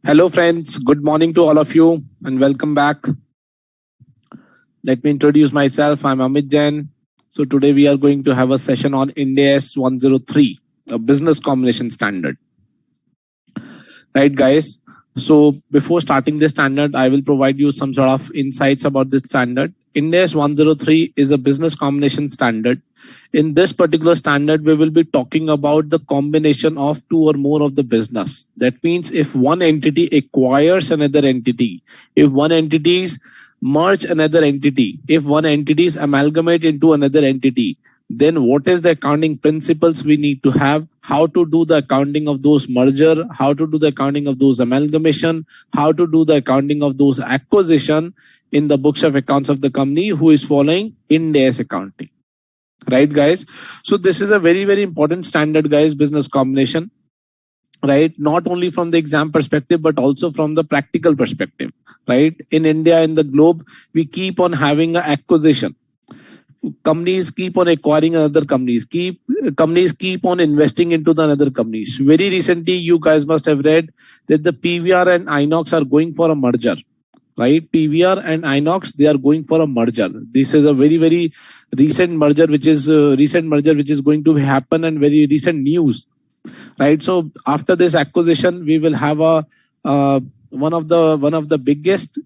Hello, friends. Good morning to all of you and welcome back. Let me introduce myself. I'm Amit Jain. So, today we are going to have a session on Ind AS 103, a business combination standard. Right, guys? So, before starting this standard, I will provide you some sort of insights about this standard. Ind AS 103 is a business combination standard. In this particular standard, we will be talking about the combination of two or more of the business. That means if one entity acquires another entity, if one entities merge another entity, if one entities amalgamate into another entity, then what is the accounting principles we need to have, how to do the accounting of those merger, how to do the accounting of those amalgamation, how to do the accounting of those acquisition in the books of accounts of the company who is following Ind AS accounting. Right, guys? So this is a very, very important standard, guys, business combination. Right, not only from the exam perspective but also from the practical perspective. Right, in India, in the globe, we keep on having an acquisition. Companies keep on acquiring other companies, companies keep on investing into the other companies. Very recently, you guys must have read that the PVR and Inox are going for a merger. Right, PVR and Inox, they are going for a merger. This is a very, very recent merger which is going to happen, and very recent news. Right, so after this acquisition we will have a one of the biggest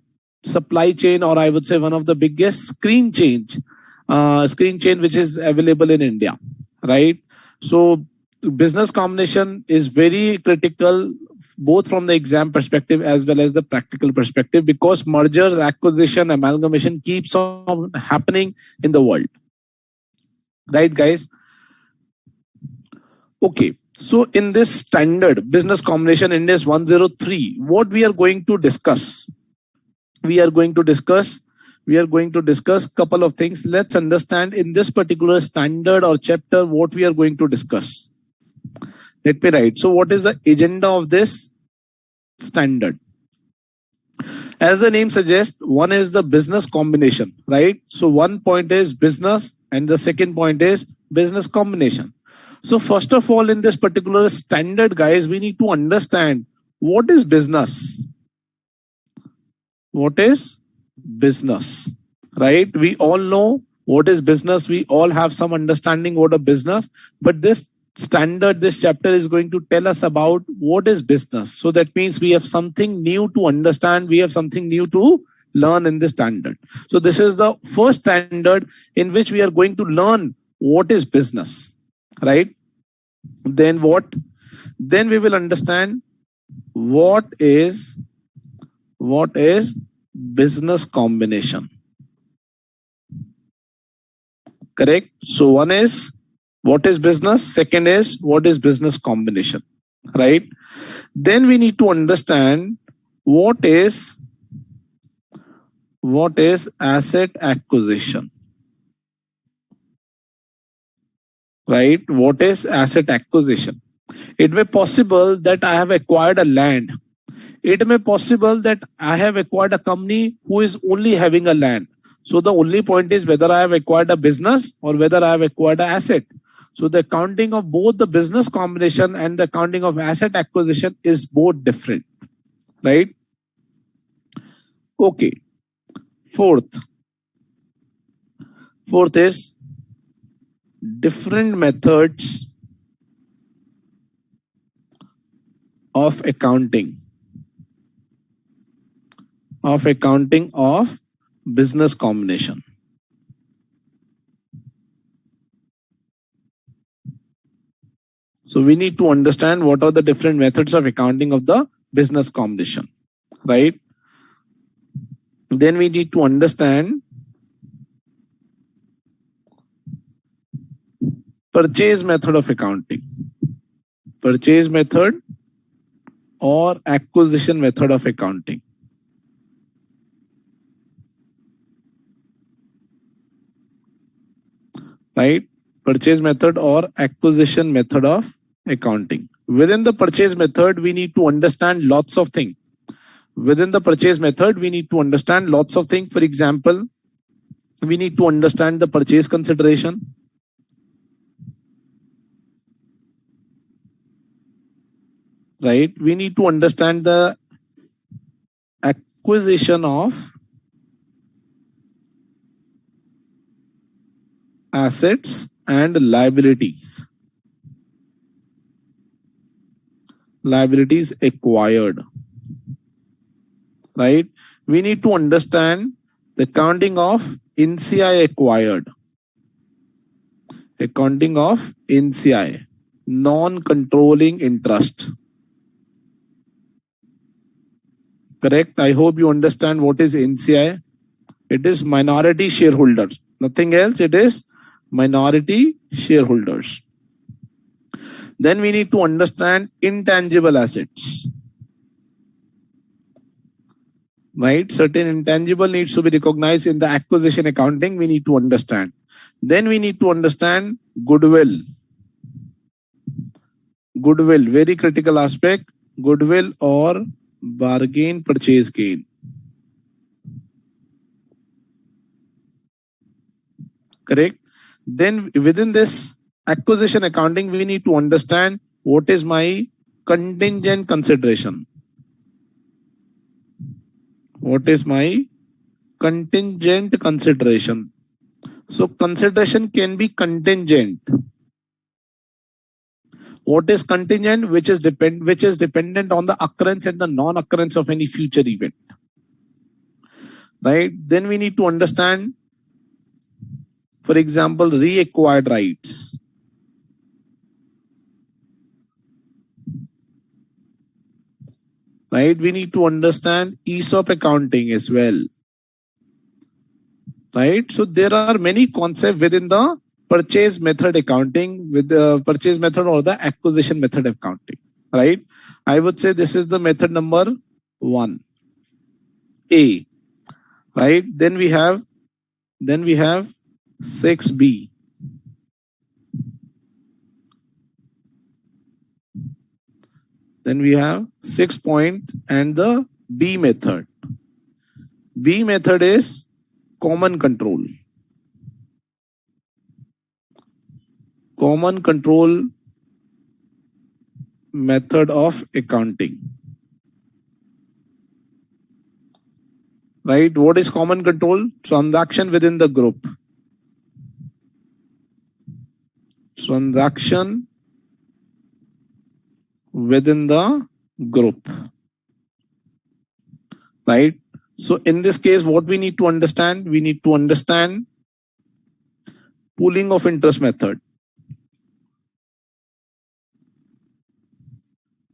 supply chain, or I would say one of the biggest screen chain which is available in India. Right, so business combination is very critical both from the exam perspective as well as the practical perspective, because mergers, acquisition, amalgamation keeps on happening in the world. Right, guys? Okay, so in this standard business combination Ind AS 103, what we are going to discuss? We are going to discuss couple of things. Let's understand in this particular standard or chapter what we are going to discuss. Let me write. So what is the agenda of this standard? As the name suggests, one is the business combination, right? So one point is business and the second point is business combination. So first of all, in this particular standard, guys, we need to understand what is business. What is business, right? We all know what is business. We all have some understanding what a business, but this standard, this chapter is going to tell us about what is business. So that means we have something new to understand. We have something new to learn in this standard. So this is the first standard in which we are going to learn what is business, right? Then what? Then we will understand what is business combination. Correct? So one is what is business, second is what is business combination, right? Then we need to understand what is asset acquisition, right? What is asset acquisition? It may possible that I have acquired a land. It may possible that I have acquired a company who is only having a land. So the only point is whether I have acquired a business or whether I have acquired an asset. So the accounting of both the business combination and the accounting of asset acquisition is both different, right? Okay. Fourth is different methods of accounting of business combination. So we need to understand what are the different methods of accounting of the business combination, right? Then we need to understand purchase method of accounting, purchase method or acquisition method of accounting. Right? Purchase method or acquisition method of accounting. Within the purchase method, we need to understand lots of things. Within the purchase method, we need to understand lots of things. For example, we need to understand the purchase consideration. Right? We need to understand the acquisition of assets and liabilities. Liabilities acquired, right? We need to understand the accounting of NCI acquired. Accounting of NCI, non-controlling interest. Correct? I hope you understand what is NCI. It is minority shareholders. Nothing else. It is minority shareholders. Then we need to understand intangible assets. Right? Certain intangible needs to be recognized in the acquisition accounting. We need to understand. Then we need to understand goodwill. Goodwill, very critical aspect. Goodwill or bargain purchase gain. Correct? Then within this acquisition accounting, we need to understand what is my contingent consideration. What is my contingent consideration? So consideration can be contingent. What is contingent? Which is dependent on the occurrence and the non-occurrence of any future event. Right? Then we need to understand, for example, reacquired rights. Right? We need to understand ESOP accounting as well. Right? So there are many concepts within the purchase method accounting, with the purchase method or the acquisition method accounting. Right? I would say this is the method number 1, A. Right? Then we have 6B. Then we have 6 point and the B method. B method is common control. Common control method of accounting. Right? What is common control? Transaction within the group. Transaction within the group. Right? So in this case, what we need to understand? We need to understand pooling of interest method.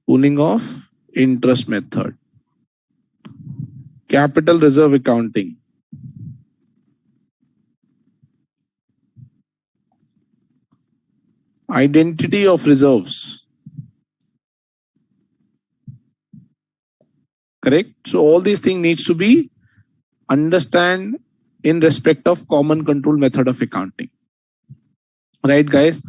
Pooling of interest method. Capital reserve accounting. Identity of reserves. Correct? So all these things needs to be understand in respect of common control method of accounting. Right, guys?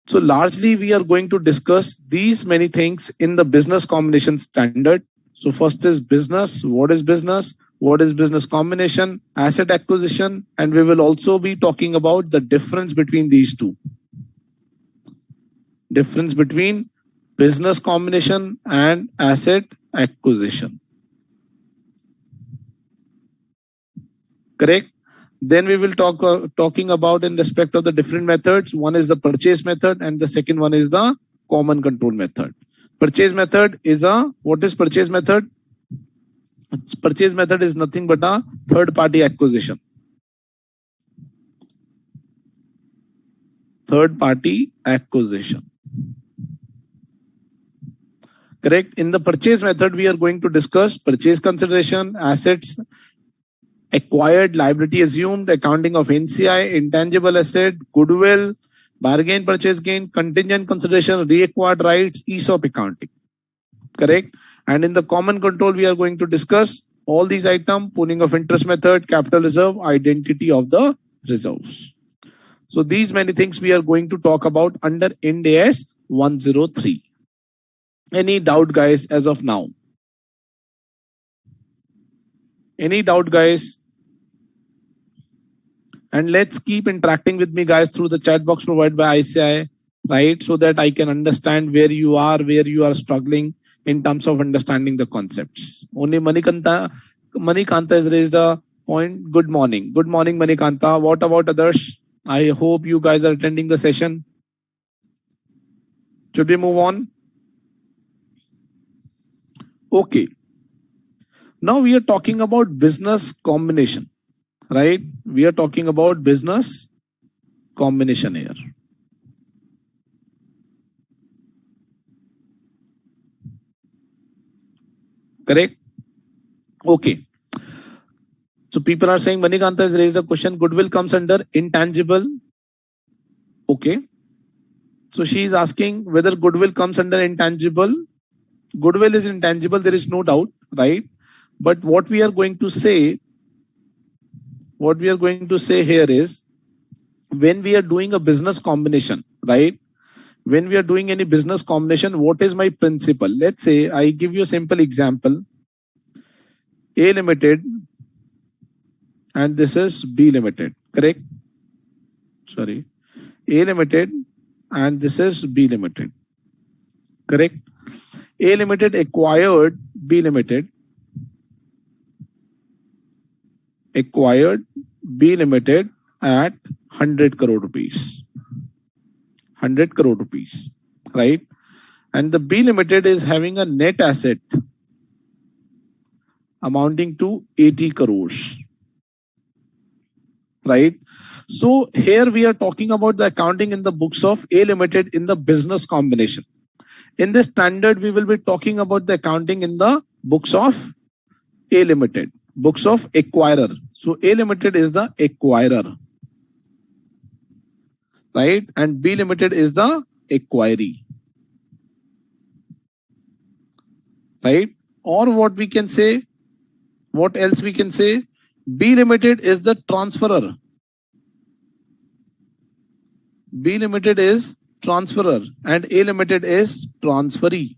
So largely we are going to discuss these many things in the business combination standard. So first is business. What is business? What is business combination? Asset acquisition. And we will also be talking about the difference between these two. Difference between business combination and asset acquisition. Correct? Then we will talking about in respect of the different methods. One is the purchase method and the second one is the common control method. Purchase method is what is purchase method? Purchase method is nothing but a third party acquisition. Third party acquisition. Correct? In the purchase method, we are going to discuss purchase consideration, assets acquired, liability assumed, accounting of NCI, intangible asset, goodwill, bargain purchase gain, contingent consideration, reacquired rights, ESOP accounting. Correct? And in the common control, we are going to discuss all these items: pooling of interest method, capital reserve, identity of the reserves. So these many things we are going to talk about under Ind AS 103. Any doubt, guys, as of now? Any doubt, guys? And let's keep interacting with me, guys, through the chat box provided by ICI, right? So that I can understand where you are struggling. in terms of understanding the concepts. Only Manikanta has raised a point. Good morning. Good morning, Manikanta. What about others? I hope you guys are attending the session. Should we move on? Okay. Now we are talking about business combination, right? We are talking about business combination here. Correct? Okay. So people are saying Manikanta has raised a question. Goodwill comes under intangible. Okay. So she is asking whether goodwill comes under intangible. Goodwill is intangible, there is no doubt, right? But what we are going to say here is when we are doing a business combination, right? When we are doing any business combination, what is my principle? Let's say I give you a simple example. A Limited and this is B Limited, correct? Sorry. A Limited and this is B Limited, correct? A Limited acquired B Limited. Acquired B Limited at 100 crore rupees. 100 crore rupees, right? And the B Limited is having a net asset amounting to 80 crores, right? So here we are talking about the accounting in the books of A Limited in the business combination. In this standard, we will be talking about the accounting in the books of A Limited, books of acquirer. So A Limited is the acquirer, right? And B Limited is the acquiree, right? Or what we can say, what else we can say? B Limited is the transferor. B Limited is transferor and A Limited is transferee.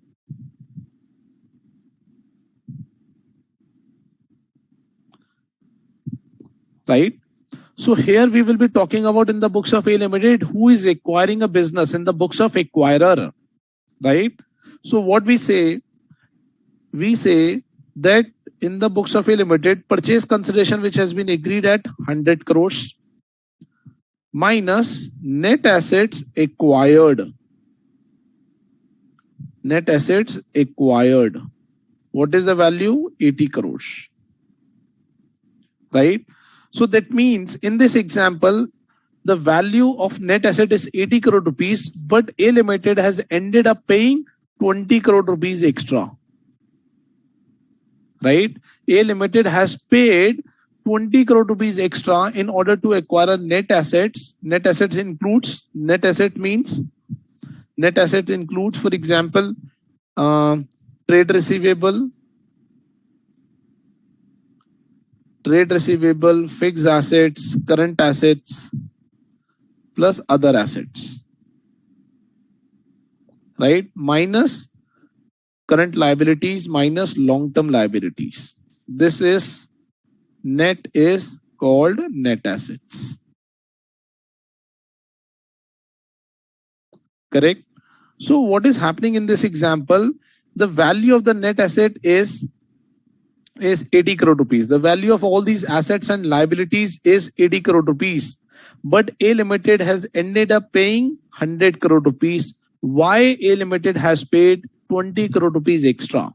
Right? So here we will be talking about in the books of A Limited who is acquiring a business in the books of acquirer. Right? So what we say that in the books of A Limited, purchase consideration which has been agreed at 100 crores minus net assets acquired. Net assets acquired. What is the value? 80 crores. Right? So that means in this example, the value of net asset is 80 crore rupees, but A Limited has ended up paying 20 crore rupees extra. Right? A Limited has paid 20 crore rupees extra in order to acquire net assets. Net assets includes, net asset means, net asset includes, for example, trade receivable, fixed assets, current assets, plus other assets, right? Minus current liabilities, minus long-term liabilities. This is net is called net assets. Correct? So what is happening in this example? The value of the net asset is 80 crore rupees. The value of all these assets and liabilities is 80 crore rupees. But A Limited has ended up paying 100 crore rupees. Why A Limited has paid 20 crore rupees extra?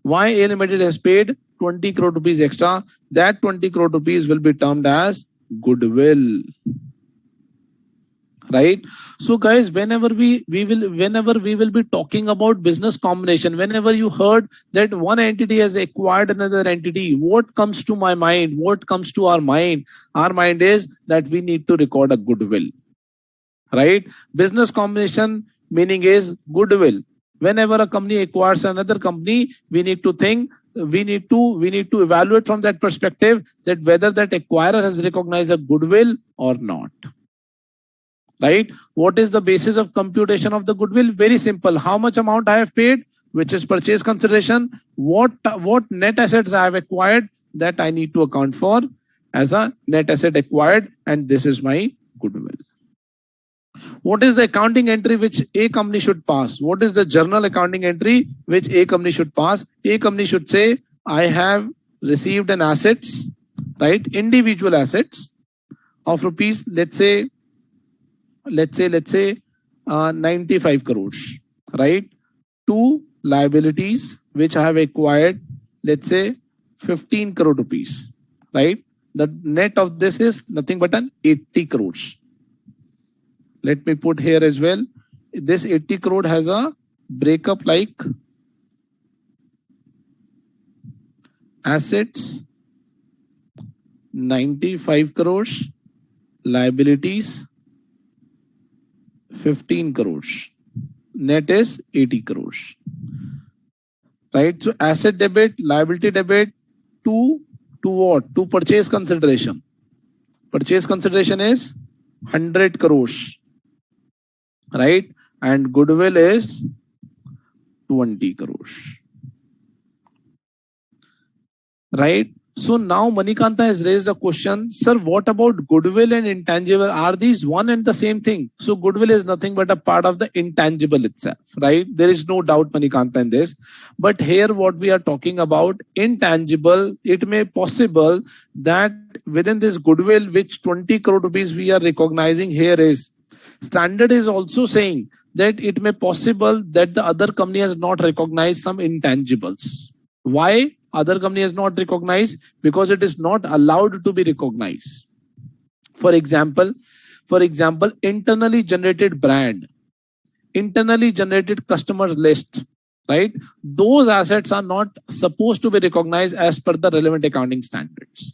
Why A Limited has paid 20 crore rupees extra? That 20 crore rupees will be termed as goodwill. Right? So guys, whenever we will be talking about business combination, whenever you heard that one entity has acquired another entity, what comes to my mind? What comes to our mind? Our mind is that we need to record a goodwill. Right? Business combination meaning is goodwill. Whenever a company acquires another company, we need to think, we need to evaluate from that perspective that whether that acquirer has recognized a goodwill or not. Right? What is the basis of computation of the goodwill? Very simple. How much amount I have paid, which is purchase consideration, what net assets I have acquired, that I need to account for as a net asset acquired, and this is my goodwill. What is the accounting entry which a company should pass? What is the journal accounting entry which a company should pass? A company should say, I have received an assets, right? Individual assets of rupees, let's say 95 crores, right? Two liabilities which I have acquired, let's say 15 crore rupees, right? The net of this is nothing but an 80 crores. Let me put here as well. This 80 crore has a breakup like assets 95 crores, liabilities 15 crores, net is 80 crores, right? So asset debit, liability debit to what? To purchase consideration. Purchase consideration is 100 crores, right? And goodwill is 20 crores, right? So now Manikanta has raised a question, sir, what about goodwill and intangible? Are these one and the same thing? So goodwill is nothing but a part of the intangible itself, right? There is no doubt, Manikanta, in this. But here what we are talking about, intangible, it may possible that within this goodwill, which 20 crore rupees we are recognizing here is, standard is also saying that it may possible that the other company has not recognized some intangibles. Why other company has not recognized? Because it is not allowed to be recognized. For example, internally generated brand, internally generated customer list, right? Those assets are not supposed to be recognized as per the relevant accounting standards.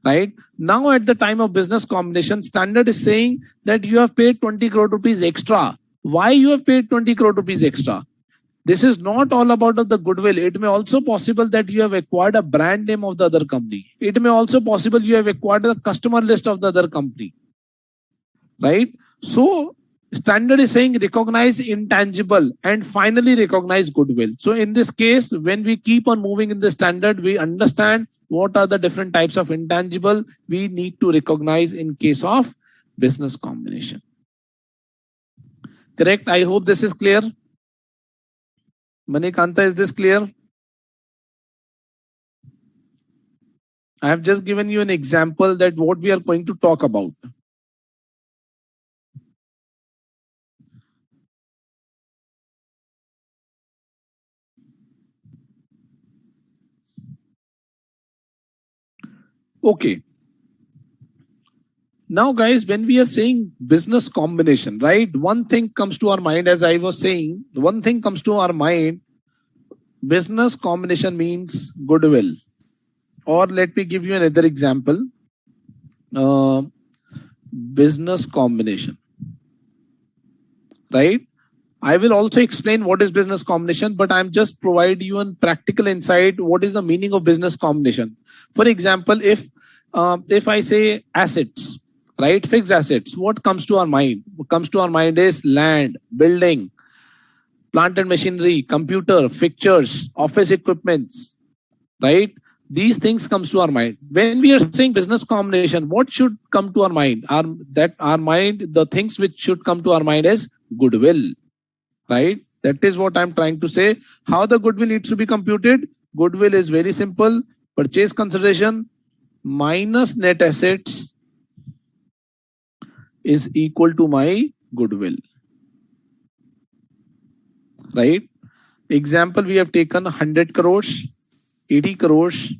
Right now, at the time of business combination, standard is saying that you have paid 20 crore rupees extra. Why you have paid 20 crore rupees extra? This is not all about the goodwill. It may also possible that you have acquired a brand name of the other company. It may also possible you have acquired the customer list of the other company, right? So standard is saying recognize intangible and finally recognize goodwill. So in this case, when we keep on moving in the standard, we understand what are the different types of intangible we need to recognize in case of business combination. Correct? I hope this is clear. Manikanta, is this clear? I have just given you an example that what we are going to talk about. Okay. Now, guys, when we are saying business combination, right? One thing comes to our mind, as I was saying, one thing comes to our mind, business combination means goodwill. Or let me give you another example. Business combination, right? I will also explain what is business combination, but I'm just provide you a practical insight. What is the meaning of business combination? For example, if I say assets, right, fixed assets, what comes to our mind? What comes to our mind is land, building, plant and machinery, computer, fixtures, office equipments, right? These things comes to our mind. When we are saying business combination, what should come to our mind? The things which should come to our mind is goodwill, right? That is what I'm trying to say. How the goodwill needs to be computed? Goodwill is very simple. Purchase consideration minus net assets is equal to my goodwill, right? Example, we have taken 100 crores, 80 crores,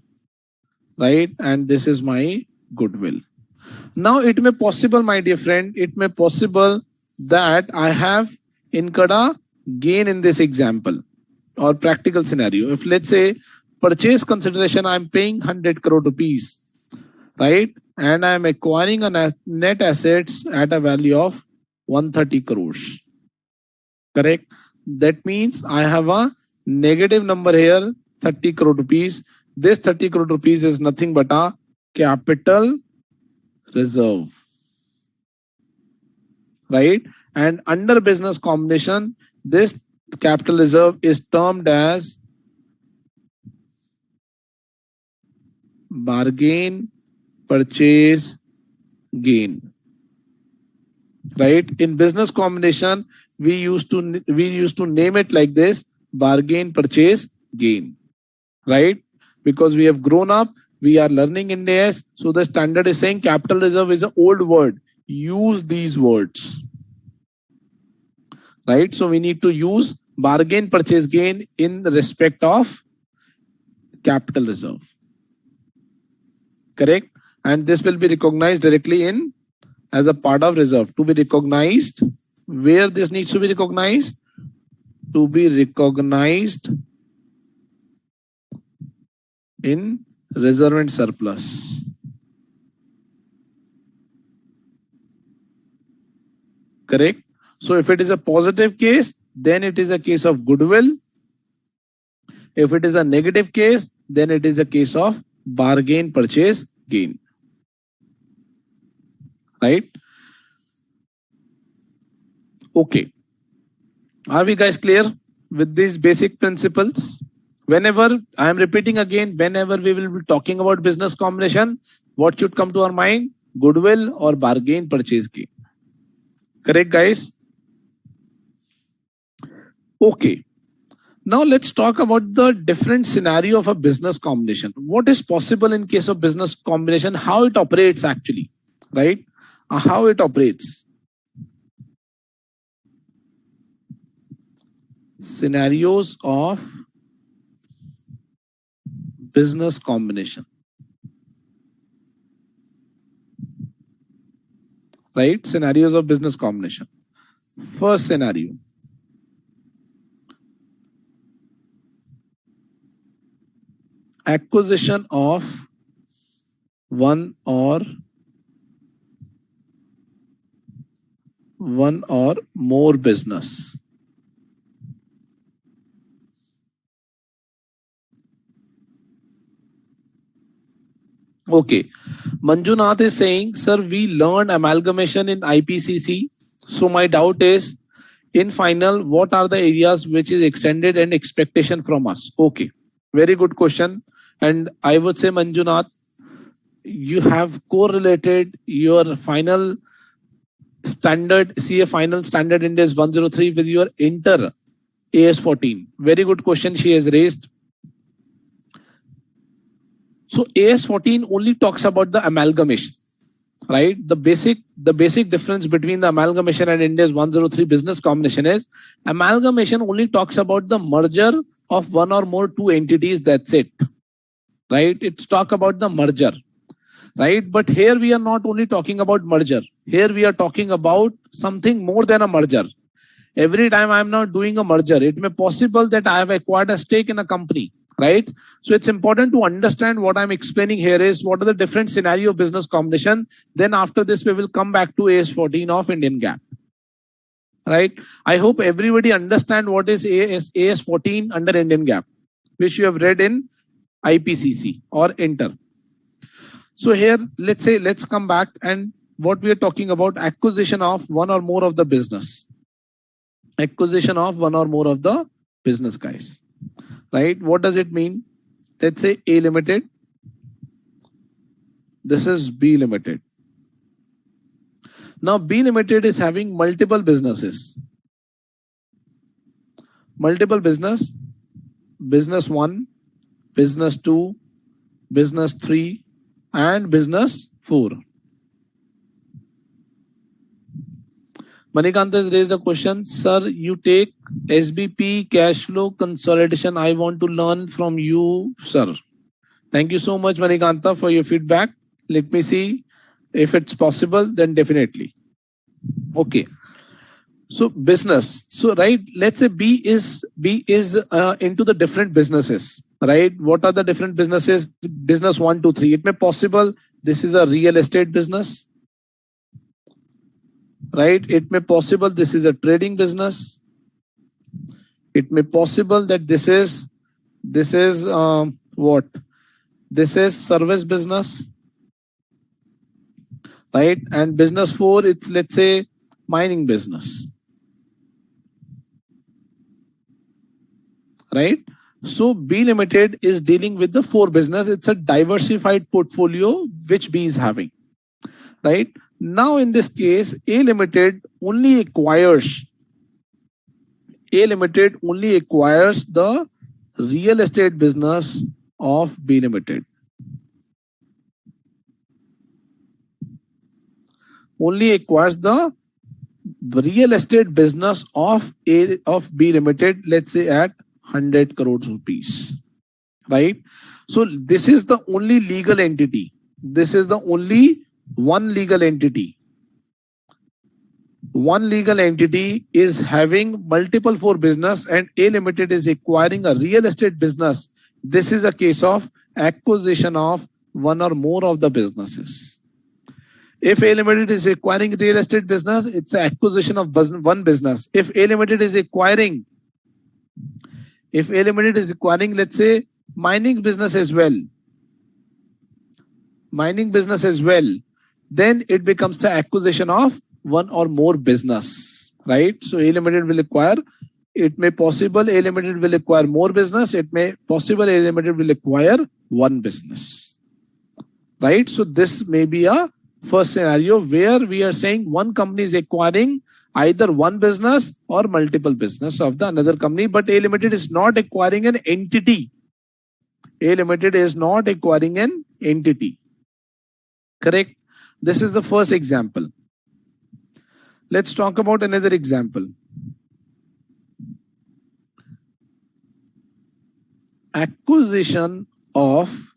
right? And this is my goodwill. Now it may possible, my dear friend, it may possible that I have incurred a gain in this example or practical scenario. If let's say purchase consideration, I'm paying 100 crore rupees, right? And I'm acquiring a net assets at a value of 130 crores. Correct? That means I have a negative number here, 30 crore rupees. This 30 crore rupees is nothing but a capital reserve, right? And under business combination, this capital reserve is termed as bargain purchase gain. right? In business combination, we used to name it like this: bargain purchase gain, right? Because we have grown up, we are learning Ind AS, so the standard is saying capital reserve is an old word. Use these words, right? So we need to use bargain purchase gain in respect of capital reserve, correct? And this will be recognized directly in as a part of reserve. To be recognized, where this needs to be recognized? To be recognized in reserve and surplus, correct? So if it is a positive case, then it is a case of goodwill. If it is a negative case, then it is a case of bargain purchase gain, right? Okay. Are we guys clear with these basic principles? Whenever I am repeating again, whenever we will be talking about business combination, what should come to our mind? Goodwill or bargain purchase gain. Correct, guys? Okay. Now let's talk about the different scenario of a business combination. What is possible in case of business combination? How it operates actually, right? How it operates. Scenarios of business combination, right? Scenarios of business combination. First scenario. Acquisition of one or more business. Okay. Manjunath is saying, sir, we learned amalgamation in IPCC. So my doubt is, in final, what are the areas which is extended and expectation from us? Okay. Very good question. And I would say, Manjunath, you have correlated your final standard CA final standard index 103 with your inter AS14. Very good question she has raised. So AS14 only talks about the amalgamation, right? The basic difference between the amalgamation and Ind AS 103 business combination is amalgamation only talks about the merger of one or more two entities. That's it, right? It's talk about the merger, right? But here we are not only talking about merger. Here we are talking about something more than a merger. Every time I'm not doing a merger, it may possible that I have acquired a stake in a company, right? So it's important to understand what I'm explaining here is what are the different scenario of business combination. Then after this, we will come back to AS14 of Indian GAAP, right? I hope everybody understand what is AS14 under Indian GAAP, which you have read in IPCC or Inter. So here, let's come back and what we are talking about, acquisition of one or more of the business. Acquisition of one or more of the business, guys, right? What does it mean? Let's say A Limited. This is B Limited. Now B Limited is having multiple businesses. Multiple business 1, business 2, business 3, and business 4. Manikant has raised a question. Sir, you take SBP cash flow consolidation. I want to learn from you, sir. Thank you so much, Manikanta, for your feedback. Let me see if it's possible, then definitely. Okay. So business. So right, let's say B is into the different businesses, right? What are the different businesses? Business 1, 2, 3. It may possible this is a real estate business, right? It may possible this is a trading business. It may possible that this is what? This is service business, right? And business 4, it's let's say mining business, right? So B Limited is dealing with the 4 business. It's a diversified portfolio which B is having, right? Now in this case, A Limited only acquires the real estate business of B Limited. Only acquires the real estate business of B Limited, let's say at 100 crores rupees, right? So this is the only legal entity. This is the only one legal entity. One legal entity is having multiple for business, and A Limited is acquiring a real estate business. This is a case of acquisition of one or more of the businesses. If A Limited is acquiring real estate business, it's an acquisition of one business. If A Limited is acquiring, let's say, mining business as well, then it becomes the acquisition of one or more business, right? So A Limited will acquire, it may possible A Limited will acquire more business, it may possible A Limited will acquire one business, right? So this may be a first scenario where we are saying one company is acquiring either one business or multiple business of the another company, but A Limited is not acquiring an entity. A Limited is not acquiring an entity. Correct? This is the first example. Let's talk about another example. Acquisition of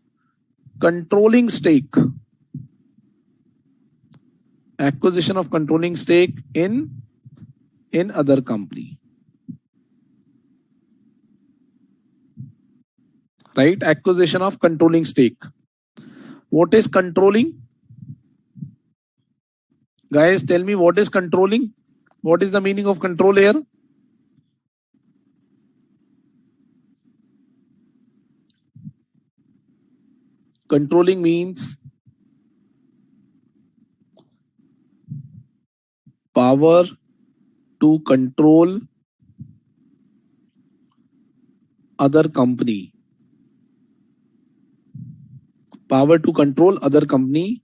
controlling stake. Acquisition of controlling stake in other company. Right? Acquisition of controlling stake. What is controlling? Guys, tell me what is controlling? What is the meaning of control here? Controlling means power to control other company. Power to control other company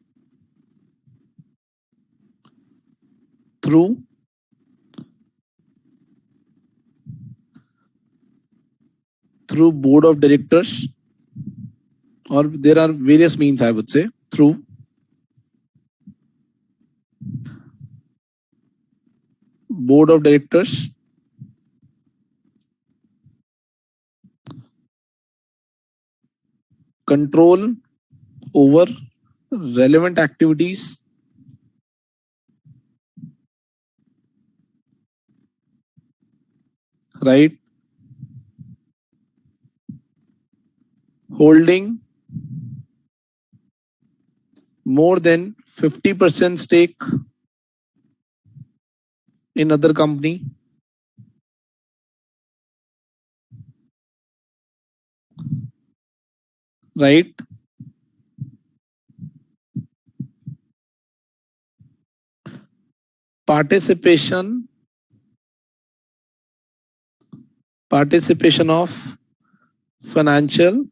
through board of directors, or there are various means, I would say, through board of directors, control over relevant activities, right? Holding more than 50% stake in other company, right? Participation of financial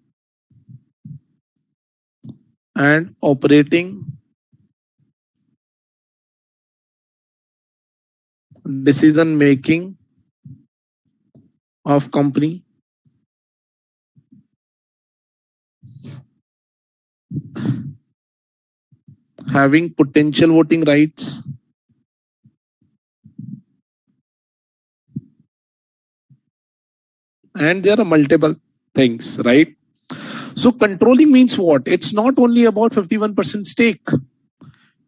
and operating decision making of company, having potential voting rights, and there are multiple things, right? So controlling means what? It's not only about 51% stake.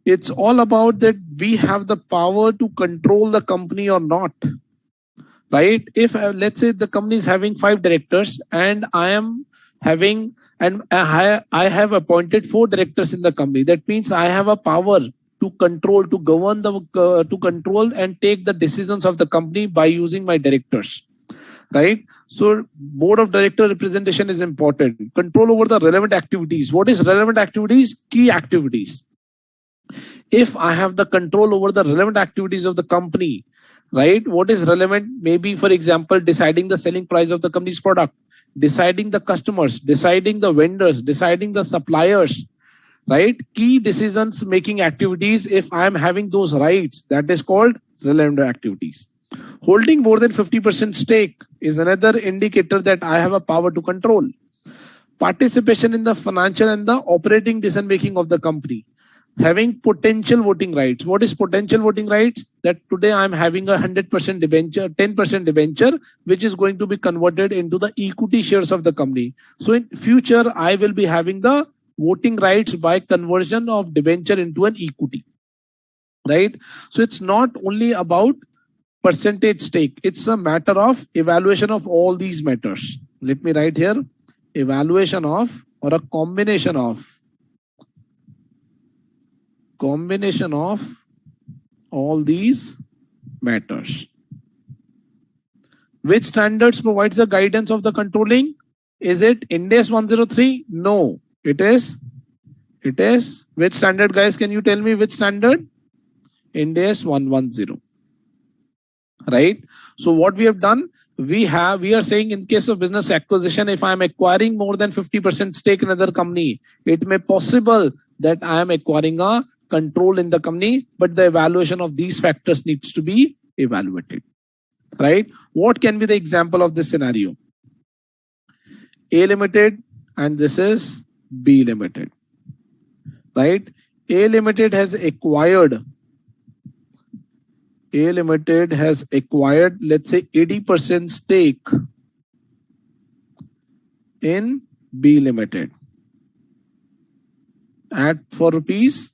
It's all about that we have the power to control the company or not, right? If let's say the company is having 5 directors and I am having, and I have appointed 4 directors in the company. That means I have a power to control, to govern to control and take the decisions of the company by using my directors, right? So board of director representation is important. Control over the relevant activities. What is relevant activities? Key activities. If I have the control over the relevant activities of the company, right? What is relevant? Maybe, for example, deciding the selling price of the company's product, deciding the customers, deciding the vendors, deciding the suppliers, right? Key decisions making activities. If I am having those rights, that is called relevant activities. Holding more than 50% stake is another indicator that I have a power to control. Participation in the financial and the operating decision making of the company. Having potential voting rights. What is potential voting rights? That today I'm having a 100% debenture, 10% debenture, which is going to be converted into the equity shares of the company. So in future, I will be having the voting rights by conversion of debenture into an equity, right? So it's not only about percentage stake. It's a matter of evaluation of all these matters. Let me write here, evaluation of, or a combination of all these matters. Which standards provides the guidance of the controlling? Is it Ind AS 103? No, it is which standard, guys? Can you tell me which standard? Ind AS 110. Right? So what we have done, we are saying in case of business acquisition, if I am acquiring more than 50% stake in another company, it may possible that I am acquiring a control in the company, but the evaluation of these factors needs to be evaluated, right? What can be the example of this scenario? A Limited and this is B Limited, right? A Limited has acquired, let's say 80% stake in B Limited at for rupees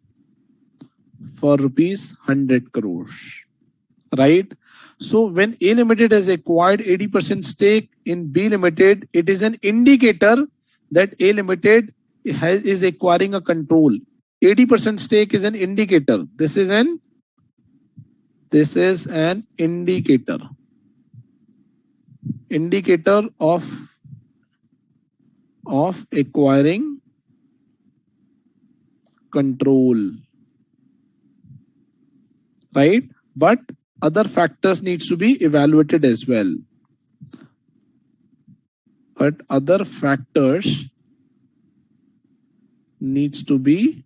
100 crores, right? So when A Limited has acquired 80% stake in B Limited, it is an indicator that A Limited is acquiring a control. 80% stake is an indicator. This is an indicator of acquiring control, right? But other factors needs to be evaluated as well. But other factors needs to be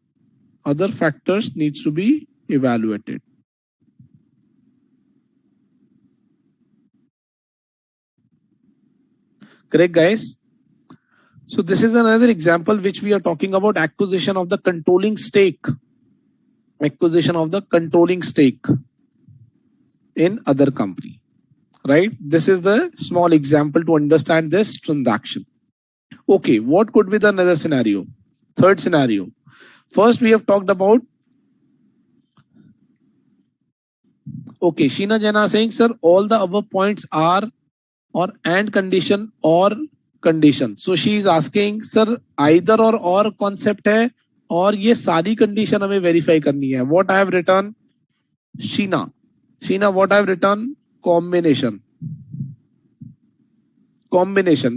evaluated. Correct, guys? So this is another example which we are talking about, acquisition of the controlling stake. In other company, right? This is the small example to understand this transaction. Okay, what could be the another scenario? Third scenario. First, we have talked about. Okay, Sheena Jain are saying, sir, all the above points are or and condition or condition. So she is asking, sir, either or concept है और ये सारी condition हमें verify करनी है. What I have written, Sheena, what I have written, combination.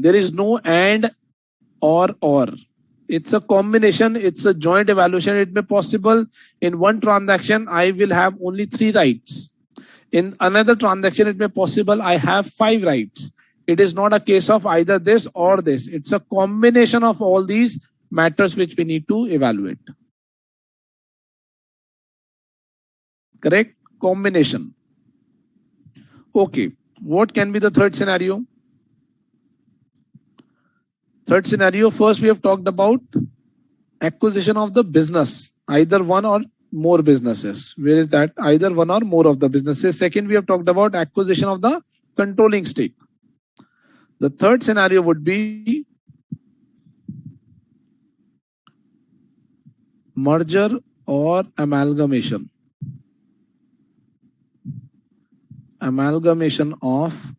There is no and or. It's a combination. It's a joint evaluation. It may possible in one transaction I will have only 3 rights. In another transaction it may possible I have 5 rights. It is not a case of either this or this. It's a combination of all these matters which we need to evaluate. Correct? Combination. Okay. What can be the third scenario? Third scenario, first we have talked about acquisition of the business, either one or more businesses. Where is that? Either one or more of the businesses. Second, we have talked about acquisition of the controlling stake. The third scenario would be merger or amalgamation. Amalgamation of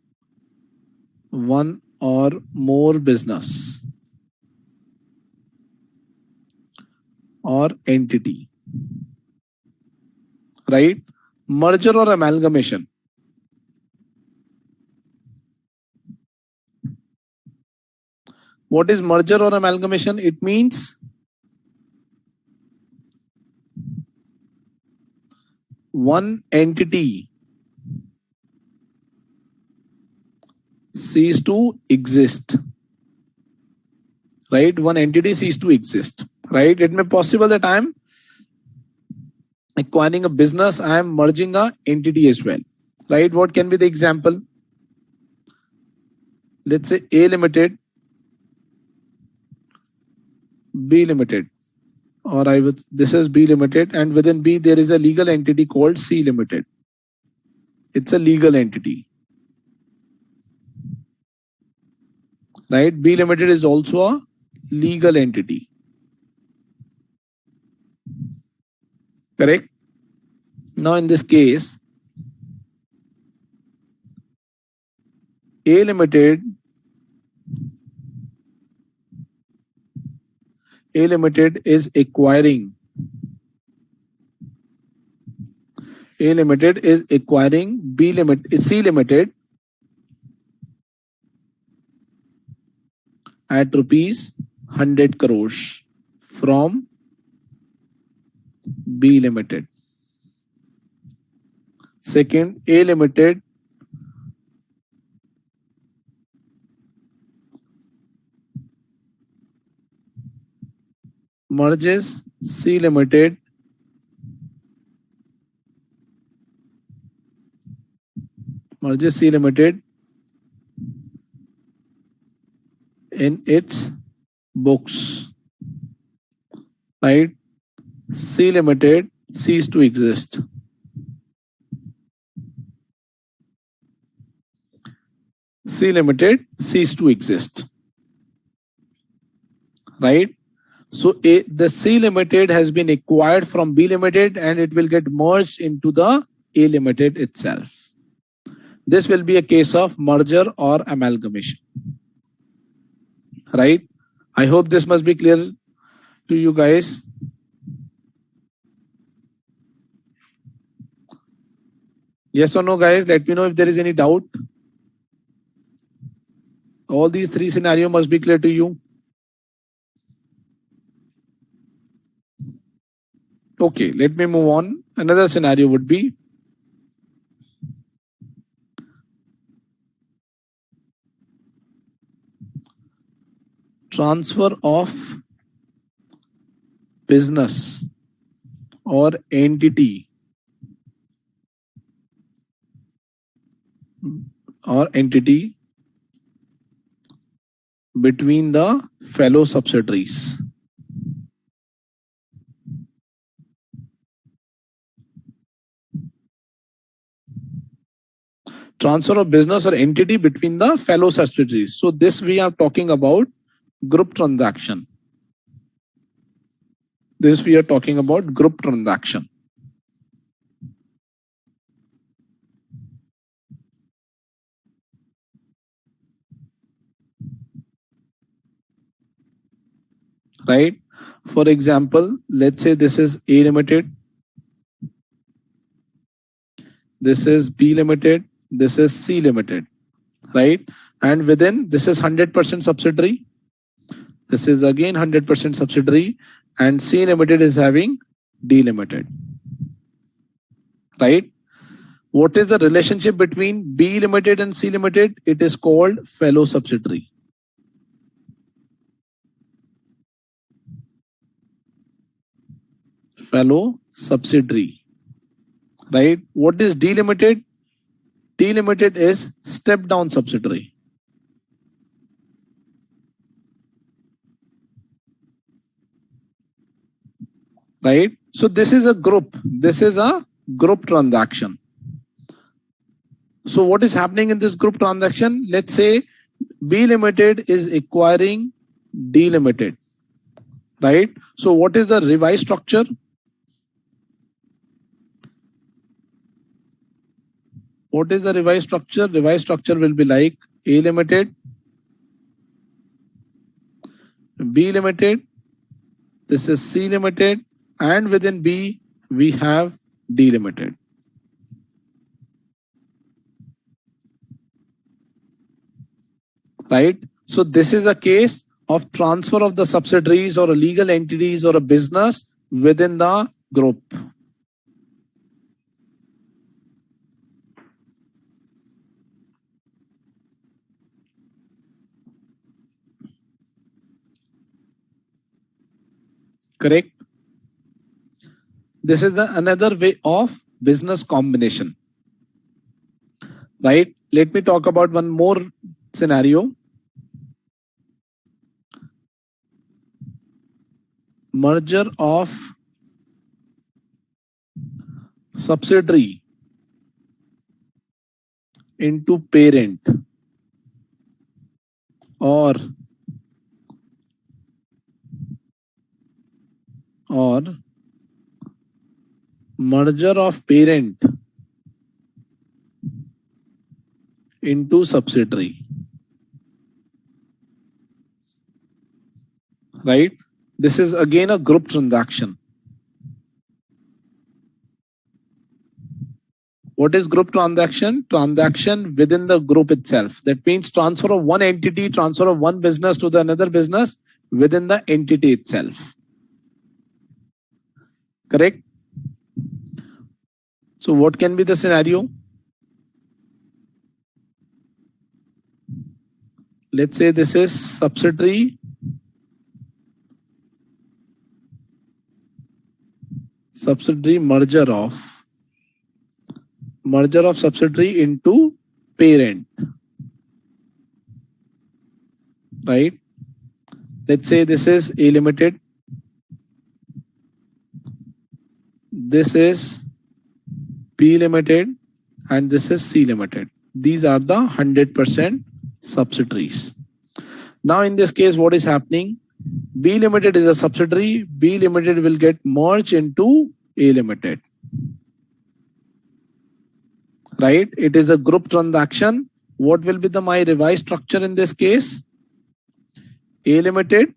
one or more business or entity, right? Merger or amalgamation. What is merger or amalgamation? It means one entity cease to exist, right? One entity cease to exist. right? It may possible that I am acquiring a business, I am merging a entity as well, right? What can be the example? Let's say A Limited, B Limited, or this is B Limited, and within B there is a legal entity called C Limited. It's a legal entity, right? B Limited is also a legal entity, correct? Now in this case, A Limited is acquiring C Limited at rupees 100 crores from B Limited. Second, A Limited merges C Limited in its books, right? C Limited cease to exist. C Limited cease to exist, right? So the C Limited has been acquired from B Limited and it will get merged into the A Limited itself. This will be a case of merger or amalgamation, right? I hope this must be clear to you guys. Yes or no, guys? Let me know if there is any doubt. All these three scenarios must be clear to you. Okay, let me move on. Another scenario would be transfer of business or entity between the fellow subsidiaries. Transfer of business or entity between the fellow subsidiaries. So this we are talking about group transaction. This we are talking about group transaction. Right? For example, let's say this is A Limited, this is B Limited, this is C Limited, right? And within this is 100% subsidiary. This is again 100% subsidiary, and C Limited is having D Limited, right? What is the relationship between B Limited and C Limited? It is called fellow subsidiary. Fellow subsidiary, right? What is D Limited? D Limited is step down subsidiary. Right? So this is a group. This is a group transaction. So what is happening in this group transaction? Let's say B Limited is acquiring D Limited, right? So what is the revised structure? What is the revised structure? Revised structure will be like A Limited, B Limited, this is C Limited, and within B we have D Limited. Right? So this is a case of transfer of the subsidiaries or a legal entities or a business within the group. Correct? This is another way of business combination. Right? Let me talk about one more scenario. Merger of subsidiary into parent or merger of parent into subsidiary. Right? This is again a group transaction. What is group transaction? Transaction within the group itself. That means transfer of one entity, transfer of one business to the another business within the entity itself. Correct? So what can be the scenario? Let's say this is subsidiary merger of subsidiary into parent. Right? Let's say this is A Limited. This is B Limited and this is C Limited. These are the 100% subsidiaries. Now in this case, what is happening? B Limited is a subsidiary. B Limited will get merged into A Limited. Right? It is a group transaction. What will be my revised structure in this case? A Limited,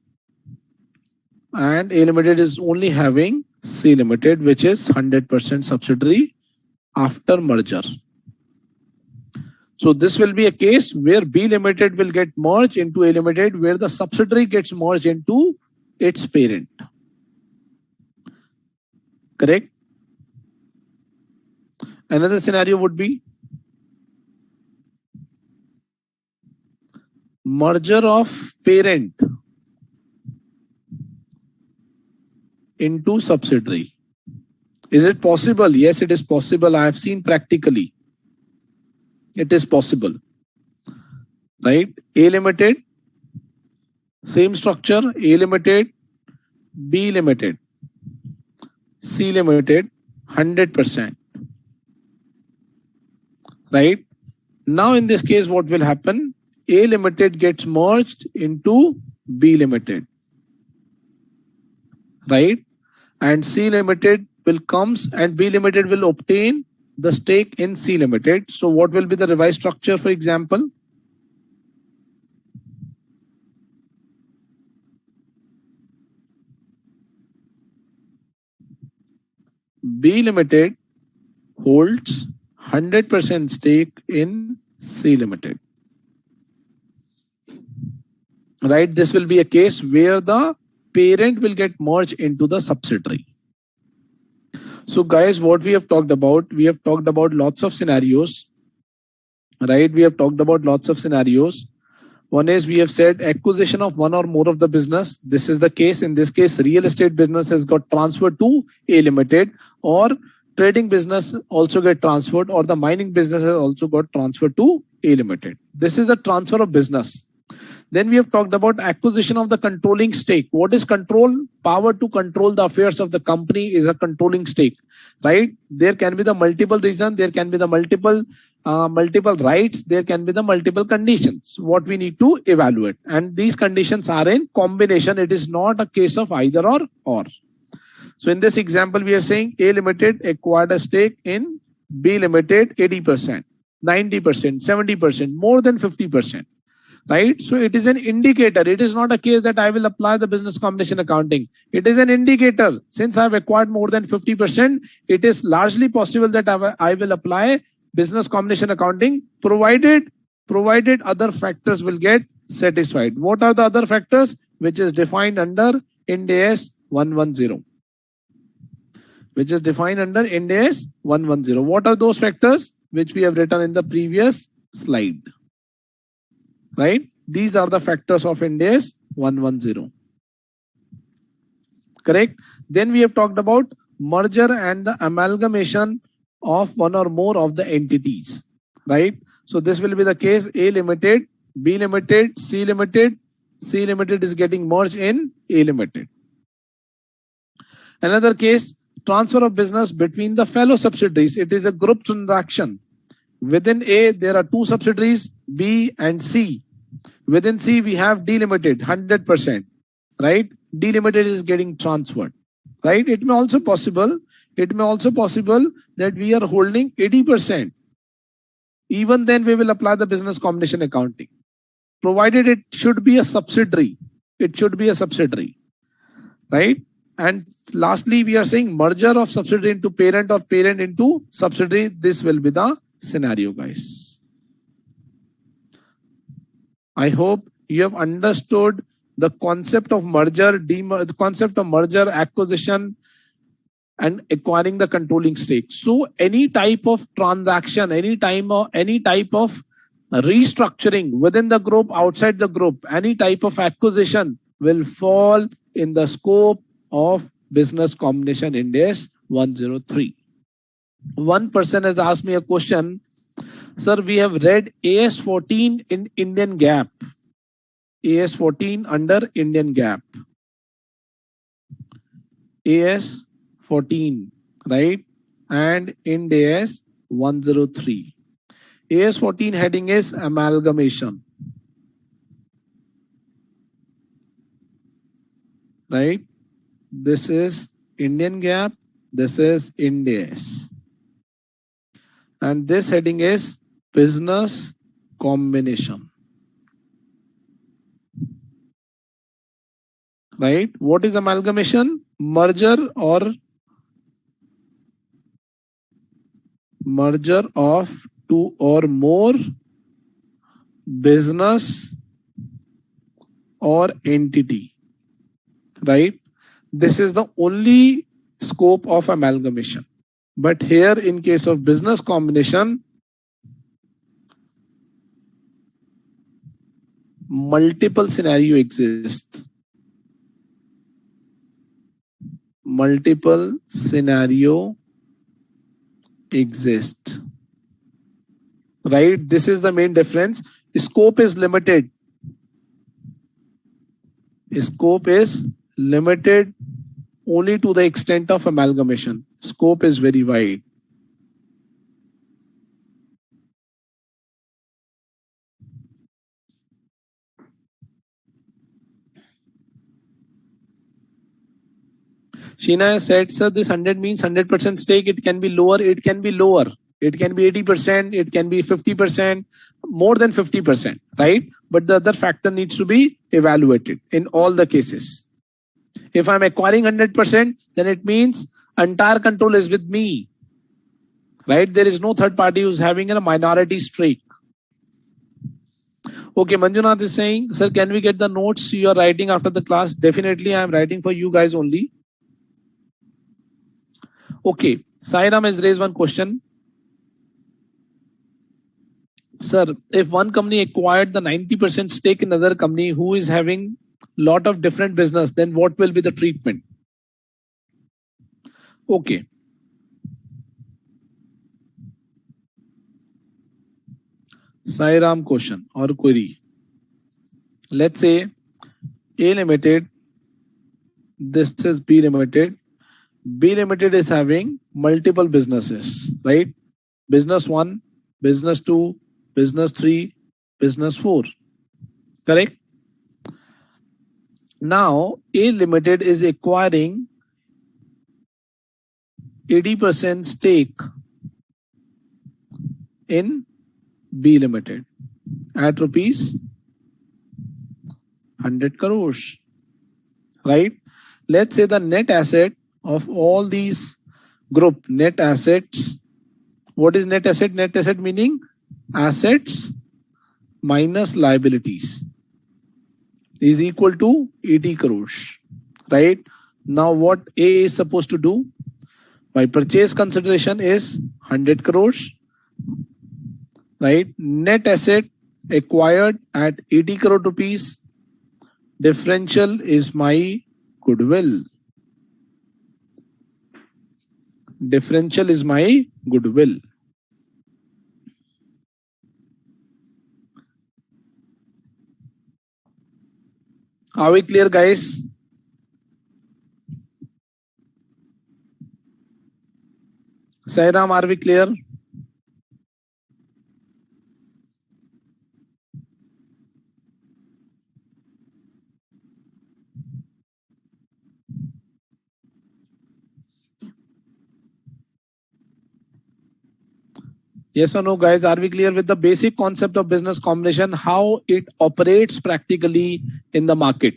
and A Limited is only having C Limited, which is 100% subsidiary after merger. So this will be a case where B Limited will get merged into A Limited, where the subsidiary gets merged into its parent. Correct? Another scenario would be merger of parent into subsidiary. Is it possible? Yes, it is possible. I have seen practically. It is possible. Right? A Limited, same structure, A Limited, B Limited, C Limited, 100%. Right? Now in this case, what will happen? A Limited gets merged into B Limited. Right? And C Limited will comes and B Limited will obtain the stake in C Limited. So what will be the revised structure, for example? B Limited holds 100% stake in C Limited. Right? This will be a case where the parent will get merged into the subsidiary. So guys, what we have talked about lots of scenarios. Right? We have talked about lots of scenarios. One is we have said acquisition of one or more of the business. This is the case. In this case, real estate business has got transferred to A Limited, or trading business also get transferred, or the mining business has also got transferred to A Limited. This is the transfer of business. Then we have talked about acquisition of the controlling stake. What is control? Power to control the affairs of the company is a controlling stake. Right? There can be the multiple reasons. There can be the multiple rights. There can be the multiple conditions. What we need to evaluate, and these conditions are in combination. It is not a case of either or. So in this example, we are saying A Limited acquired a stake in B Limited 80%, 90%, 70%, more than 50%. Right? So it is an indicator. It is not a case that I will apply the business combination accounting. It is an indicator. Since I have acquired more than 50%, it is largely possible that I will apply business combination accounting, provided other factors will get satisfied. What are the other factors? Which is defined under Ind AS 110. Which is defined under Ind AS 110. What are those factors? Which we have written in the previous slide. Right? These are the factors of Ind AS 110. correct? Then we have talked about merger and the amalgamation of one or more of the entities, right? So this will be the case: A Limited, B Limited, C Limited. C Limited is getting merged in A Limited. Another case, transfer of business between the fellow subsidiaries. It is a group transaction. Within A, there are two subsidiaries, B and C. Within C, we have D Limited, 100%, right? D Limited is getting transferred, right? It may also possible that we are holding 80%. Even then, we will apply the business combination accounting, provided it should be a subsidiary. It should be a subsidiary, right? And lastly, we are saying merger of subsidiary into parent or parent into subsidiary. This will be the scenario, guys. I hope you have understood the concept of merger, the concept of merger, acquisition, and acquiring the controlling stake. So any type of transaction, any type of restructuring within the group, outside the group, any type of acquisition will fall in the scope of business combination Ind AS 103. One person has asked me a question, sir, we have read AS 14 in Indian GAAP. AS 14 under Indian GAAP. AS 14, right? And Ind AS 103. AS 14 heading is amalgamation, right? This is Indian GAAP, this is Ind AS. And this heading is business combination, right? What is amalgamation? Merger of two or more business or entity, right? This is the only scope of amalgamation. But here in case of business combination, multiple scenario exists. Multiple scenario exist, right? This is the main difference. Scope is limited. Scope is limited only to the extent of amalgamation. Scope is very wide. Sheena said, sir, this 100 means 100% stake. It can be lower. It can be lower. It can be 80%. It can be 50%, more than 50%, right? But the other factor needs to be evaluated in all the cases. If I'm acquiring 100%, then it means entire control is with me, right? There is no third party who's having a minority stake. Okay, Manjunath is saying, sir, can we get the notes you are writing after the class? Definitely, I'm writing for you guys only. Okay, Sairam has raised one question. Sir, if one company acquired the 90% stake in another company who is having lot of different business, then what will be the treatment? Okay. Sairam question or query. Let's say A Limited, this is B Limited. B Limited is having multiple businesses, right? Business 1, business 2, business 3, business 4. Correct? Now, A Limited is acquiring 80% stake in B Limited at rupees 100 crores, right? Let's say the net asset of all these group net assets. What is net asset? Net asset meaning assets minus liabilities is equal to 80 crores, right? Now what A is supposed to do? My purchase consideration is 100 crores, right? Net asset acquired at 80 crore rupees. Differential is my goodwill. Differential is my goodwill. Are we clear, guys? Sairam, are we clear? Yes or no, guys? Are we clear with the basic concept of business combination, how it operates practically in the market?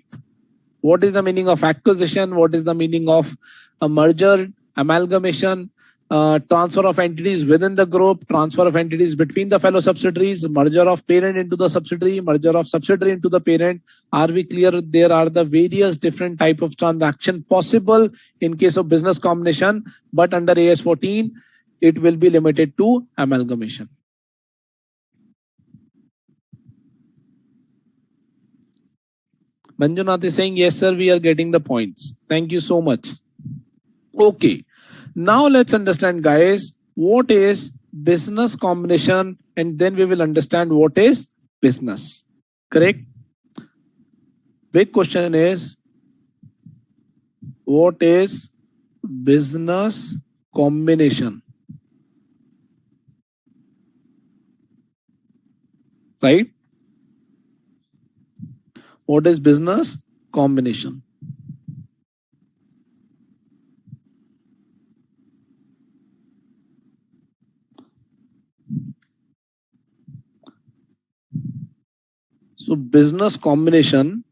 What is the meaning of acquisition? What is the meaning of a merger, amalgamation, transfer of entities within the group, transfer of entities between the fellow subsidiaries, merger of parent into the subsidiary, merger of subsidiary into the parent? Are we clear? There are the various different type of transaction possible in case of business combination, but under AS 14, it will be limited to amalgamation. Manjunath is saying, yes, sir, we are getting the points. Thank you so much. Okay. Now let's understand, guys, what is business combination, and then we will understand what is business. Correct? Big question is, what is business combination? Right? What is business combination? So business combination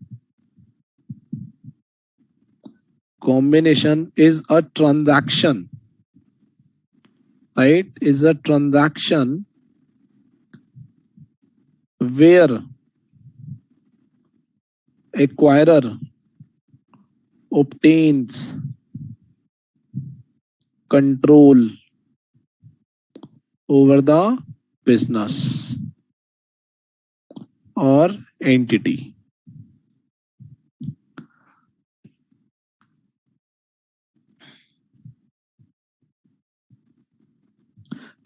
is a transaction, right? Is a transaction where acquirer obtains control over the business or entity.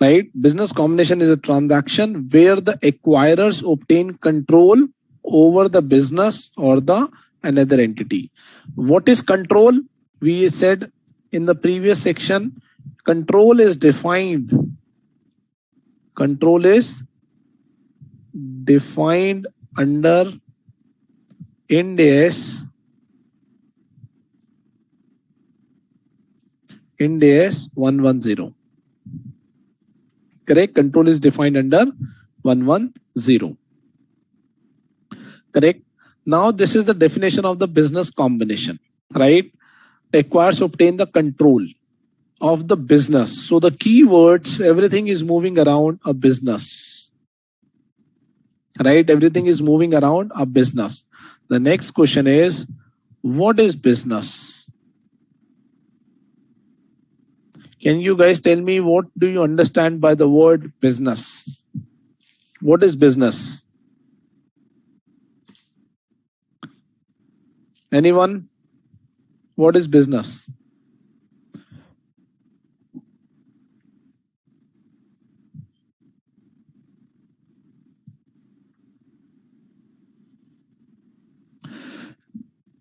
Right? Business combination is a transaction where the acquirers obtain control over the business or the another entity. What is control? We said in the previous section, control is defined. Control is defined under Ind AS 110. Correct? Control is defined under 110. Correct? Now this is the definition of the business combination, right? Acquires obtain the control of the business. So the keywords, everything is moving around a business, right? Everything is moving around a business. The next question is, what is business? Can you guys tell me, what do you understand by the word business? What is business? Anyone? What is business?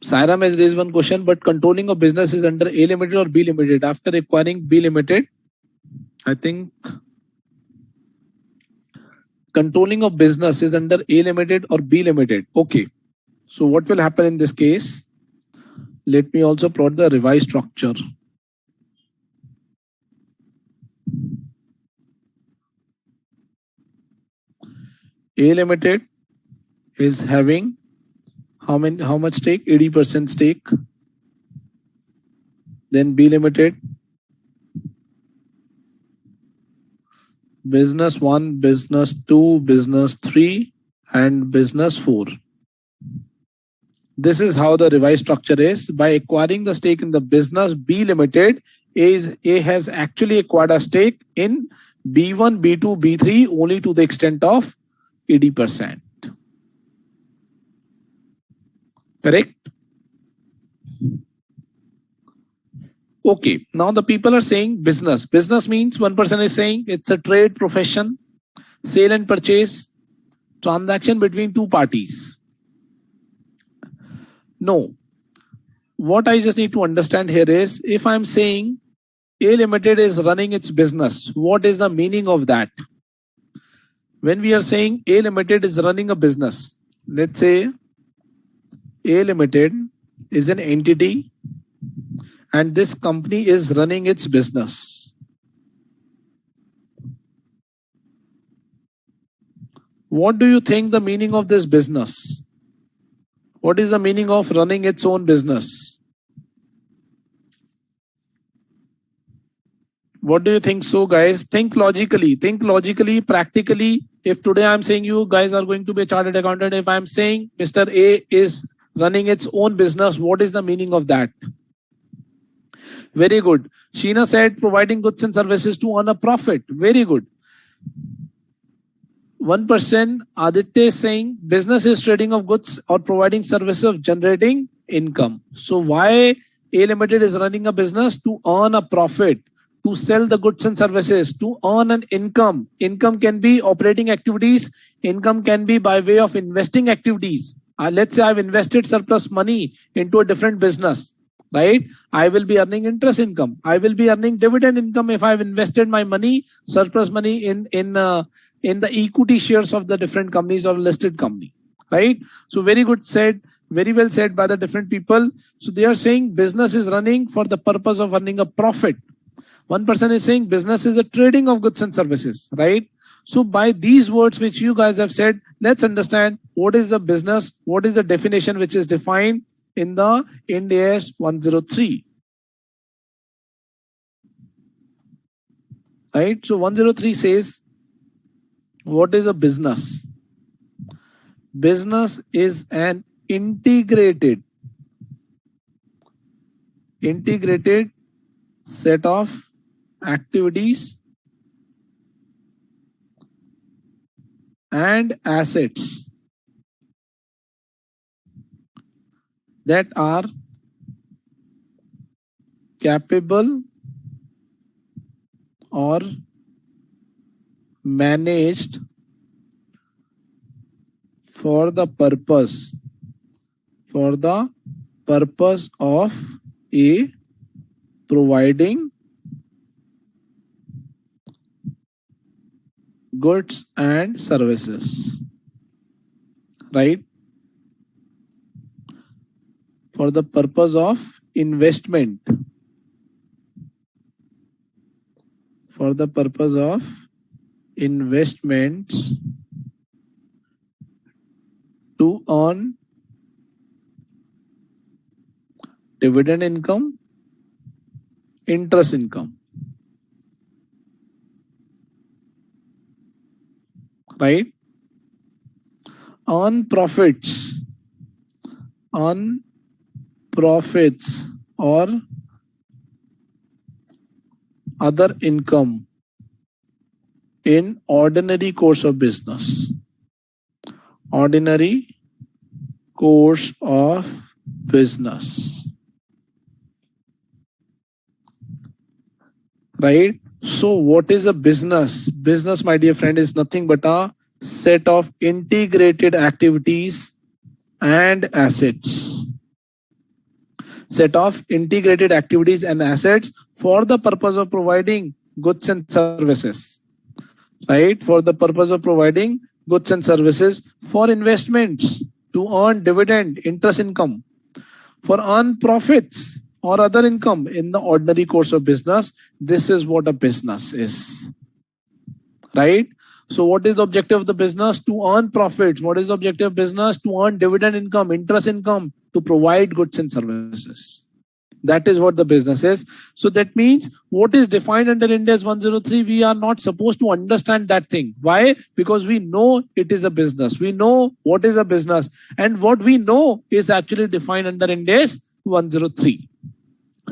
Sairam has raised one question, but controlling of business is under A Limited or B Limited. After acquiring B Limited, I think controlling of business is under A Limited or B Limited. Okay. So what will happen in this case? Let me also plot the revised structure. A Limited is having how much stake? 80% stake. Then B Limited, business 1, business 2, business 3, and business 4. This is how the revised structure is. By acquiring the stake in the business B Limited, A has actually acquired a stake in B1, B2, B3 only to the extent of 80%. Correct? Okay, now the people are saying business. Business means one person is saying it's a trade profession, sale and purchase, transaction between two parties. No, what I just need to understand here is if I'm saying A Limited is running its business, what is the meaning of that? When we are saying A Limited is running a business, let's say A Limited is an entity and this company is running its business. What do you think the meaning of this business? What is the meaning of running its own business? What do you think so, guys? Think logically, practically. If today I'm saying you guys are going to be a chartered accountant, if I'm saying Mr. A is running its own business, what is the meaning of that? Very good. Sheena said providing goods and services to earn a profit. Very good. 1%. Aditya is saying business is trading of goods or providing services of generating income. So why A Limited is running a business? To earn a profit, to sell the goods and services, to earn an income. Income can be operating activities. Income can be by way of investing activities. Let's say I've invested surplus money into a different business, right? I will be earning interest income. I will be earning dividend income if I've invested my money, surplus money in the equity shares of the different companies or listed company, right? So very good said, very well said by the different people. So they are saying business is running for the purpose of earning a profit. One person is saying business is a trading of goods and services, right? So by these words which you guys have said, let's understand what is the business, what is the definition which is defined in the Ind AS 103. Right? So 103 says, what is a business? Business is an integrated set of activities and assets that are capable or managed for the purpose of A, providing goods and services, right? For the purpose of investment, for the purpose of investments to earn dividend income, interest income, right? Earn profits or other income in ordinary course of business. Ordinary course of business. Right? So what is a business? Business, my dear friend, is nothing but a set of integrated activities and assets. Set of integrated activities and assets for the purpose of providing goods and services. Right? For the purpose of providing goods and services for investments to earn dividend, interest income, for earn profits or other income in the ordinary course of business. This is what a business is, right? So what is the objective of the business? To earn profits. What is the objective of business? To earn dividend income, interest income, to provide goods and services. That is what the business is. So that means what is defined under Ind AS 103, we are not supposed to understand that thing. Why? Because we know it is a business. We know what is a business. And what we know is actually defined under Ind AS 103.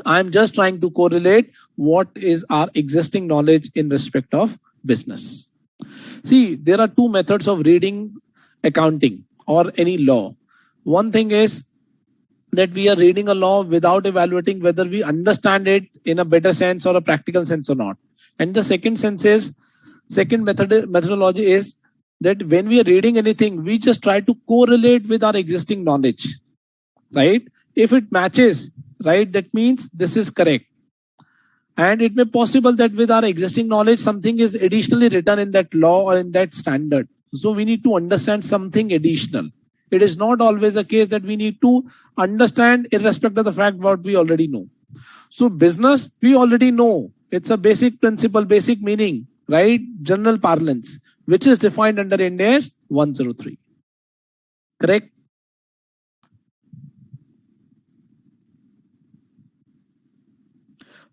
I'm just trying to correlate what is our existing knowledge in respect of business. See, there are two methods of reading accounting or any law. One thing is that we are reading a law without evaluating whether we understand it in a better sense or a practical sense or not. And the second methodology is that when we are reading anything, we just try to correlate with our existing knowledge, right? If it matches, right, that means this is correct. And it may be possible that with our existing knowledge, something is additionally written in that law or in that standard. So we need to understand something additional. It is not always the case that we need to understand irrespective of the fact what we already know. So business, we already know. It's a basic principle, basic meaning, right? General parlance, which is defined under Ind AS 103. Correct?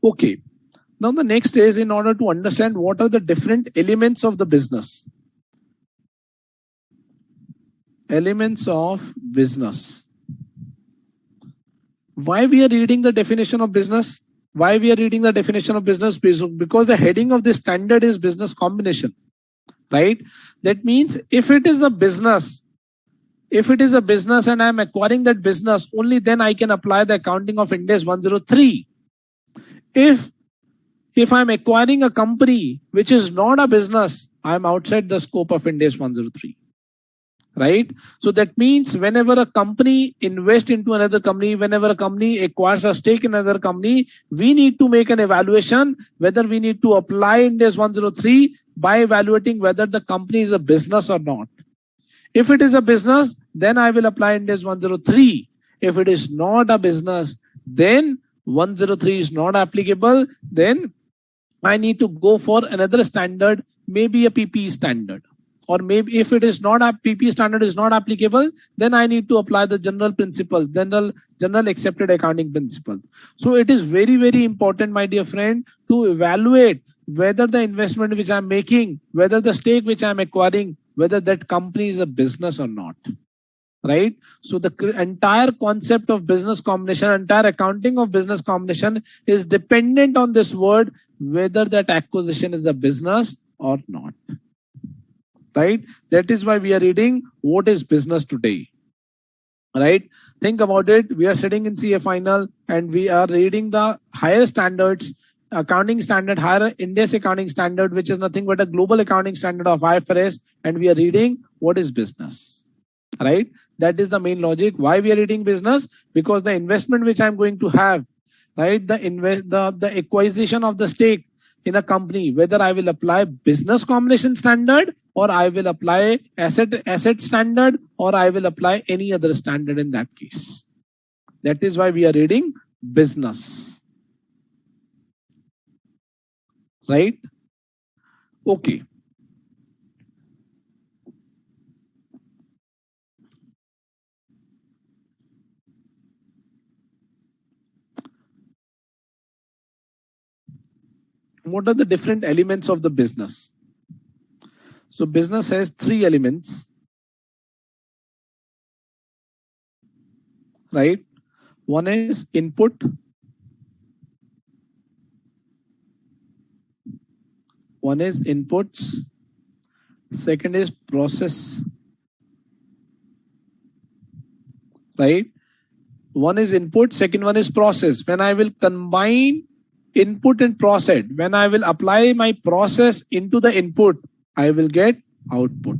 Okay. Now the next is in order to understand what are the different elements of the business. Elements of business. Why we are reading the definition of business? Why we are reading the definition of business? Because the heading of this standard is business combination, right? That means if it is a business and I am acquiring that business, only then I can apply the accounting of Ind AS 103. If I'm acquiring a company which is not a business, I'm outside the scope of Ind AS 103. Right? So that means whenever a company invests into another company, whenever a company acquires a stake in another company, we need to make an evaluation whether we need to apply Ind AS 103 by evaluating whether the company is a business or not. If it is a business, then I will apply Ind AS 103. If it is not a business, then 103 is not applicable. Then I need to go for another standard, maybe a PPE standard. Or maybe if it is not a PPE standard is not applicable, then I need to apply the general principles, general accepted accounting principles. So it is very, very important, my dear friend, to evaluate whether the investment which I'm making, whether the stake which I'm acquiring, whether that company is a business or not. Right? So the entire concept of business combination, entire accounting of business combination is dependent on this word, whether that acquisition is a business or not. Right? That is why we are reading what is business today. Right? Think about it. We are sitting in CA final and we are reading the higher standards, accounting standard, higher Ind AS accounting standard, which is nothing but a global accounting standard of IFRS, and we are reading what is business. Right? That is the main logic. Why we are reading business? Because the investment which I'm going to have, right? The acquisition of the stake in a company, whether I will apply business combination standard or I will apply asset standard or I will apply any other standard in that case. That is why we are reading business. Right? Okay. What are the different elements of the business? So business has three elements, right? One is input. One is inputs. Second is process, right? One is input, second one is process. When I will combine input and process, when I will apply my process into the input, I will get output.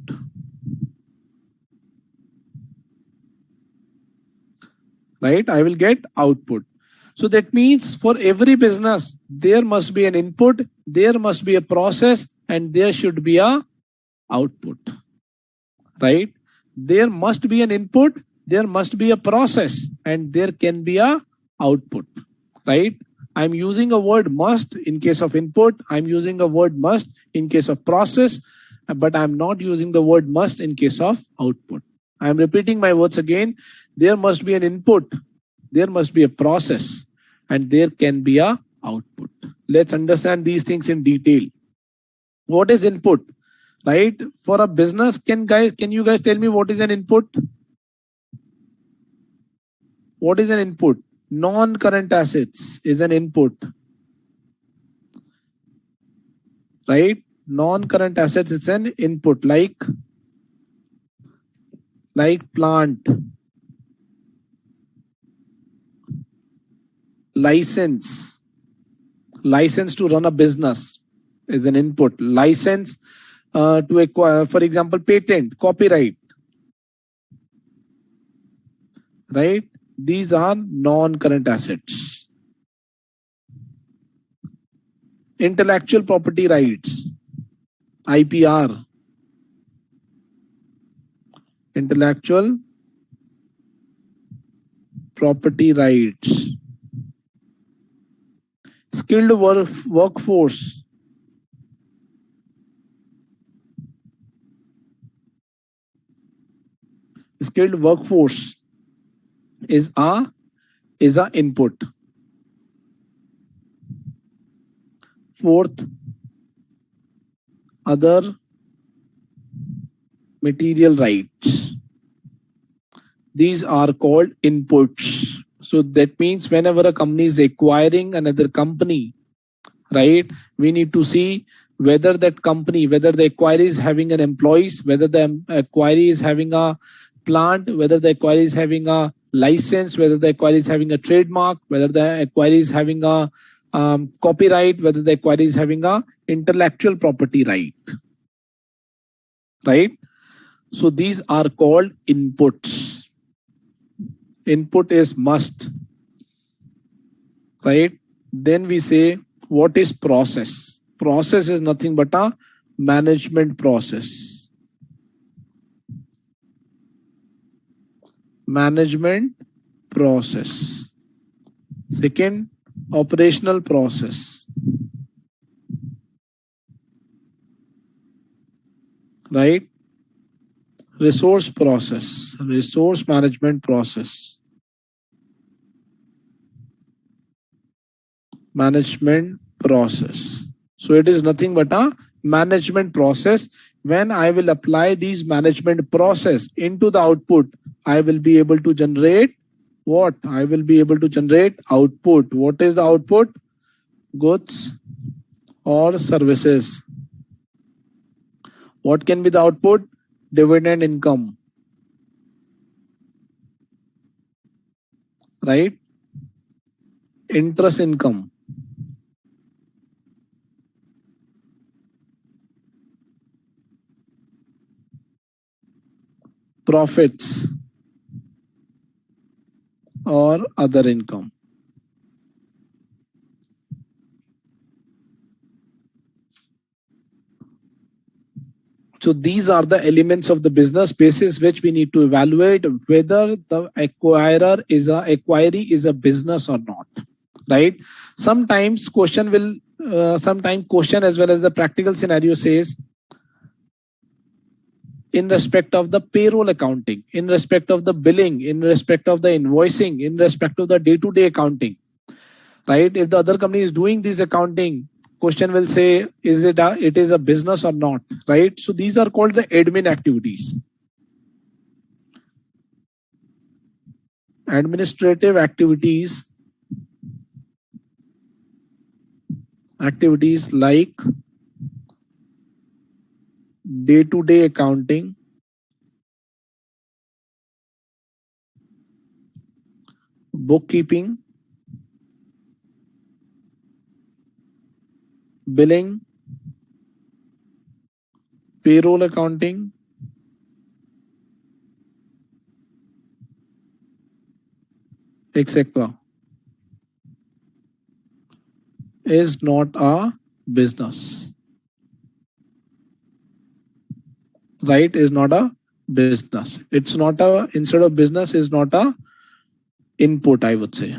Right? I will get output. So that means for every business, there must be an input, there must be a process, and there should be a output. Right? There must be an input, there must be a process, and there can be a output. Right? I'm using a word must in case of input, I'm using a word must in case of process, but I'm not using the word must in case of output. I'm repeating my words again. There must be an input, there must be a process, and there can be a output. Let's understand these things in detail. What is input? Right? For a business, can you guys tell me what is an input? What is an input? Non-current assets is an input. Right? Non-current assets is an input, like plant, License to run a business is an input. License to acquire, for example, patent, copyright, right? These are non-current assets. Intellectual property rights, IPR, intellectual property rights. Skilled workforce, skilled workforce is a input. Fourth, other material rights. These are called inputs. So that means whenever a company is acquiring another company, right, we need to see whether that company, whether the acquirer is having an employees, whether the acquirer is having a plant, whether the acquirer is having a license, whether the acquirer is having a trademark, whether the acquirer is having a copyright, whether the acquirer is having a intellectual property right. Right? So these are called inputs. Input is must. Right? Then we say, what is process? Process is nothing but a management process. Management process. Second, operational process. Right? Resource process, resource management process. Management process. So it is nothing but a management process. When I will apply these management process into the output, I will be able to generate what? I will be able to generate output. What is the output? Goods or services. What can be the output? Dividend income. Right? Interest income. Profits or other income. So these are the elements of the business basis which we need to evaluate whether the acquirer is acquiree is a business or not. Right? Sometimes question will, sometimes question as well as the practical scenario says, in respect of the payroll accounting, in respect of the billing, in respect of the invoicing, in respect of the day-to-day accounting. Right? If the other company is doing this accounting, question will say, is it a business or not? Right? So these are called the admin activities. Administrative activities like day-to-day accounting, bookkeeping, billing, payroll accounting, etc. is not a business. Right? Is not a business. It's not a, instead of business is not a input, I would say.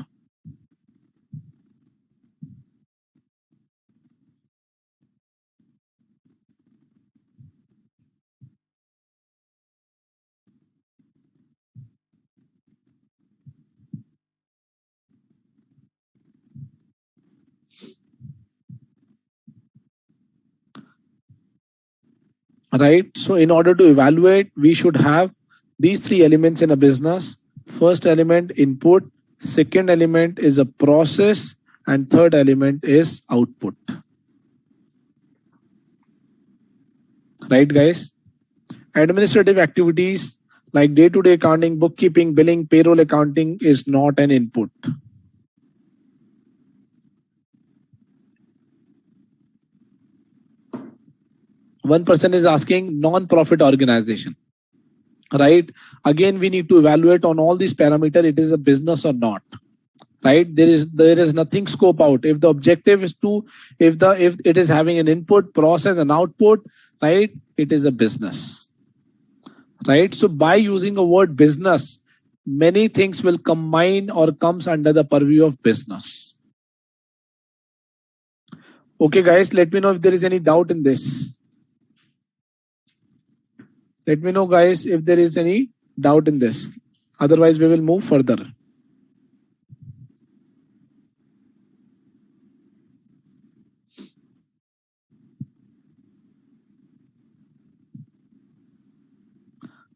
Right? So in order to evaluate, we should have these three elements in a business. First element, input. Second element is a process. And third element is output. Right, guys? Administrative activities like day-to-day accounting, bookkeeping, billing, payroll accounting is not an input. One person is asking non-profit organization, right? Again, we need to evaluate on all these parameters, it is a business or not, right? There is nothing scope out. If the objective is to, if it is having an input, process and output, right, it is a business, right? So by using a word business, many things will combine or comes under the purview of business. Okay guys, let me know if there is any doubt in this. Let me know guys if there is any doubt in this. Otherwise we will move further.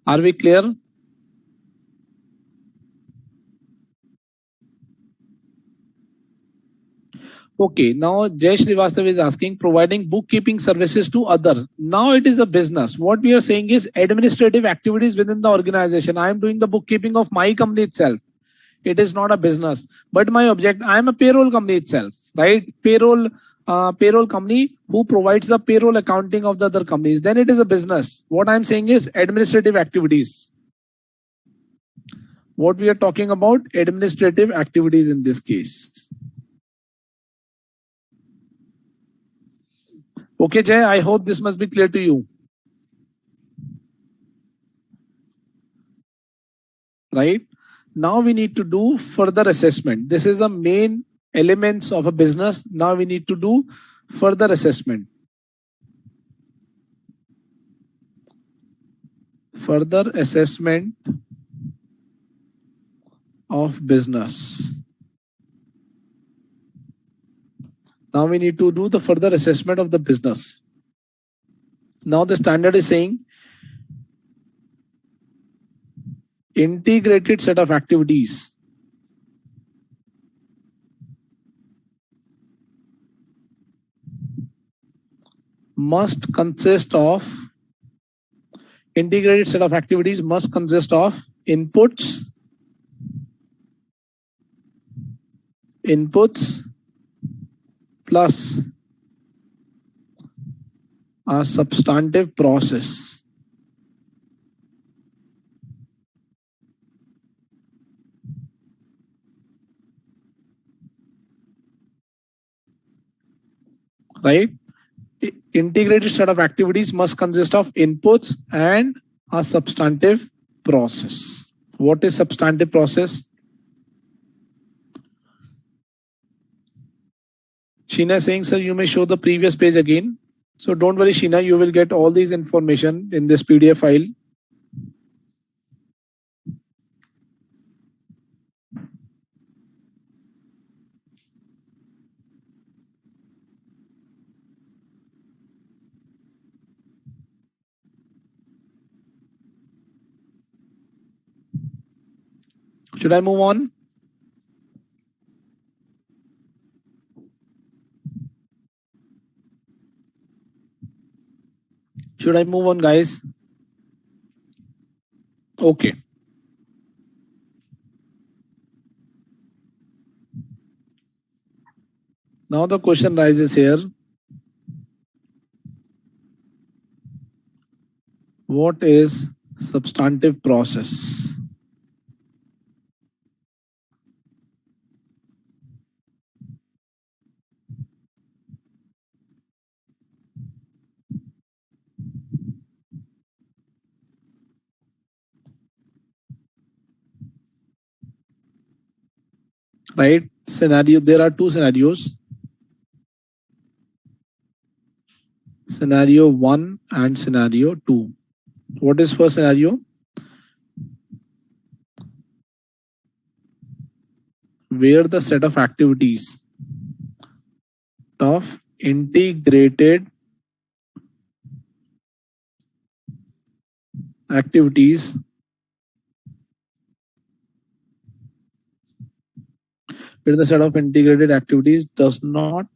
Are we clear? Okay, now Jay Srivastav is asking, providing bookkeeping services to other. Now it is a business. What we are saying is administrative activities within the organization. I am doing the bookkeeping of my company itself. It is not a business. But my object, I am a payroll company itself, right? Payroll company who provides the payroll accounting of the other companies. Then it is a business. What I'm saying is administrative activities. What we are talking about, administrative activities in this case. Okay, Jay, I hope this must be clear to you. Right? Now we need to do further assessment. This is the main elements of a business. Now we need to do further assessment. Further assessment of business. Now we need to do the further assessment of the business. Now the standard is saying integrated set of activities must consist of inputs plus a substantive process. Right? Integrated set of activities must consist of inputs and a substantive process. What is substantive process? Sheena is saying, sir, you may show the previous page again. So don't worry, Sheena, you will get all these information in this PDF file. Should I move on? Should I move on, guys? Okay. Now the question rises here. What is substantive process? Right? Scenario. There are two scenarios. Scenario 1 and scenario 2. What is first scenario? Where the set of activities of integrated activities where the set of integrated activities does not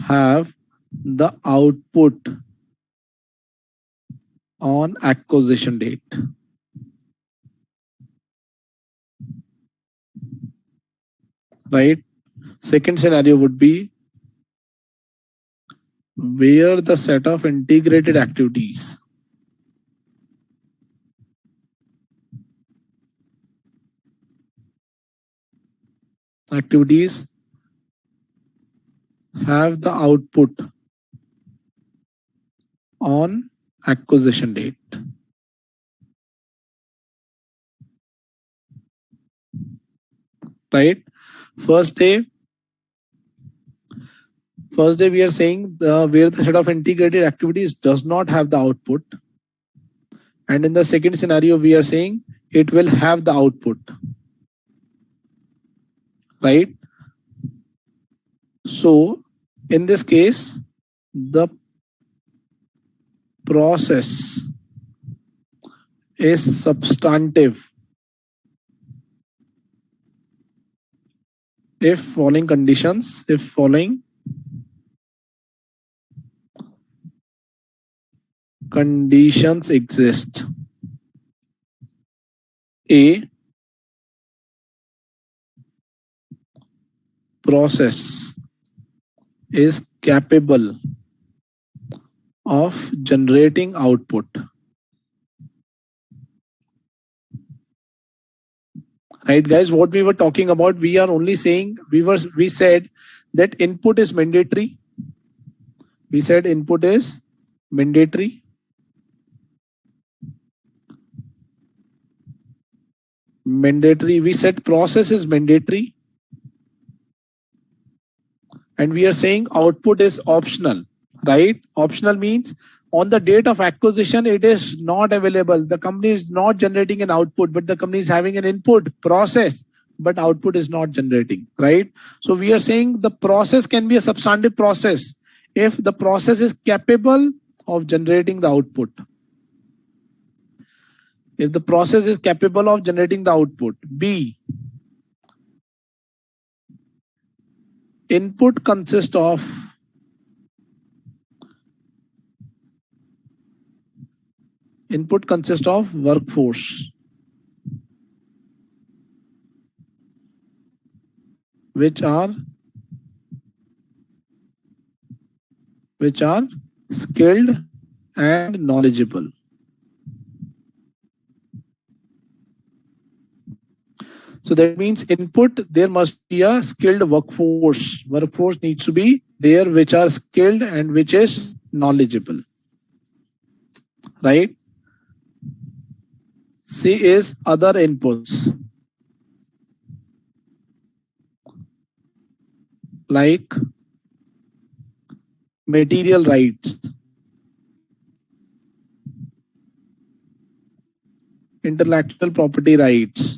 have the output on acquisition date. Right? Second scenario would be where the set of integrated activities have the output on acquisition date. Right? First day we are saying where the set of integrated activities does not have the output, and in the second scenario we are saying it will have the output. Right? So in this case, the process is substantive if following conditions exist. A process is capable of generating output. Right, guys, what we were talking about, we are only saying we said that input is mandatory. We said input is mandatory. We said process is mandatory. And we are saying output is optional, right? Optional means on the date of acquisition, it is not available. The company is not generating an output, but the company is having an input process, but output is not generating, right? So we are saying the process can be a substantive process if the process is capable of generating the output. If the process is capable of generating the output. B, input consists of workforce which are skilled and knowledgeable. So that means input, there must be a skilled workforce. Workforce needs to be there which are skilled and which is knowledgeable. Right? C is other inputs like material rights, intellectual property rights,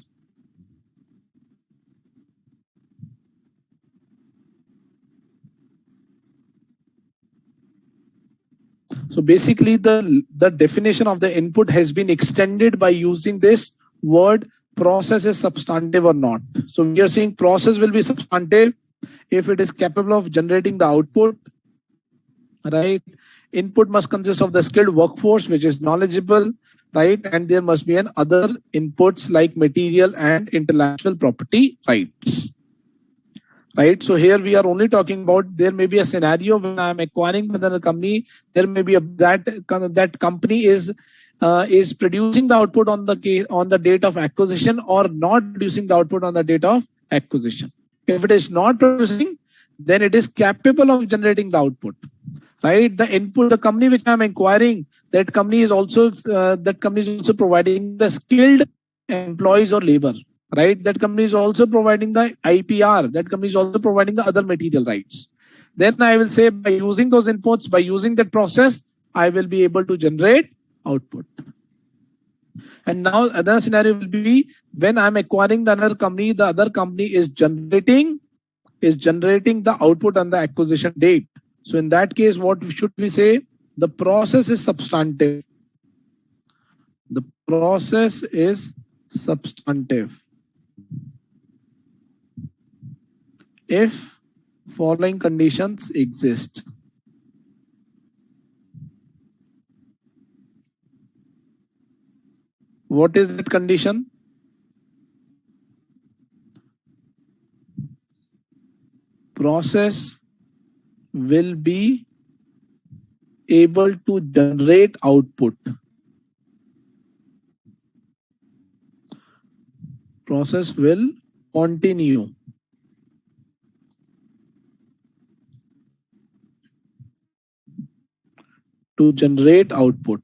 so basically the definition of the input has been extended by using this word process is substantive or not. So we are saying process will be substantive if it is capable of generating the output, right? Input must consist of the skilled workforce which is knowledgeable, right? And there must be an other inputs like material and intellectual property rights. Right, so here we are only talking about there may be a scenario when I am acquiring another company. There may be that company is producing the output on the date of acquisition or not producing the output on the date of acquisition. If it is not producing, then it is capable of generating the output. Right, the input, the company which I am acquiring, that company is also providing the skilled employees or labor. Right, that company is also providing the IPR. That company is also providing the other material rights. Then I will say by using those inputs, by using that process, I will be able to generate output. And now another scenario will be when I'm acquiring the other company, the other company is generating the output on the acquisition date. So in that case, what should we say? The process is substantive. The process is substantive if following conditions exist. What is that condition? process will be able to generate output. Process will continue to generate output.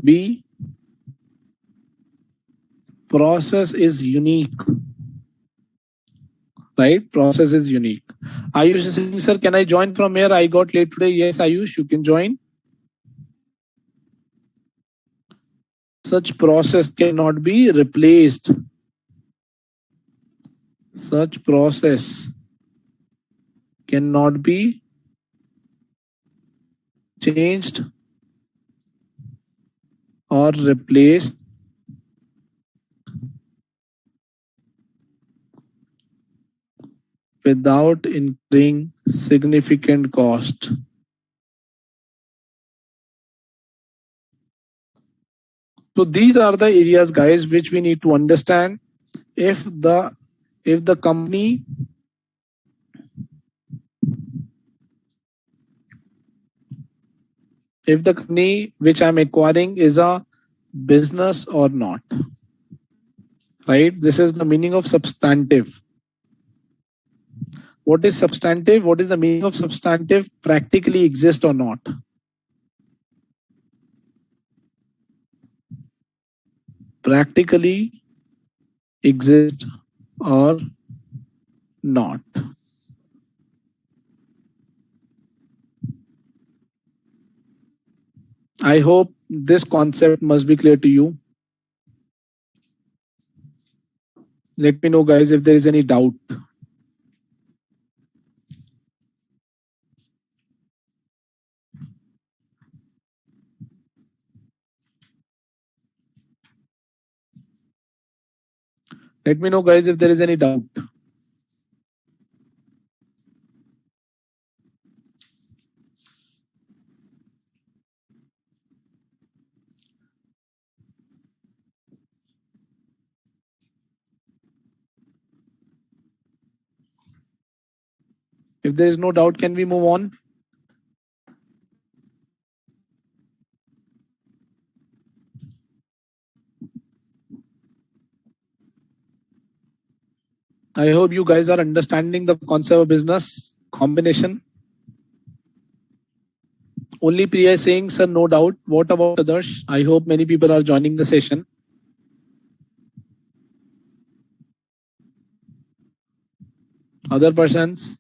B, process is unique. Right? Process is unique. Ayush is saying, sir, can I join from here? I got late today. Yes, Ayush, you can join. Such process cannot be replaced. Such process cannot be changed or replaced without incurring significant cost. So these are the areas, guys, which we need to understand. If the company which I'm acquiring is a business or not. Right? This is the meaning of substantive. What is substantive? What is the meaning of substantive? Practically exist or not? Practically exist or not? I hope this concept must be clear to you. Let me know, guys, if there is any doubt. Let me know, guys, if there is any doubt. If there is no doubt, can we move on? I hope you guys are understanding the concept of business combination. Only Priya is saying, sir, no doubt. What about others? I hope many people are joining the session. Other persons?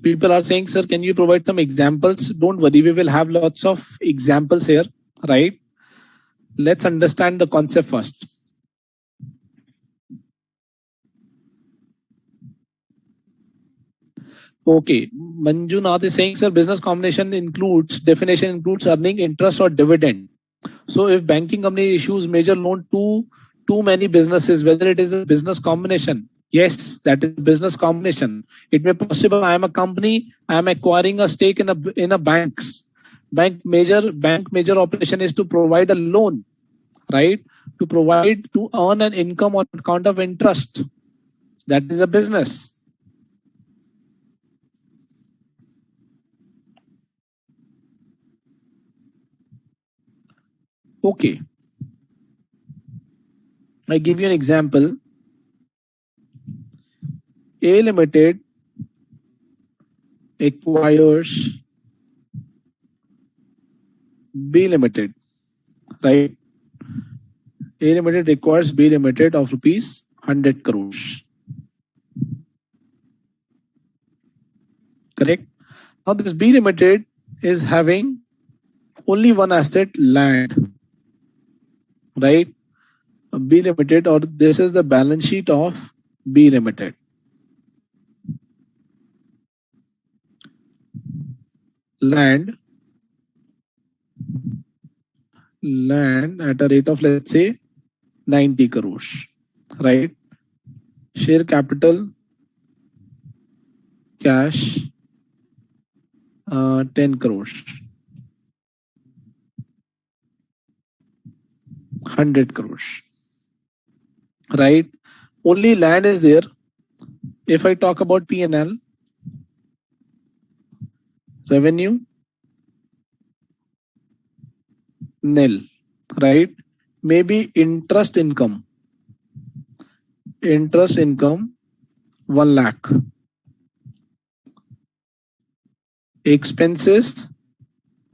People are saying, sir, can you provide some examples? Don't worry, we will have lots of examples here, right? Let's understand the concept first. Okay, Manjunath is saying, sir, business combination definition includes earning interest or dividend. So if banking company issues major loan to too many businesses, whether it is a business combination, yes, that is business combination. It may possible I am a company, I am acquiring a stake in a banks. Bank major operation is to provide a loan, right? To earn an income on account of interest. That is a business. Okay. I give you an example. A Limited acquires B Limited, right? A Limited acquires B Limited of rupees 100 crores. Correct? Now this B Limited is having only one asset, land, right? B Limited, or this is the balance sheet of B Limited. Land at a rate of, let's say, 90 crores, right? Share capital, cash, 10 crores, 100 crores, right? Only land is there. If I talk about P&L, revenue, nil, right? Maybe interest income, 1 lakh, expenses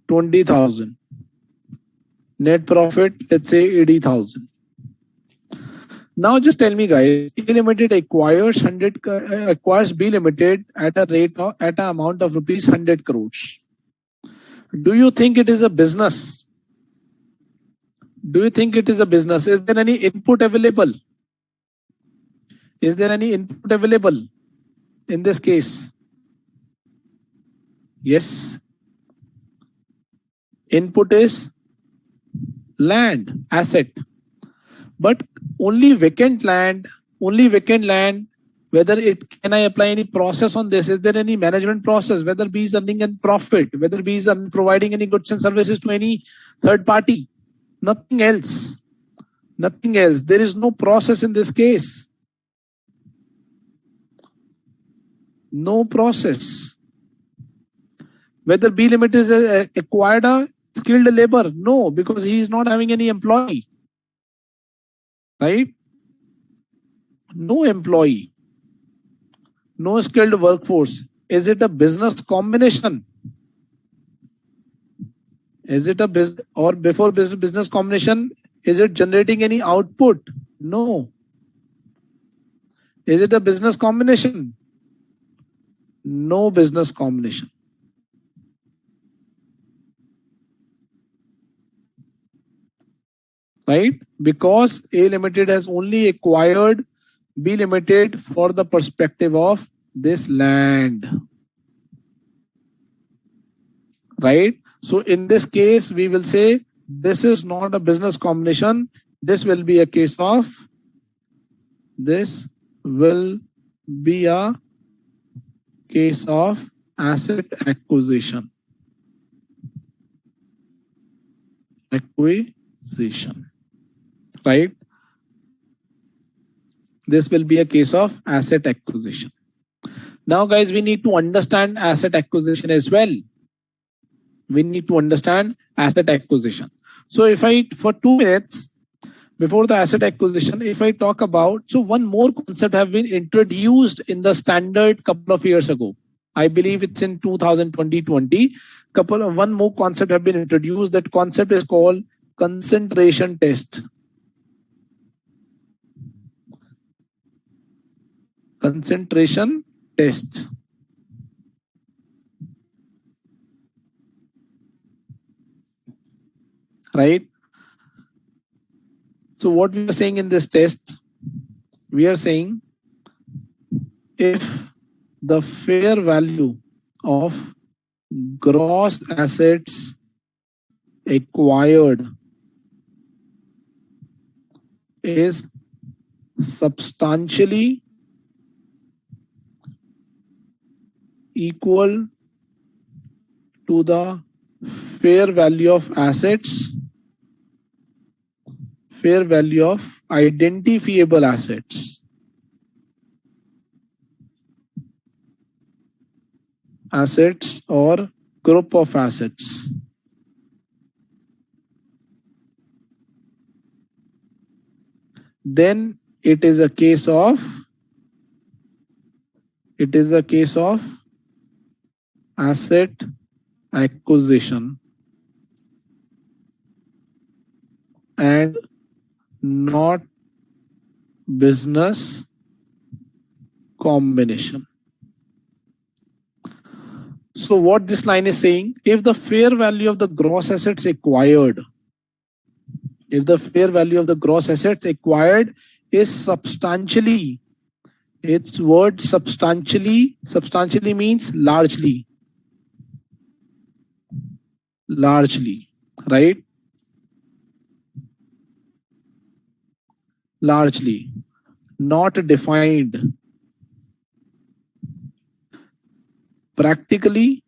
20,000, net profit let's say 80,000. Now just tell me guys, A Limited acquires B Limited at an amount of rupees 100 crores. Do you think it is a business? Do you think it is a business? Is there any input available? Is there any input available in this case? Yes. Input is land, asset. But only vacant land, whether can I apply any process on this? Is there any management process? Whether B is earning any profit, whether B is providing any goods and services to any third party? Nothing else. Nothing else. There is no process in this case. No process. Whether B Limited is acquired a skilled labor? No, because he is not having any employee. Right? No employee. No skilled workforce. Is it a business combination? Is it a business, or before business combination, is it generating any output? No. Is it a business combination? No business combination. Right? Because A Limited has only acquired B Limited for the perspective of this land. Right? So in this case, we will say this is not a business combination. This will be a case of asset acquisition. Right? This will be a case of asset acquisition. Now guys, we need to understand asset acquisition as well. We need to understand asset acquisition. So if I, for 2 minutes before the asset acquisition, if I talk about, so one more concept have been introduced in the standard couple of years ago. I believe it's in 2020. One more concept have been introduced. That concept is called concentration test. Concentration test. Right? So what we are saying in this test, we are saying if the fair value of gross assets acquired is substantially equal to the fair value of assets, fair value of identifiable assets, or group of assets. Then it is a case of asset acquisition and not business combination. So what this line is saying, if the fair value of the gross assets acquired, is substantially, its word substantially means largely, right? Largely, not defined, practically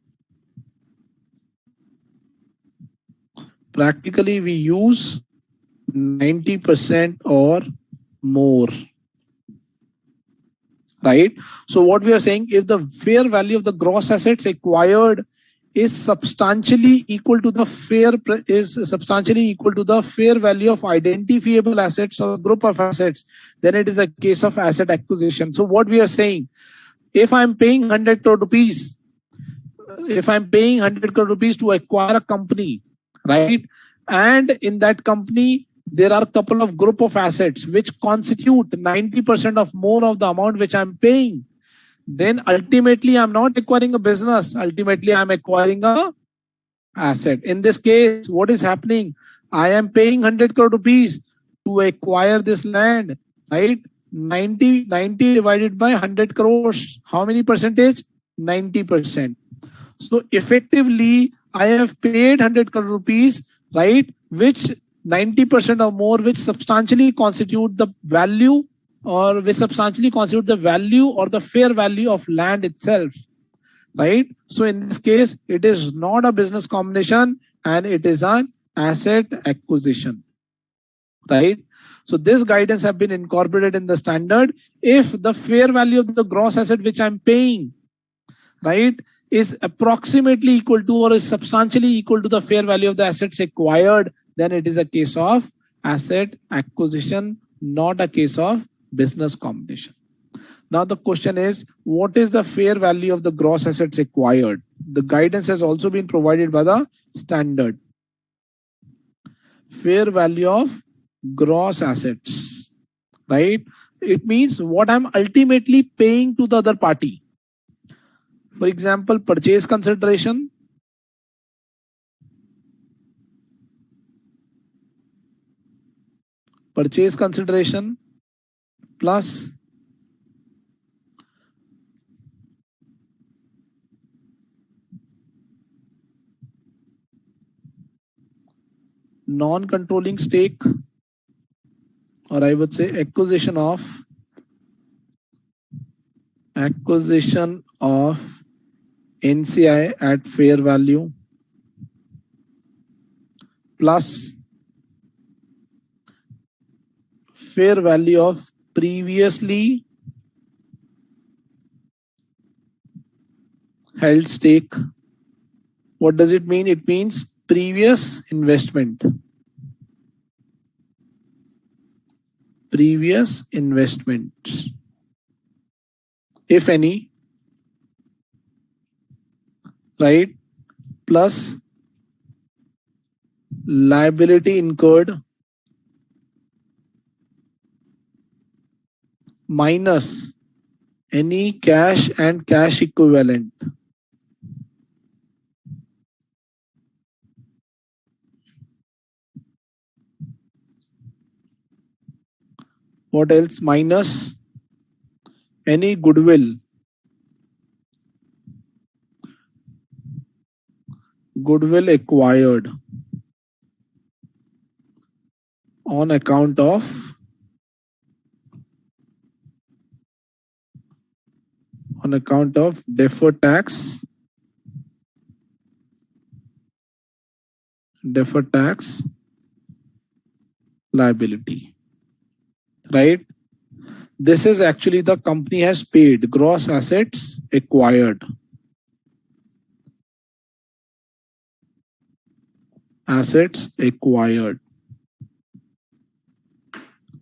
Practically we use 90% or more, right? So what we are saying, if the fair value of the gross assets acquired is substantially equal to the fair value of identifiable assets or group of assets, then it is a case of asset acquisition. So what we are saying, if I'm paying 100 crore rupees, to acquire a company, right? And in that company, there are a couple of group of assets which constitute 90% of more of the amount which I'm paying. Then ultimately, I'm not acquiring a business. Ultimately, I'm acquiring a asset. In this case, what is happening? I am paying 100 crore rupees to acquire this land, right? 90 divided by 100 crores. How many percentage? 90%. So effectively, I have paid 100 crore rupees, right? Which 90% or more, which substantially constitute the value or the fair value of land itself, right? So in this case, it is not a business combination and it is an asset acquisition, right? So this guidance have been incorporated in the standard. If the fair value of the gross asset which I'm paying, right, is approximately equal to or is substantially equal to the fair value of the assets acquired, then it is a case of asset acquisition, not a case of business combination. Now the question is, what is the fair value of the gross assets acquired? The guidance has also been provided by the standard. Fair value of gross assets, right? It means what I'm ultimately paying to the other party. For example, purchase consideration, plus non-controlling stake, or I would say acquisition of NCI at fair value, plus fair value of previously held stake. What does it mean? It means previous investment. If any, right? Plus liability incurred minus any cash and cash equivalent. What else? Minus any goodwill acquired on account of deferred tax liability, right? This is actually the company has paid gross assets acquired.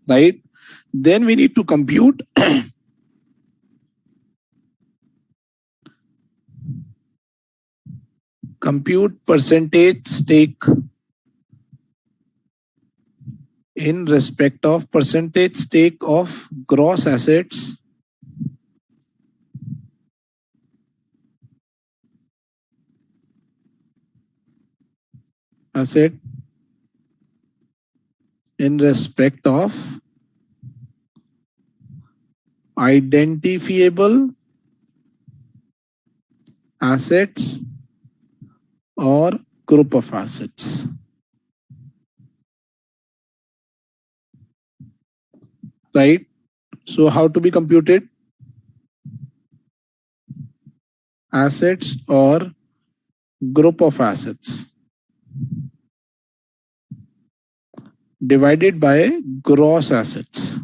Right? Then we need to compute percentage stake in respect of percentage stake of gross assets in respect of identifiable assets or group of assets. Right? So how to be computed? Assets or group of assets. divided by gross assets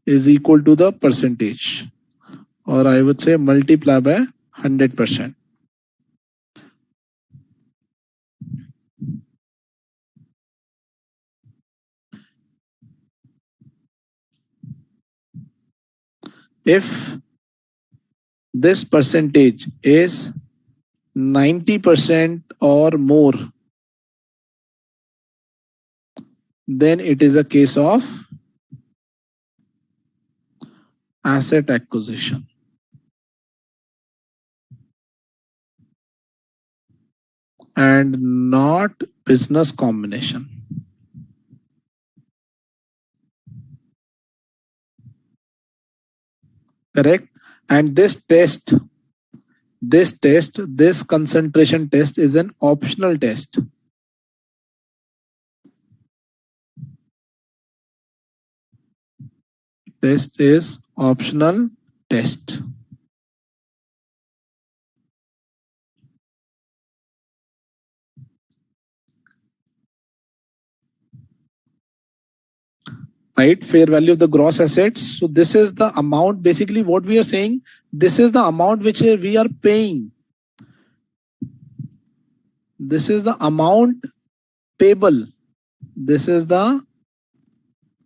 is equal to the percentage, or I would say multiply by 100%. If this percentage is 90% or more, then it is a case of asset acquisition and not business combination. Correct? And this concentration test is an optional test. Test is optional test. Right? Fair value of the gross assets. So this is the amount, basically what we are saying, this is the amount which we are paying. This is the amount payable. This is the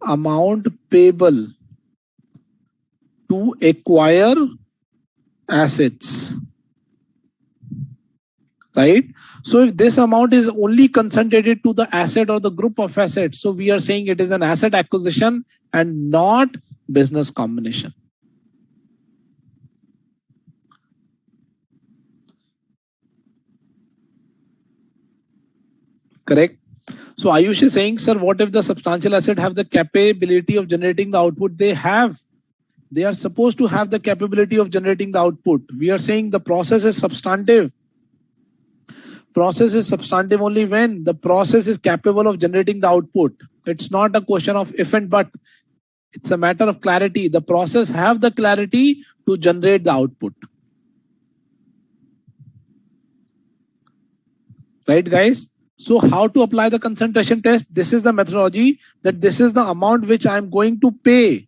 amount payable to acquire assets. Right? So if this amount is only concentrated to the asset or the group of assets, so we are saying it is an asset acquisition and not business combination. Correct? So Ayush is saying, sir, what if the substantial asset have the capability of generating the output? They have. They are supposed to have the capability of generating the output. We are saying the process is substantive. Process is substantive only when the process is capable of generating the output. It's not a question of if and but. It's a matter of clarity. The process have the clarity to generate the output. Right, guys? So how to apply the concentration test? This is the methodology, that this is the amount which I'm going to pay.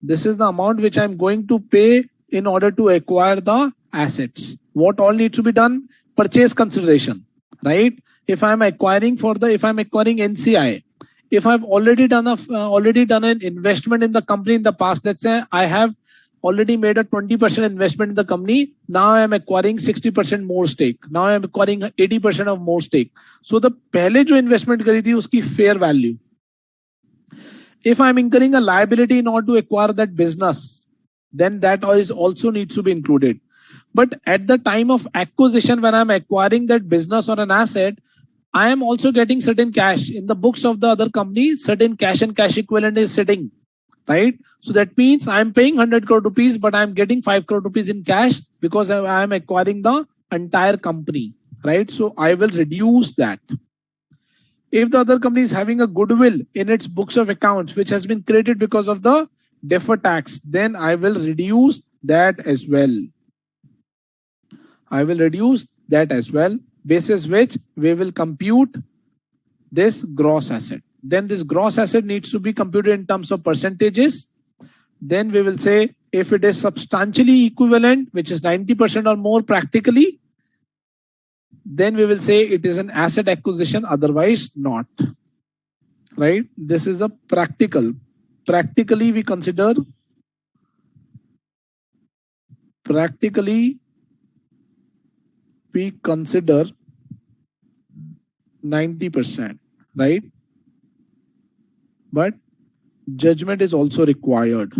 This is the amount which I'm going to pay in order to acquire the assets. What all needs to be done? Purchase consideration, right? If I'm acquiring NCI, if I've already done an investment in the company in the past, let's say I have already made a 20% investment in the company. Now I am acquiring 60% more stake. Now I am acquiring 80% of more stake. So the पहले जो investment करी थी उसकी fair value. If I'm incurring a liability in order to acquire that business, then that is also needs to be included. But at the time of acquisition, when I'm acquiring that business or an asset, I am also getting certain cash in the books of the other company. Certain cash and cash equivalent is sitting, right? So that means I'm paying 100 crore rupees, but I'm getting 5 crore rupees in cash because I am acquiring the entire company, right? So I will reduce that. If the other company is having a goodwill in its books of accounts, which has been created because of the deferred tax, then I will reduce that as well. I will reduce that as well, basis which we will compute this gross asset. Then this gross asset needs to be computed in terms of percentages. Then we will say if it is substantially equivalent, which is 90% or more practically, then we will say it is an asset acquisition, otherwise not. Right? This is the practical. Practically we consider 90%, right? But judgment is also required.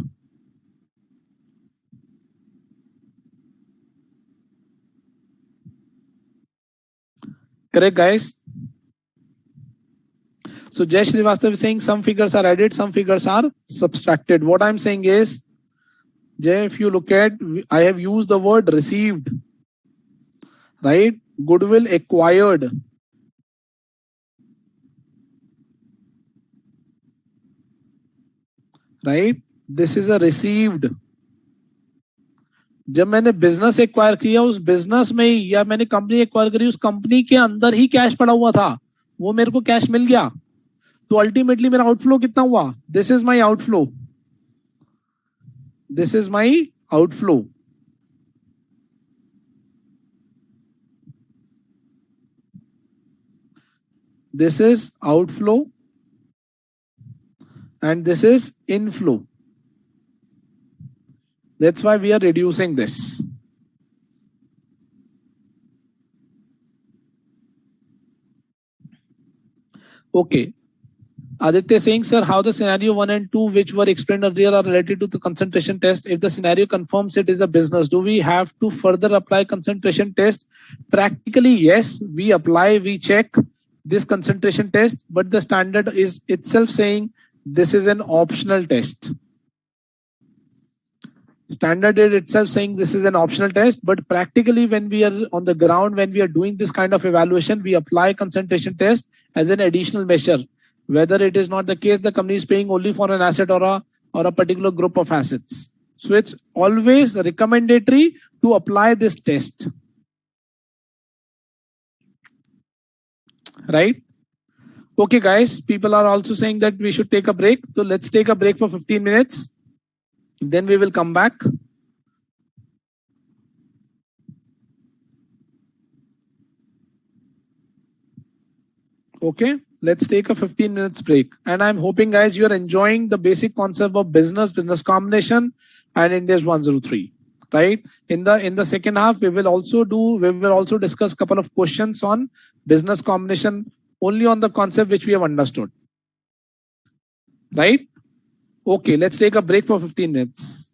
Correct, guys? So Jay Srivastav is saying some figures are added, some figures are subtracted. What I'm saying is, Jay, if you look at, I have used the word received, right? Goodwill acquired. Right? This is a received. जब मैंने business acquire किया उस business में ही, या मैंने company acquire करी उस company के अंदर ही कैश पड़ा हुआ था, वो मेरे को कैश मिल गया, तो अल्टीमेटली मेरा आउटफ्लो कितना हुआ? This is my outflow, this is my outflow. This is outflow and this is inflow. That's why we are reducing this. Okay. Aditya saying, sir, how the scenario 1 and 2 which were explained earlier are related to the concentration test? If the scenario confirms it is a business, do we have to further apply concentration test? Practically, yes, we apply, we check this concentration test, but the standard is itself saying this is an optional test. Standard is itself saying this is an optional test, but practically when we are on the ground, when we are doing this kind of evaluation, we apply concentration test as an additional measure. Whether it is not the case, the company is paying only for an asset or a particular group of assets. So it's always recommendatory to apply this test. Right? Okay, guys, people are also saying that we should take a break. So let's take a break for 15 minutes. Then we will come back. Okay, let's take a 15 minutes break. And I'm hoping, guys, you're enjoying the basic concept of business combination and India's 103. Right? In the second half, we will also discuss a couple of questions on business combination only on the concept which we have understood. Right? Okay, let's take a break for 15 minutes.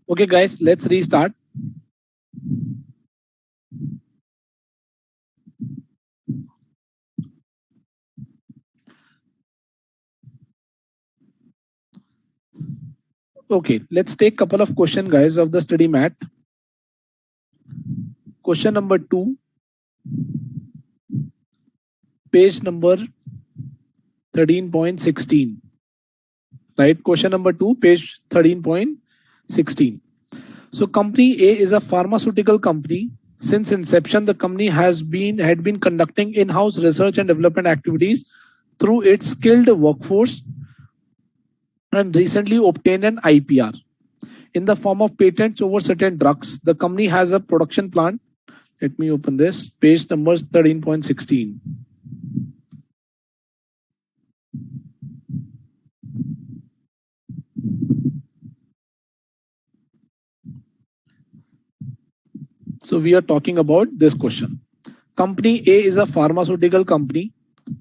Okay, guys, let's restart. Okay, let's take a couple of questions, guys, of the study mat. Question number 2, page number 13.16. Right, question number 2, page 13.16. So company A is a pharmaceutical company. Since inception, the company had been conducting in-house research and development activities through its skilled workforce and recently obtained an IPR in the form of patents over certain drugs. The company has a production plant. Let me open this, page number 13.16. So we are talking about this question. Company A is a pharmaceutical company.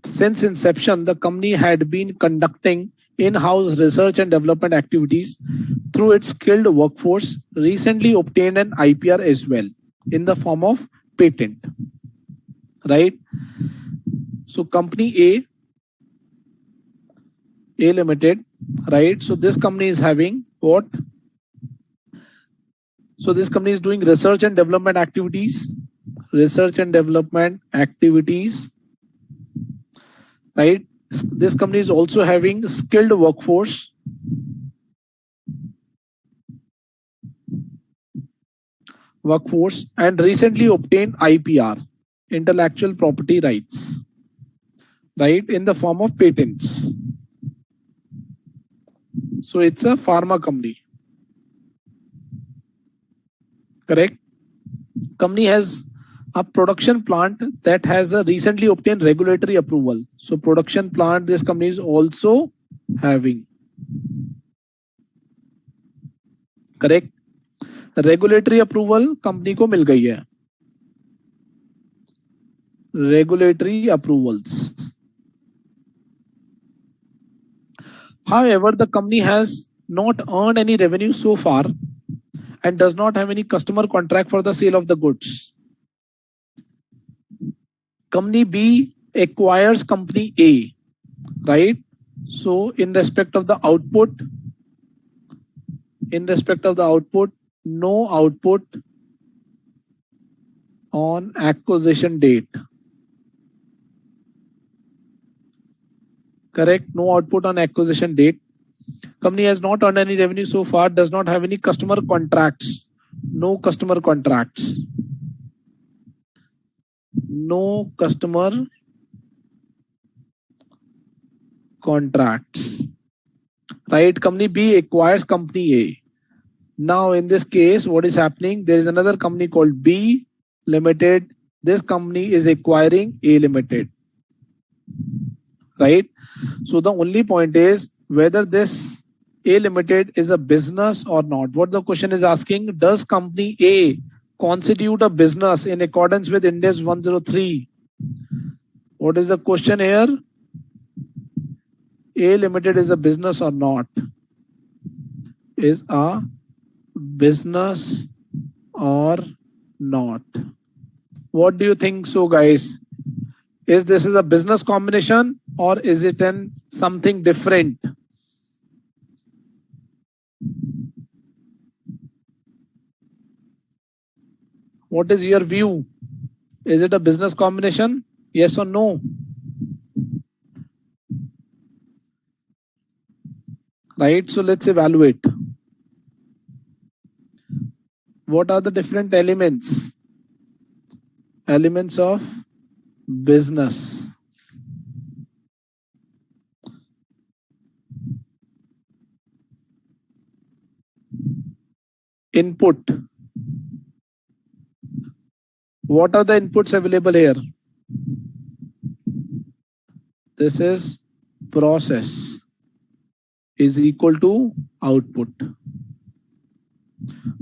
Since inception, the company had been conducting in-house research and development activities through its skilled workforce, recently obtained an IPR as well in the form of patent. Right? So company A Limited, right? So this company is having what? So this company is doing research and development activities, right? This company is also having skilled workforce, and recently obtained IPR, intellectual property rights, right, in the form of patents. So it's a pharma company, correct? Company has a production plant that has a recently obtained regulatory approval. So production plant this company is also having, correct? Regulatory approval company को मिल गई है, regulatory approvals. However, the company has not earned any revenue so far and does not have any customer contract for the sale of the goods. Company B acquires company A, right? So in respect of the output, no output on acquisition date. Correct? No output on acquisition date. Company has not earned any revenue so far, does not have any customer contracts. No customer contracts. No customer contracts. Right? Company B acquires company A. Now, in this case, what is happening? There is another company called B Limited. This company is acquiring A Limited. Right? So the only point is whether this A Limited is a business or not. What the question is asking, does company A constitute a business in accordance with Ind AS 103? What is the question here? A Limited is a business or not? Is a business or not? What do you think so, guys? Is this a business combination or is it something different? What is your view? Is it a business combination? Yes or no? Right, so let's evaluate. What are the different elements of business? Input. What are the inputs available here? This is process is equal to output.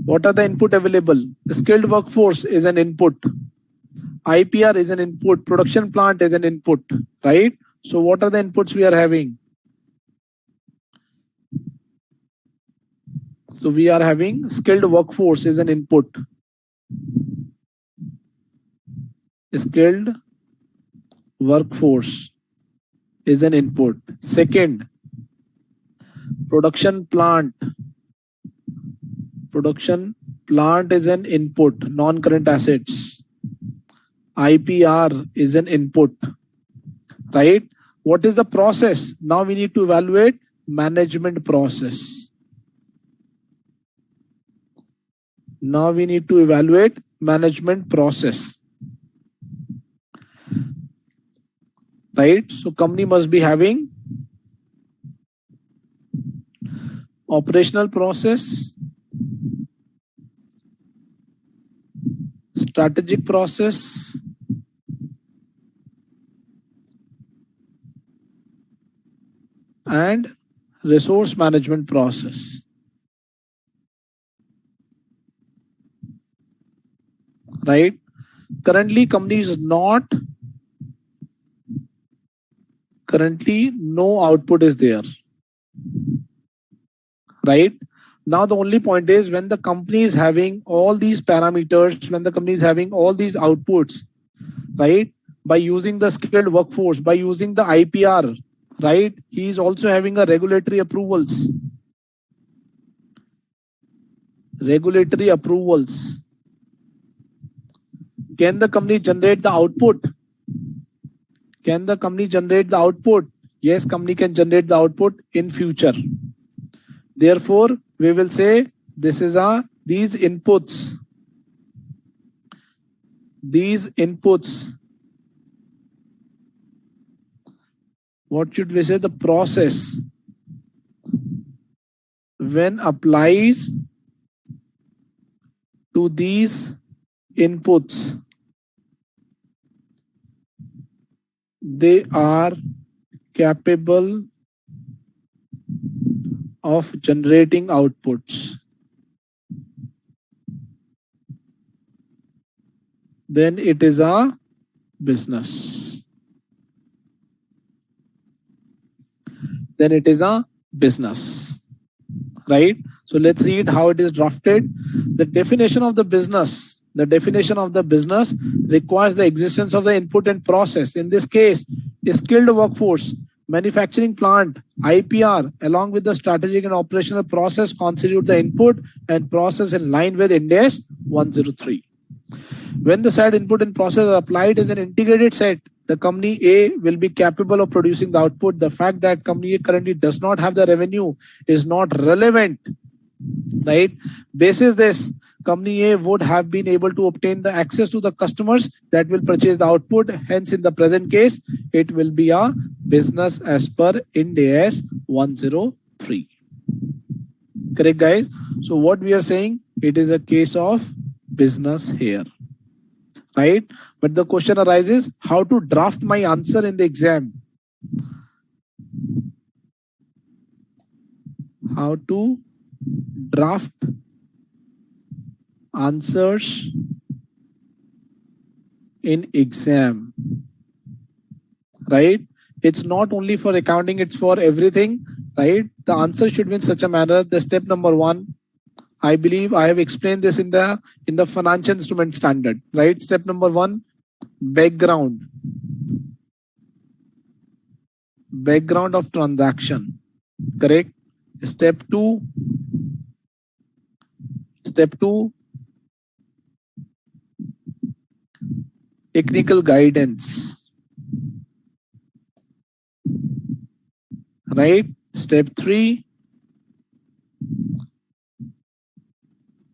What are the input available? The skilled workforce is an input. IPR is an input. Production plant is an input, right? So what are the inputs we are having? So we are having skilled workforce is an input. Skilled workforce is an input. Second, production plant. Production plant is an input, non-current assets. IPR is an input, right? What is the process? Now we need to evaluate management process. Now we need to evaluate management process, right? So company must be having operational process, strategic process, and resource management process, right? Currently company is not, currently no output is there, right? Now the only point is when the company is having all these parameters, when the company is having all these outputs, right? By using the skilled workforce, by using the IPR, right? He is also having a regulatory approvals. Regulatory approvals. Can the company generate the output? Can the company generate the output? Yes, company can generate the output in future. Therefore, we will say this is these inputs. These inputs. What should we say? The process when applies to these inputs, they are capable of generating outputs. Then it is a business. Then it is a business, right? So let's read how it is drafted. The definition of the business. The definition of the business requires the existence of the input and process. In this case, a skilled workforce, manufacturing plant, IPR, along with the strategic and operational process constitute the input and process in line with Ind AS 103. When the said input and process are applied as an integrated set, the company A will be capable of producing the output. The fact that company A currently does not have the revenue is not relevant, right? Basis this, company A would have been able to obtain the access to the customers that will purchase the output. Hence, in the present case, it will be a business as per Ind AS 103. Correct, guys? So what we are saying, it is a case of business here, right? But the question arises, how to draft my answer in the exam? How to draft answers in exam, right? It's not only for accounting, it's for everything, right? The answer should be in such a manner. The step number one, I believe I have explained this in the financial instrument standard, right? Step number one, background of transaction, correct? Step two, technical guidance, right? Step three,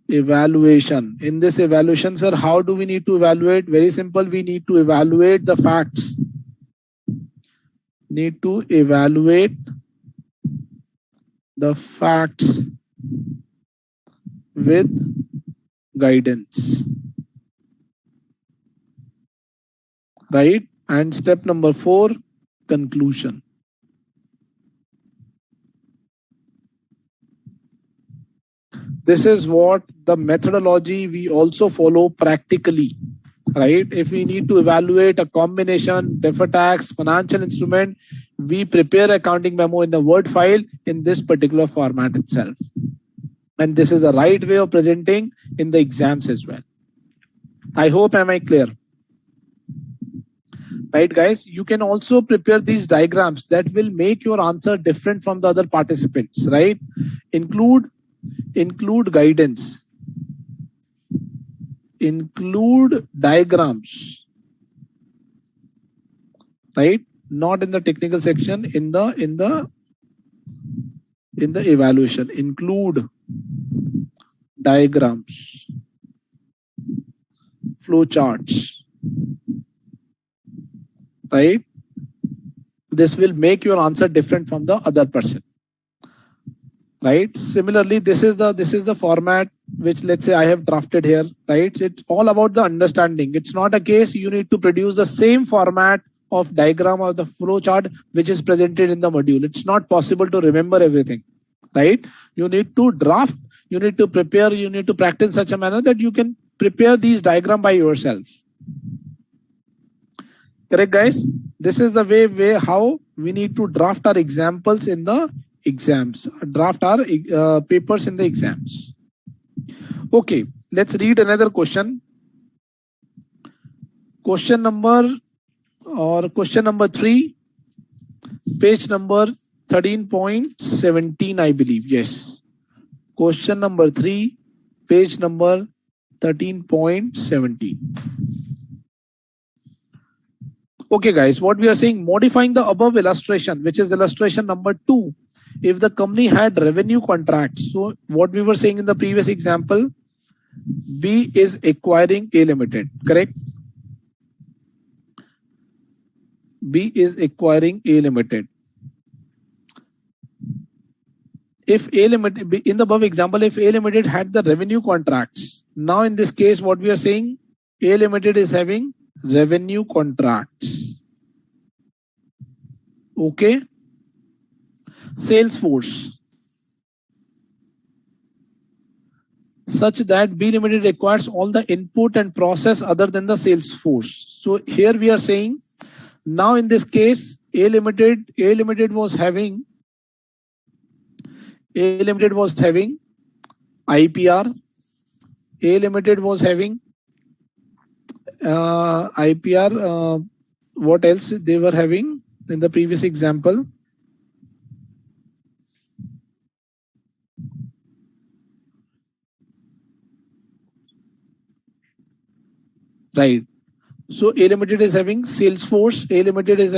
evaluation. In this evaluation, sir, how do we need to evaluate? Very simple, we need to evaluate the facts. Need to evaluate the facts with guidance, right? And step number four, conclusion. This is what the methodology we also follow practically, right? If we need to evaluate a combination, deferred tax, financial instrument, we prepare accounting memo in the Word file in this particular format itself, and this is the right way of presenting in the exams as well. I hope am I clear? Right, guys, you can also prepare these diagrams that will make your answer different from the other participants, right? Include guidance, include diagrams, right? Not in the technical section, in the evaluation. Include diagrams, flow charts, right? This will make your answer different from the other person, right? Similarly, this is the format which, let's say, I have drafted here, right? It's all about the understanding. It's not a case you need to produce the same format of diagram or the flow chart which is presented in the module. It's not possible to remember everything, right? You need to draft, you need to prepare, you need to practice in such a manner that you can prepare these diagram by yourself. Correct, guys? This is the way how we need to draft our examples in the exams, draft our papers in the exams. Okay, let's read another question. Question number 3, page number 13.17, I believe. Yes. Question number 3, page number 13.17. Okay, guys, what we are saying, modifying the above illustration, which is illustration number 2. If the company had revenue contracts, so what we were saying in the previous example, B is acquiring A Limited, correct? B is acquiring A Limited. If A Limited, in the above example, if A Limited had the revenue contracts, now in this case, what we are saying, A Limited is having revenue contracts. Okay. Sales force such that B Limited requires all the input and process other than the sales force. So here we are saying, now in this case, A Limited was having IPR. A Limited was having IPR. What else they were having in the previous example? Right. So A Limited is having Salesforce. A Limited is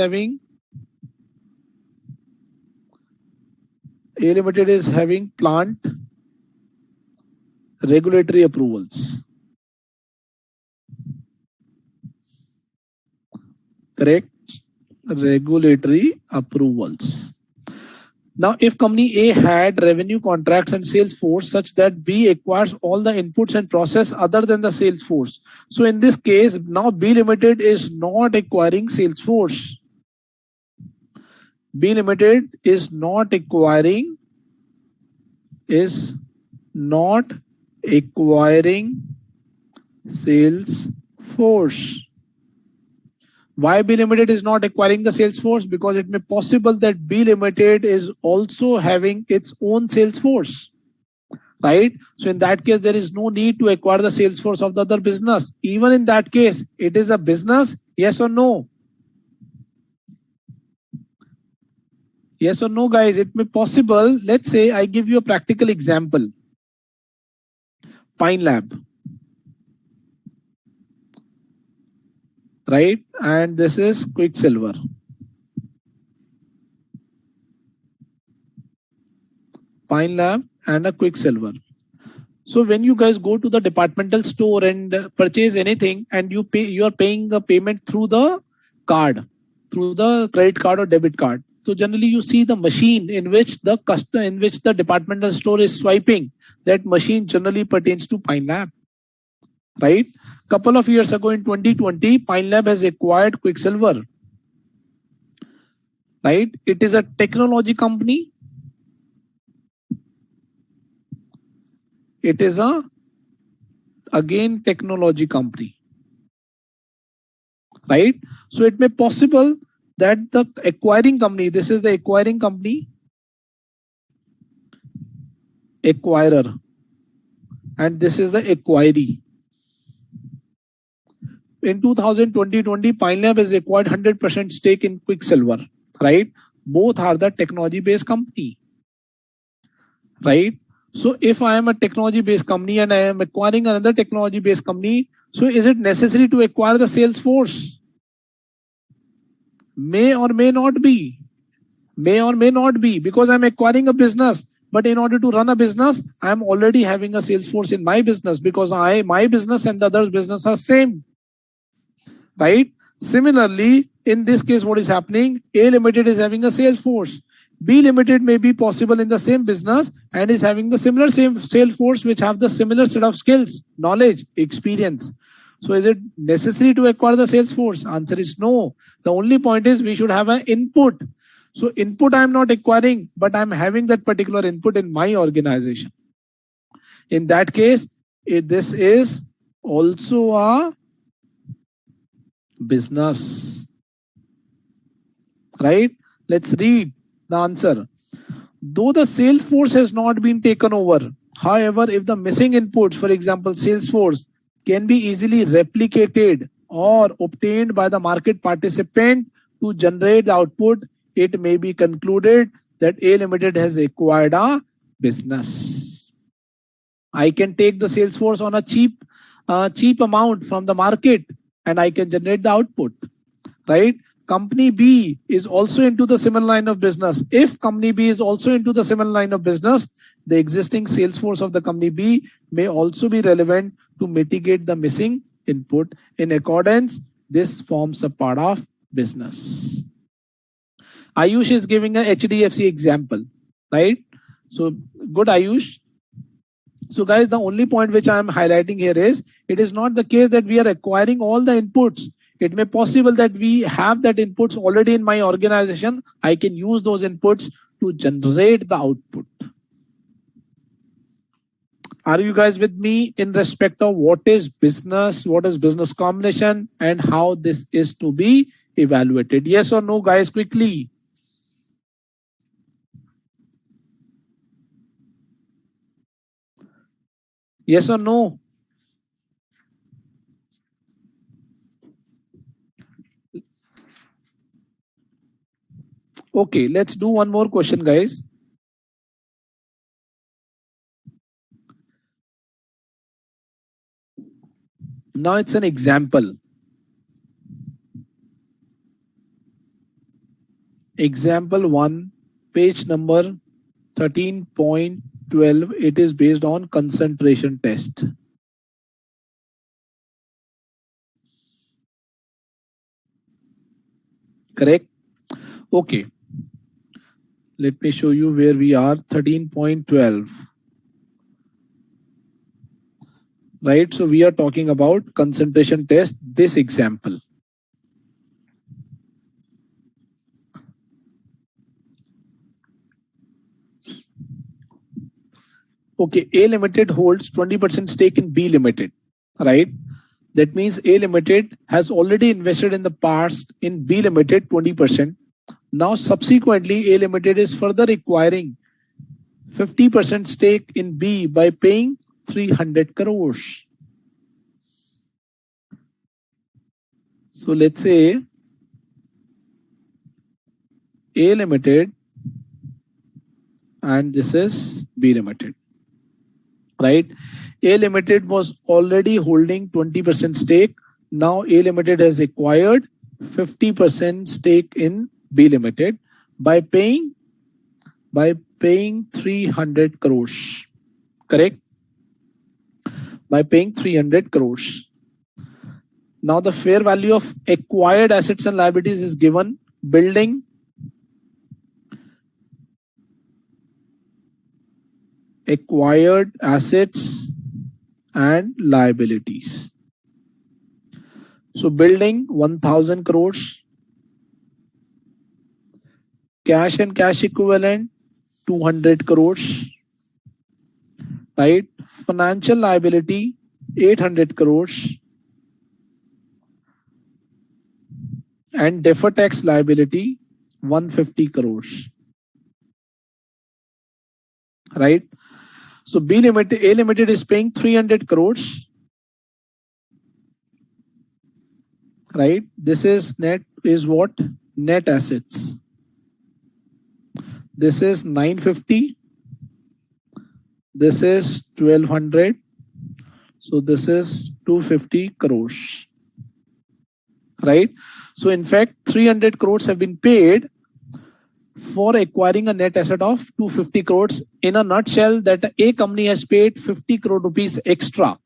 having plant, regulatory approvals. Correct. Regulatory approvals. Now, if company A had revenue contracts and sales force such that B acquires all the inputs and process other than the sales force. So in this case, now B Limited is not acquiring sales force. B Limited is not acquiring sales force. Why B Limited is not acquiring the sales force? Because it may possible that B Limited is also having its own sales force, right? So in that case, there is no need to acquire the sales force of the other business. Even in that case, it is a business, yes or no? Yes or no, guys? It may possible. Let's say I give you a practical example. Pine Lab. Right, and this is Quicksilver. Pine Lab and a Quicksilver. So when you guys go to the departmental store and purchase anything, and you are paying the payment through the card, through the credit card or debit card. So generally you see the machine in which the departmental store is swiping. That machine generally pertains to Pine Lab. Right? Couple of years ago in 2020, Pine Lab has acquired Quicksilver. Right? It is a technology company. It is again technology company. Right? So it may possible that the acquiring company, this is the acquiring company, acquirer. and this is the acquiree. In 2020, Pine has acquired 100% stake in Quicksilver, right? Both are the technology-based company, right? So if I am a technology-based company and I am acquiring another technology-based company, so is it necessary to acquire the sales force? May or may not be. May or may not be, because I'm acquiring a business. But in order to run a business, I'm already having a sales force in my business, because my business and the other business are same, right? Similarly, in this case, what is happening? A Limited is having a sales force. B Limited may be possible in the same business and is having the similar same sales force, which have the similar set of skills, knowledge, experience. So is it necessary to acquire the sales force? Answer is no. The only point is we should have an input. So input I'm not acquiring, but I'm having that particular input in my organization. In that case, this is also a business, right? Let's read the answer. Though the sales force has not been taken over, however, if the missing inputs, for example, sales force, can be easily replicated or obtained by the market participant to generate the output, it may be concluded that A Limited has acquired a business. I can take the sales force on a cheap amount from the market and I can generate the output, right? Company B is also into the similar line of business. If company B is also into the similar line of business, the existing sales force of the company B may also be relevant to mitigate the missing input. In accordance, this forms a part of business. Ayush is giving a HDFC example, right? So good, Ayush. So guys, the only point which I am highlighting here is it is not the case that we are acquiring all the inputs. It may possible that we have that inputs already in my organization. I can use those inputs to generate the output. Are you guys with me in respect of what is business combination, and how this is to be evaluated? Yes or no, guys, quickly. Yes or no? Okay, let's do one more question, guys. Now it's an example. Example 1, page number 13.12. It is based on concentration test. Correct? Okay. Let me show you where we are. 13.12. Right? So we are talking about concentration test, this example. Okay, A Limited holds 20% stake in B Limited, right? That means A Limited has already invested in the past in B Limited 20%. Now subsequently, A Limited is further acquiring 50% stake in B by paying 300 crores. So let's say A Limited and this is B Limited, right? A Limited was already holding 20% stake. Now A Limited has acquired 50% stake in B Limited by paying 300 crores. Correct? By paying 300 crores. Now the fair value of acquired assets and liabilities is given: building, acquired assets and liabilities. So building 1000 crores, cash and cash equivalent 200 crores, right? Financial liability 800 crores, and deferred tax liability 150 crores, right? So A Limited is paying 300 crores, right? This is what? Net assets. This is 950. This is 1200. So this is 250 crores, right? So in fact, 300 crores have been paid for acquiring a net asset of 250 crores. In a nutshell, that a company has paid 50 crore rupees extra.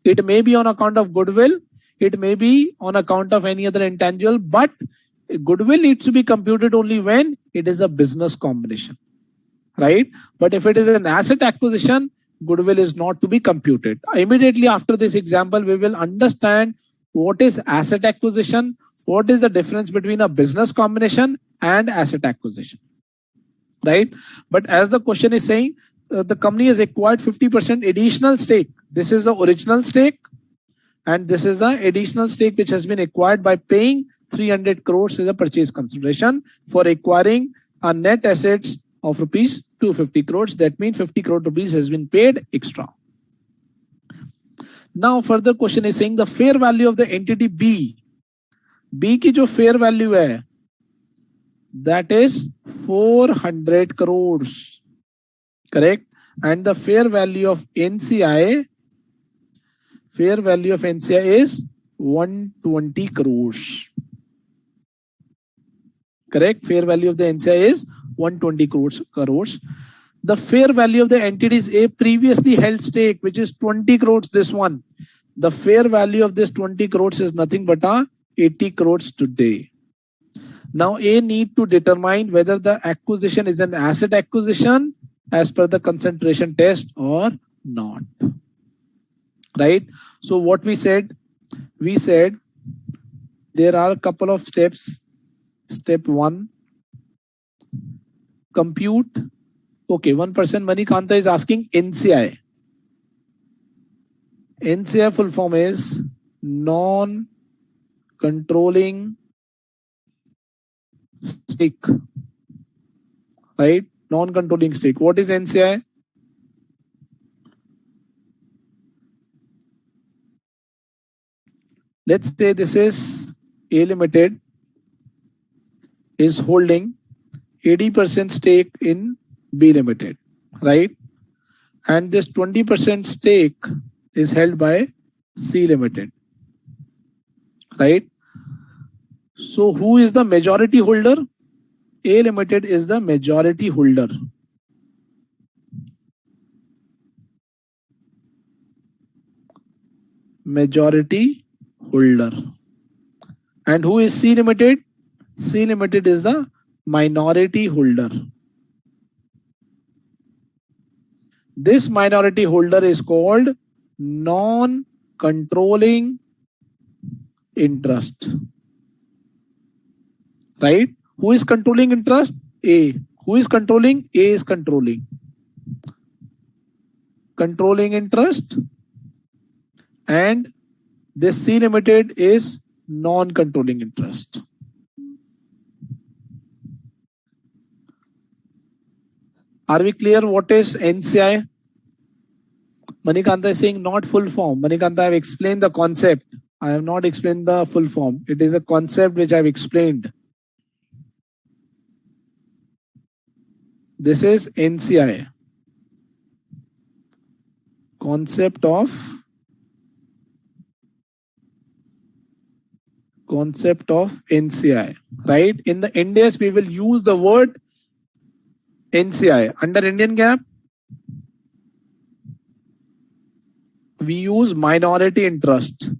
It may be on account of goodwill, it may be on account of any other intangible, but goodwill needs to be computed only when it is a business combination, right? But if it is an asset acquisition, goodwill is not to be computed. Immediately after this example, we will understand what is asset acquisition, what is the difference between a business combination and asset acquisition, right? But as the question is saying, the company has acquired 50% additional stake. This is the original stake, and this is the additional stake which has been acquired by paying 300 crores as a purchase consideration for acquiring a net assets of rupees 250 crores. That means 50 crore rupees has been paid extra. Now further question is saying the fair value of the entity B. B की जो fair value है, that is 400 crores, correct? And the fair value of NCI is 120 crores. Correct? Fair value of the NCI is 120 crores. The fair value of the entities A previously held stake, which is 20 crores, this one. The fair value of this 20 crores is nothing but 80 crores today. Now A need to determine whether the acquisition is an asset acquisition as per the concentration test or not. Right? So what we said there are a couple of steps. Step 1, compute. Okay, one person Manikanta is asking NCI. NCI full form is non-controlling stake, right? Non-controlling stake. What is NCI? Let's say this is A Limited is holding 80% stake in B Limited, right? And this 20% stake is held by C Limited, right? So who is the majority holder? A Limited is the majority holder. Majority holder. And who is C Limited? C Limited is the minority holder. This minority holder is called non-controlling interest. Right? Who is controlling interest? A. Who is controlling? A is controlling. Controlling interest. And this C Limited is non-controlling interest. Are we clear what is NCI? Manikanta is saying not full form. Manikanta, I have explained the concept. I have not explained the full form. It is a concept which I have explained. This is NCI. Concept of NCI. Right? In the Indians, we will use the word NCI. Under Indian GAAP, we use minority interest.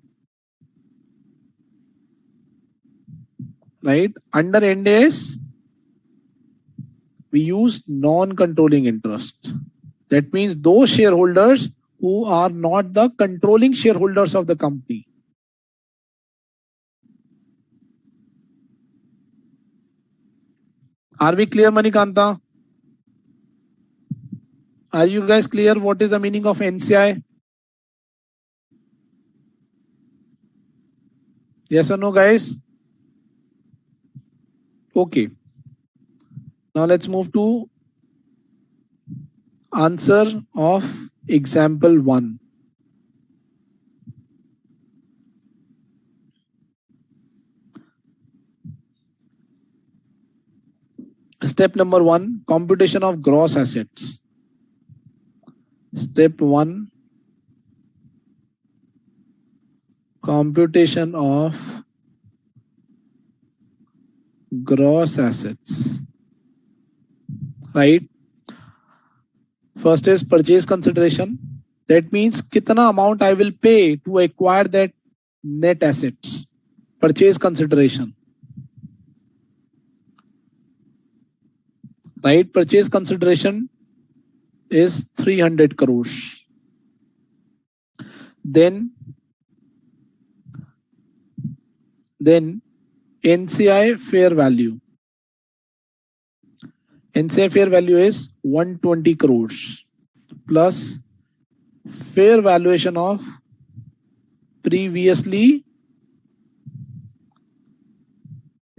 Right? Under NDS, we use non-controlling interest. That means those shareholders who are not the controlling shareholders of the company. Are we clear, Manikanta? Are you guys clear what is the meaning of NCI? Yes or no, guys? Okay. Now let's move to answer of example 1. Step number 1, computation of gross assets. Step 1, computation of gross assets. Right? First is purchase consideration. That means kitna amount I will pay to acquire that net assets. Purchase consideration. Right? Purchase consideration is 300 crores. Then NCI fair value. NCI fair value is 120 crores plus fair valuation of previously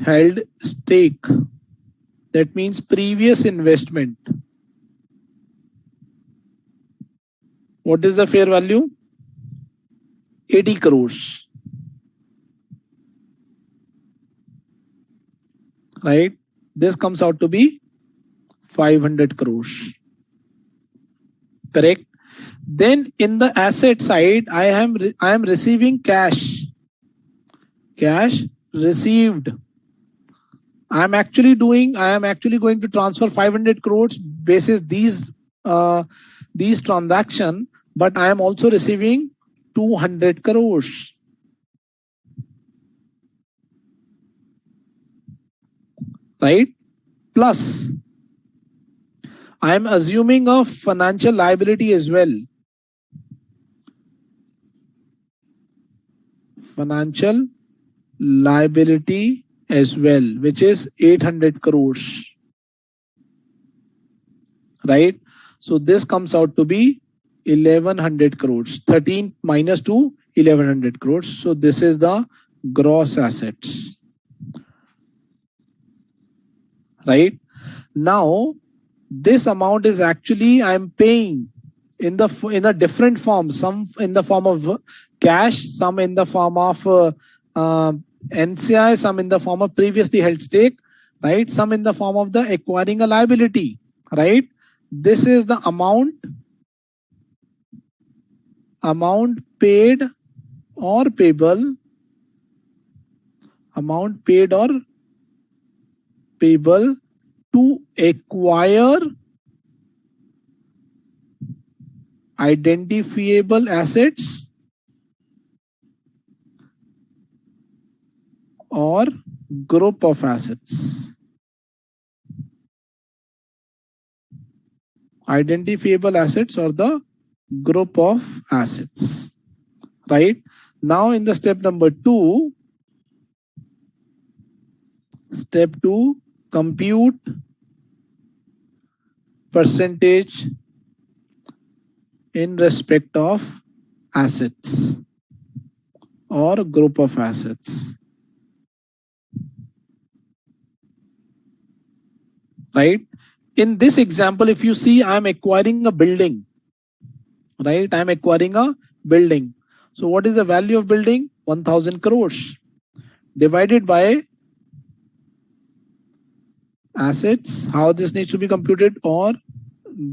held stake. That means previous investment. What is the fair value? 80 crores. Right? This comes out to be 500 crores. Correct? Then in the asset side, I am receiving cash. Cash received. I am actually going to transfer 500 crores basis these transaction, but I am also receiving 200 crores. Right? Plus, I am assuming a financial liability as well. Financial liability as well, which is 800 crores. Right? So this comes out to be 1100 crores. 13 minus 2, 1100 crores. So this is the gross assets. Right? Now, this amount is actually I'm paying in a different form. Some in the form of cash, some in the form of NCI, some in the form of previously held stake, right? Some in the form of the acquiring a liability, right? This is the amount paid or payable, amount paid or payable to acquire identifiable assets or group of assets. Identifiable assets or the group of assets. Right? Now in the step number 2, step 2, compute percentage in respect of assets or group of assets. Right? In this example, if you see, I'm acquiring a building. Right? I'm acquiring a building. So what is the value of building? 1000 crores divided by assets. How this needs to be computed? Or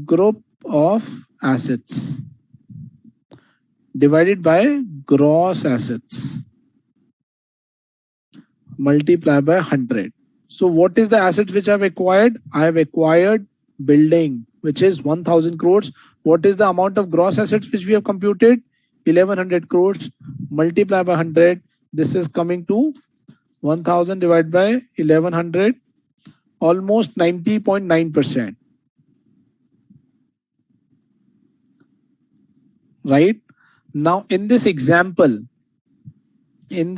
group of assets divided by gross assets multiplied by 100. So what is the assets which I've acquired? I have acquired building, which is 1000 crores. What is the amount of gross assets which we have computed? 1100 crores multiplied by 100. This is coming to 1000 divided by 1100, almost 90.9%. Right? Now in this example, this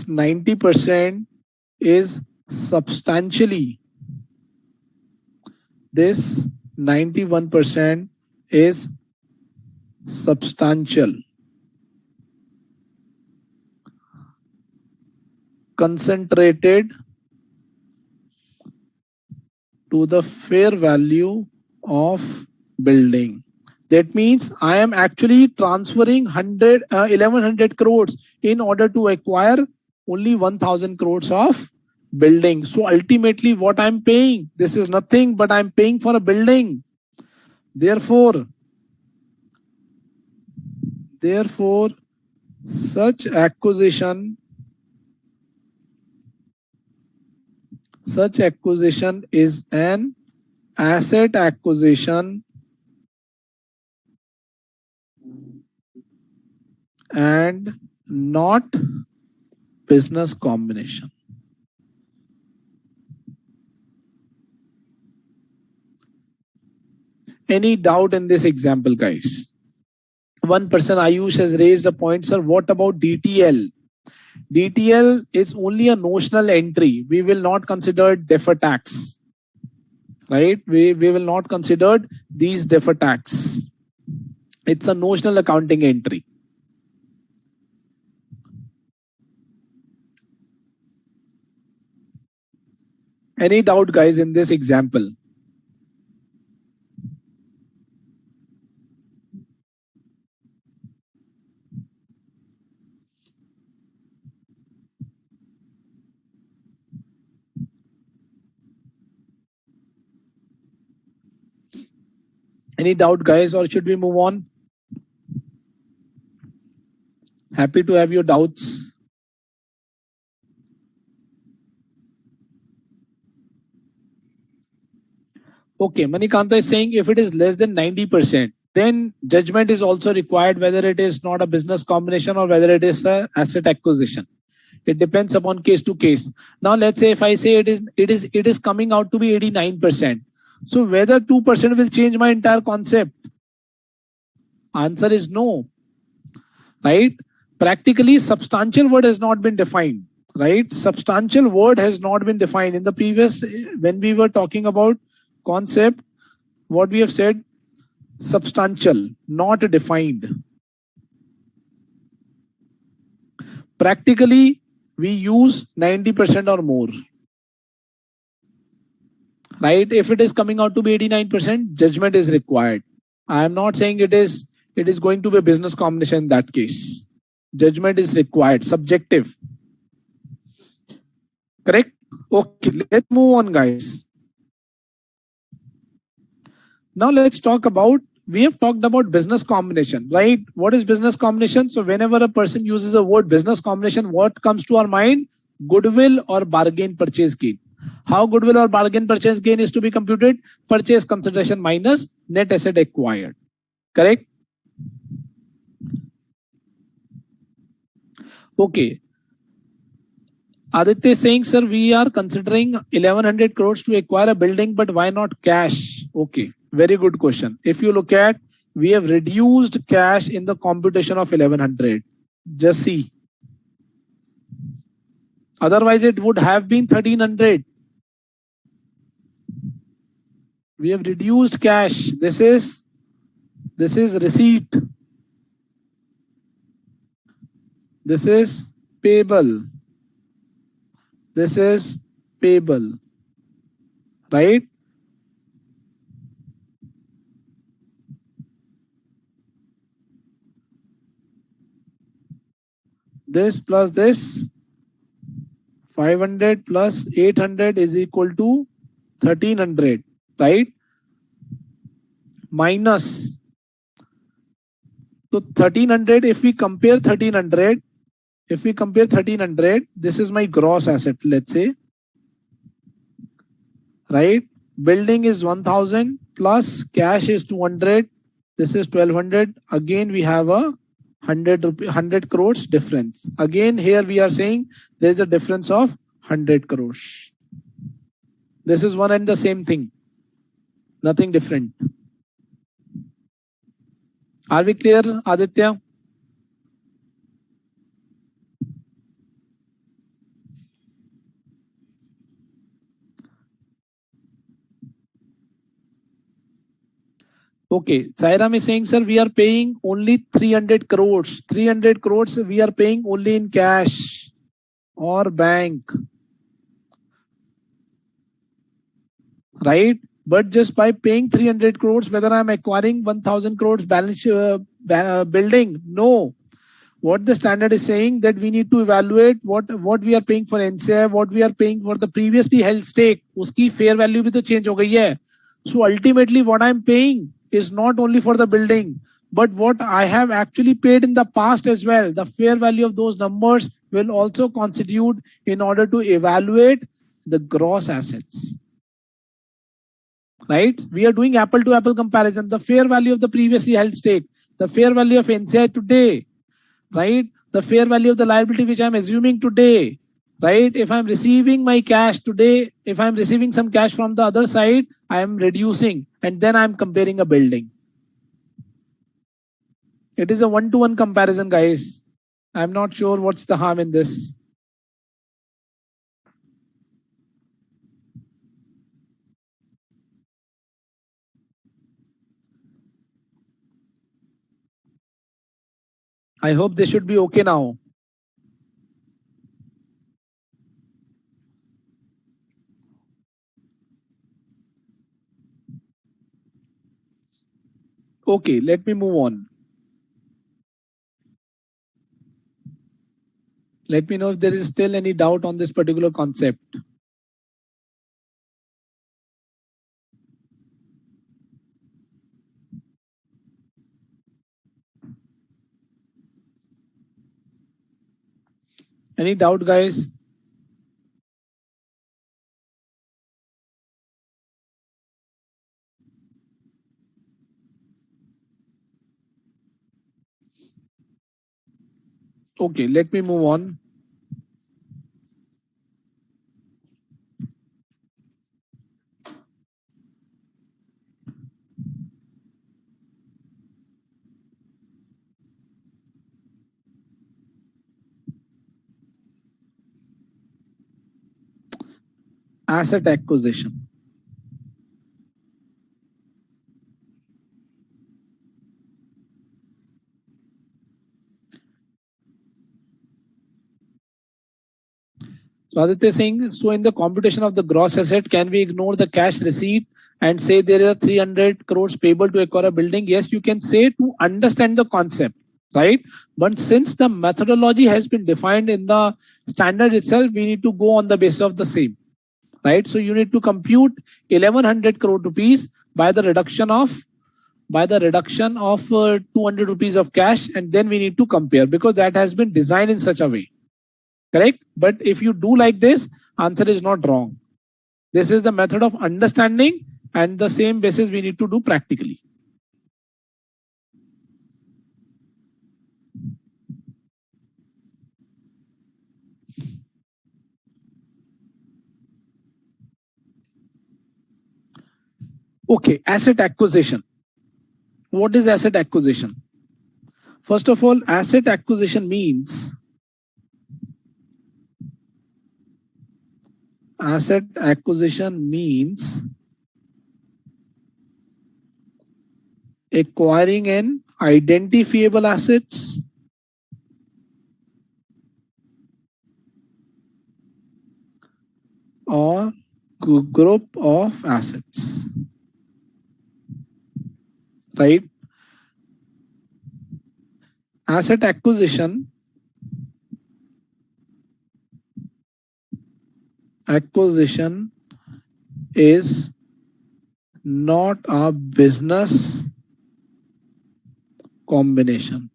90% is substantially, this 91% is substantial, concentrated to the fair value of building. That means I am actually transferring 1100 crores in order to acquire only 1000 crores of building. So ultimately what I'm paying, this is nothing but I'm paying for a building. Therefore, such acquisition is an asset acquisition and not business combination. Any doubt in this example, guys? One person, Ayush, has raised a point, sir. What about DTL? DTL is only a notional entry. We will not consider deferred tax, right? We will not consider these deferred tax. It's a notional accounting entry. Any doubt, guys, in this example? Any doubt, guys, or should we move on? Happy to have your doubts. Okay, Manikanta is saying if it is less than 90%, then judgment is also required whether it is not a business combination or whether it is an asset acquisition. It depends upon case to case. Now let's say if I say it is coming out to be 89%. So whether 2% will change my entire concept? Answer is no. Right? Practically substantial word has not been defined. Right? Substantial word has not been defined. In the previous, when we were talking about concept, what we have said, substantial, not defined. Practically, we use 90% or more. Right? If it is coming out to be 89%, judgment is required. I am not saying it is going to be a business combination in that case. Judgment is required, subjective. Correct? Okay, let's move on, guys. Now let's talk about, we have talked about business combination, right? What is business combination? So whenever a person uses the word business combination, what comes to our mind? Goodwill or bargain purchase gain. How goodwill or bargain purchase gain is to be computed? Purchase consideration minus net asset acquired. Correct? Okay. Aditya is saying, sir, we are considering 1100 crores to acquire a building, but why not cash? Okay, very good question. If you look at, we have reduced cash in the computation of 1100. Just see. Otherwise, it would have been 1300. We have reduced cash. This is receipt. This is payable. This is payable. Right? This plus this, 500 plus 800 is equal to 1300, right? Minus. So 1300, if we compare 1300, this is my gross asset, let's say, right? Building is 1000 plus cash is 200. This is 1200. Again, we have a 100 crores difference. Again, here we are saying there is a difference of 100 crores. This is one and the same thing. Nothing different. Are we clear, Aditya? Okay, Sairam is saying, sir, we are paying only 300 crores. 300 crores we are paying only in cash or bank. Right? But just by paying 300 crores, whether I'm acquiring 1000 crores balance building, no. What the standard is saying that we need to evaluate what we are paying for NCI, what we are paying for the previously held stake. Uski fair value bhi to change ho gayi hai. So ultimately what I'm paying is not only for the building, but what I have actually paid in the past as well. The fair value of those numbers will also constitute in order to evaluate the gross assets. Right? We are doing apple to apple comparison. The fair value of the previously held stake, the fair value of NCI today, right? The fair value of the liability which I'm assuming today, right? If I'm receiving my cash today, if I'm receiving some cash from the other side, I am reducing and then I'm comparing a building. It is a one-to-one comparison, guys. I'm not sure what's the harm in this. I hope this should be okay now. Okay, let me move on. Let me know if there is still any doubt on this particular concept. Any doubt, guys? Okay, let me move on. Asset acquisition. So Aditya is saying, so in the computation of the gross asset, can we ignore the cash receipt and say there is a 300 crores payable to acquire a building? Yes, you can say to understand the concept, right? But since the methodology has been defined in the standard itself, we need to go on the basis of the same, right? So you need to compute 1100 crore rupees by the reduction of 200 rupees of cash, and then we need to compare because that has been designed in such a way. Correct? But if you do like this, answer is not wrong. This is the method of understanding, and the same basis we need to do practically. Okay, asset acquisition. What is asset acquisition? First of all, asset acquisition means acquiring an identifiable assets or group of assets, right? Asset acquisition is not a business combination.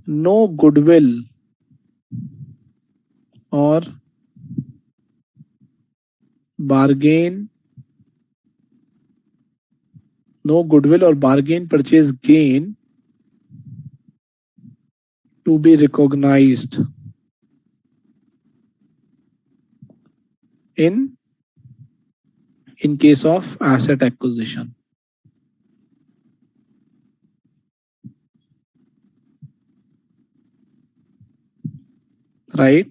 No goodwill or bargain purchase gain to be recognized in case of asset acquisition, right?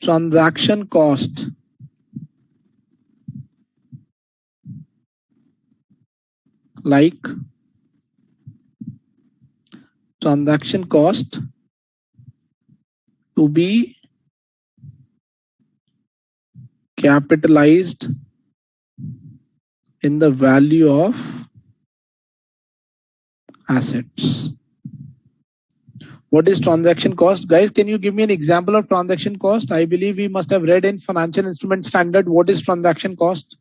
Transaction cost like transaction cost to be capitalized in the value of assets. What is transaction cost? Guys, can you give me an example of transaction cost? I believe we must have read in financial instrument standard. What is transaction cost?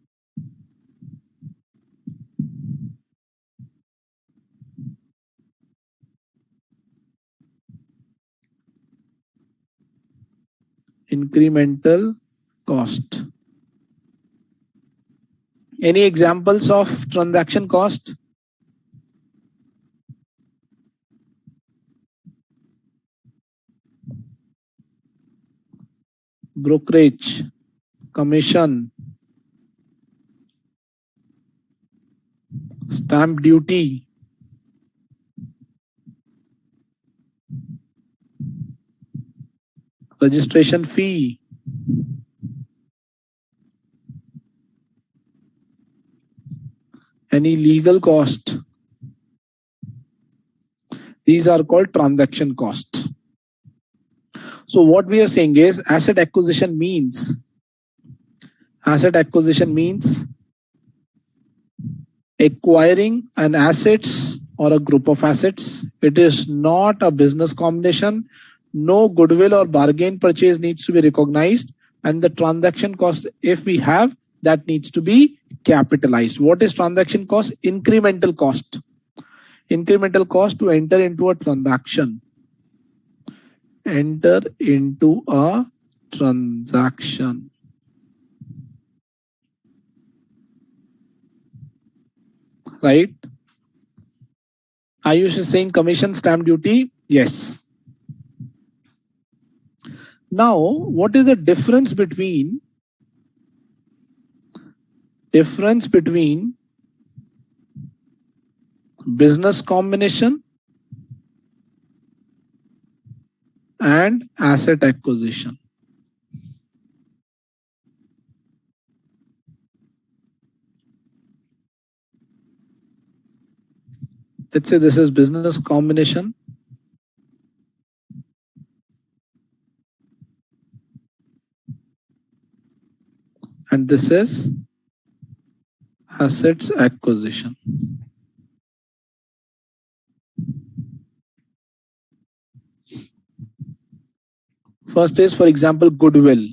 Incremental cost. Any examples of transaction cost? Brokerage, commission, stamp duty, registration fee, any legal cost. These are called transaction costs. So what we are saying is asset acquisition means acquiring an assets or a group of assets. It is not a business combination. No goodwill or bargain purchase needs to be recognized, and the transaction cost, if we have, that needs to be capitalized. What is transaction cost? Incremental cost. Incremental cost to enter into a transaction. Enter into a transaction. Right? Are you saying commission, stamp duty? Yes. Now, what is the difference between business combination and asset acquisition? Let's say this is business combination and this is assets acquisition. First is, for example, goodwill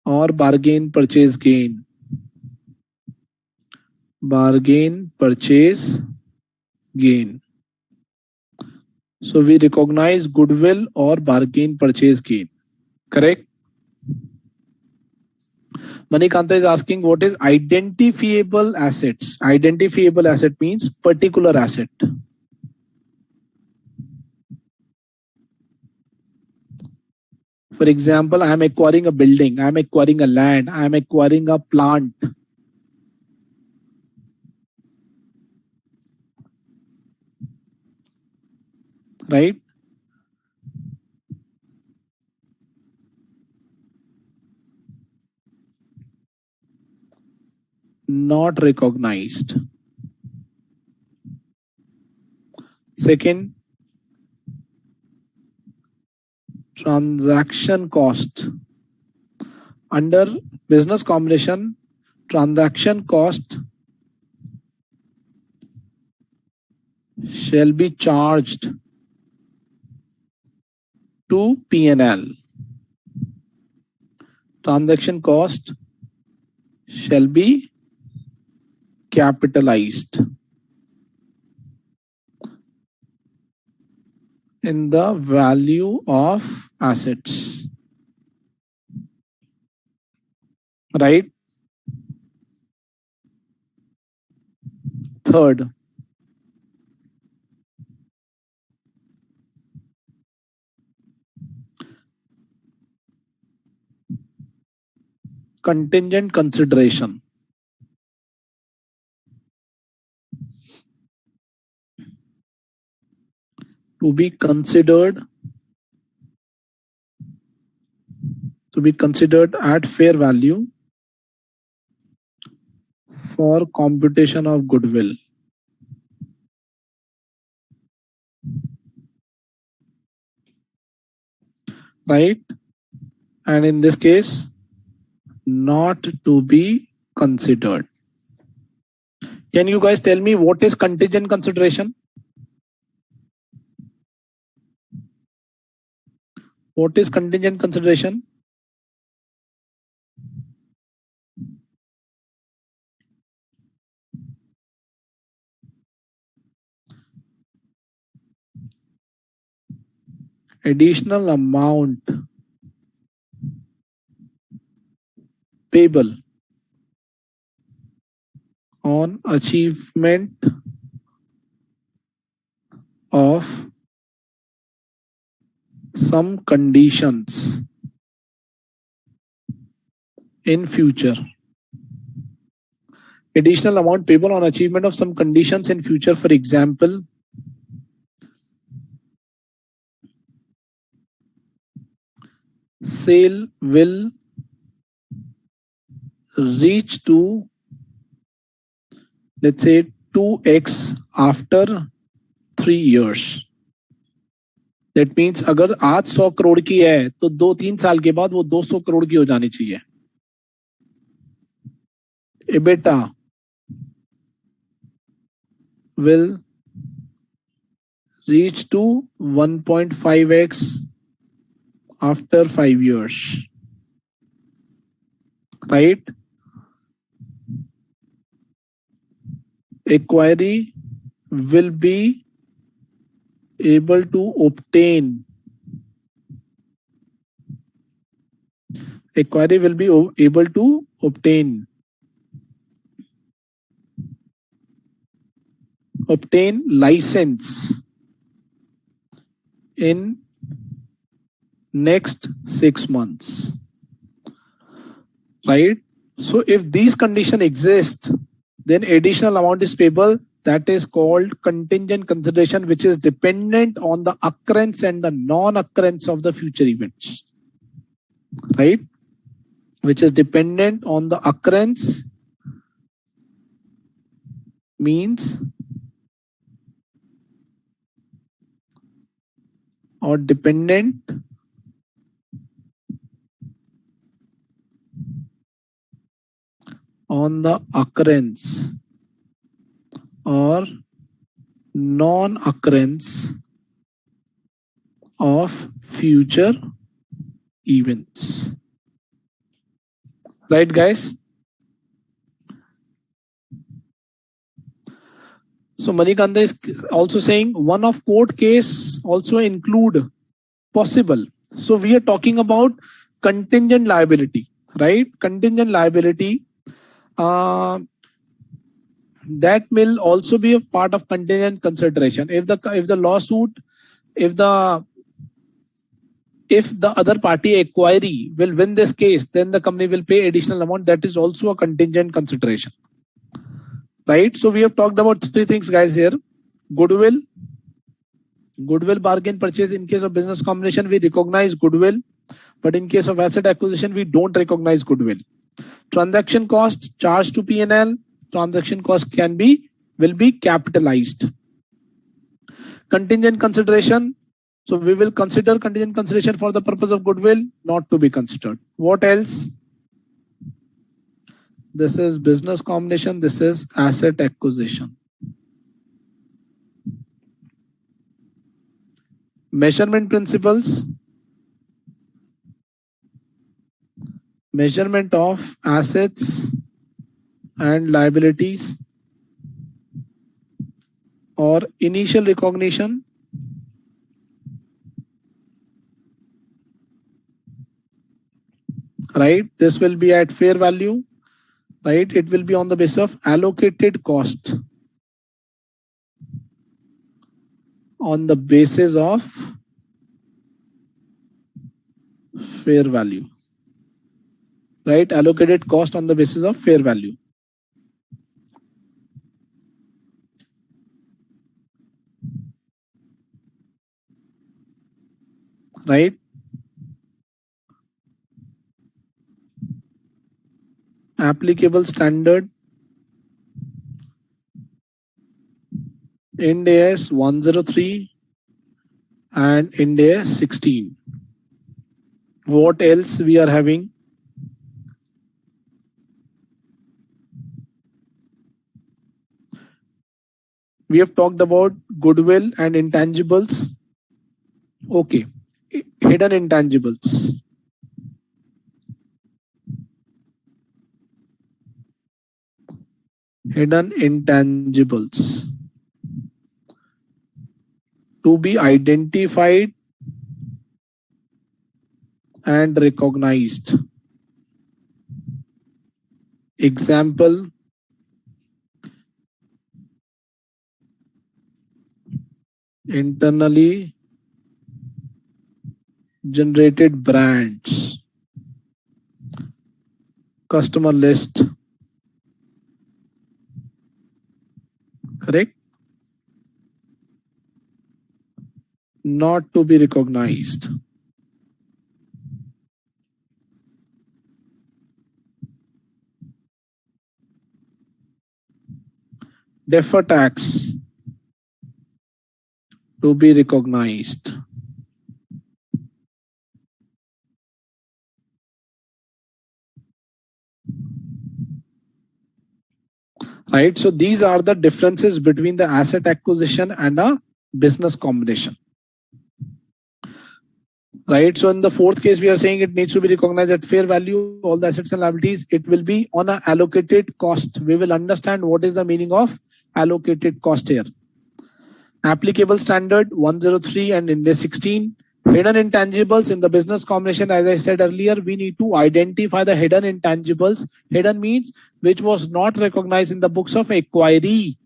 or bargain purchase gain. Bargain purchase gain. So we recognize goodwill or bargain purchase gain. Correct? Manikanta is asking what is identifiable assets. Identifiable asset means particular asset. For example, I am acquiring a building, I am acquiring a land, I am acquiring a plant. Right? Not recognized. Second, transaction cost. Under business combination, transaction cost shall be charged to P&L. Transaction cost shall be capitalized in the value of assets. Right? Third, contingent consideration. To be considered at fair value for computation of goodwill. right? And in this case, not to be considered. Can you guys tell me what is contingent consideration? What is contingent consideration? Additional amount payable on achievement of some conditions in future. Additional amount payable on achievement of some conditions in future. For example, sale will reach to, let's say, 2x after 3 years. That means अगर आज 100 करोड़ की है तो 2-3 साल के बाद वो 200 करोड़ की हो जानी चाहिए. EBITDA will reach to 1.5x after 5 years, right? Acquiree will be able to obtain license in next 6 months, right? So if these conditions exist, then additional amount is payable. That is called contingent consideration, which is dependent on the occurrence and the non-occurrence of the future events, right? Which is dependent on the occurrence means or dependent on the occurrence or non-occurrence of future events, right guys? So Manikanda is also saying one of court case also include possible. So we are talking about contingent liability, right? Contingent liability that will also be a part of contingent consideration. If the lawsuit, if the other party acquiree will win this case, then the company will pay additional amount. That is also a contingent consideration, right? So we have talked about 3 things, guys, here. Goodwill bargain purchase. In case of business combination, we recognize goodwill, but in case of asset acquisition, we don't recognize goodwill. Transaction cost charged to P&L. Transaction cost will be capitalized. Contingent consideration. So we will consider contingent consideration for the purpose of goodwill, not to be considered. What else? This is business combination. This is asset acquisition. Measurement principles. Measurement of assets and liabilities or initial recognition, right? This will be at fair value, right? It will be on the basis of allocated cost, on the basis of fair value, right? Allocated cost on the basis of fair value. Right? Applicable standard Ind AS 103 and Ind AS 16. What else we are having? We have talked about goodwill and intangibles. Okay. Hidden intangibles. Hidden intangibles. To be identified and recognized. Example, internally generated brands, customer list, correct? Not to be recognized. Defer tax, to be recognized. Right? So these are the differences between the asset acquisition and a business combination. Right? So in the fourth case, we are saying it needs to be recognized at fair value, all the assets and liabilities. It will be on a allocated cost. We will understand what is the meaning of allocated cost here. Applicable standard 103 and Index 16. Hidden intangibles in the business combination, as I said earlier, we need to identify the hidden intangibles. Hidden means which was not recognized in the books of acquiree.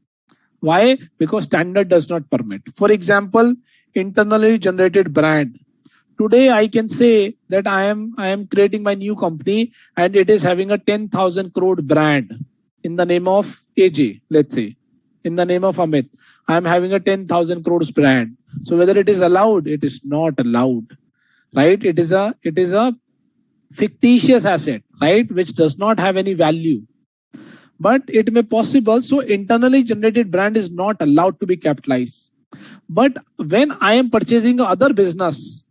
Why? Because standard does not permit. For example, internally generated brand. Today I can say that I am creating my new company and it is having a 10,000 crore brand in the name of AJ, let's say, in the name of Amit. I am having a 10,000 crores brand. So whether it is allowed, it is not allowed, right? It is a fictitious asset, right, which does not have any value, but it may possible. So internally generated brand is not allowed to be capitalized. But when I am purchasing other business,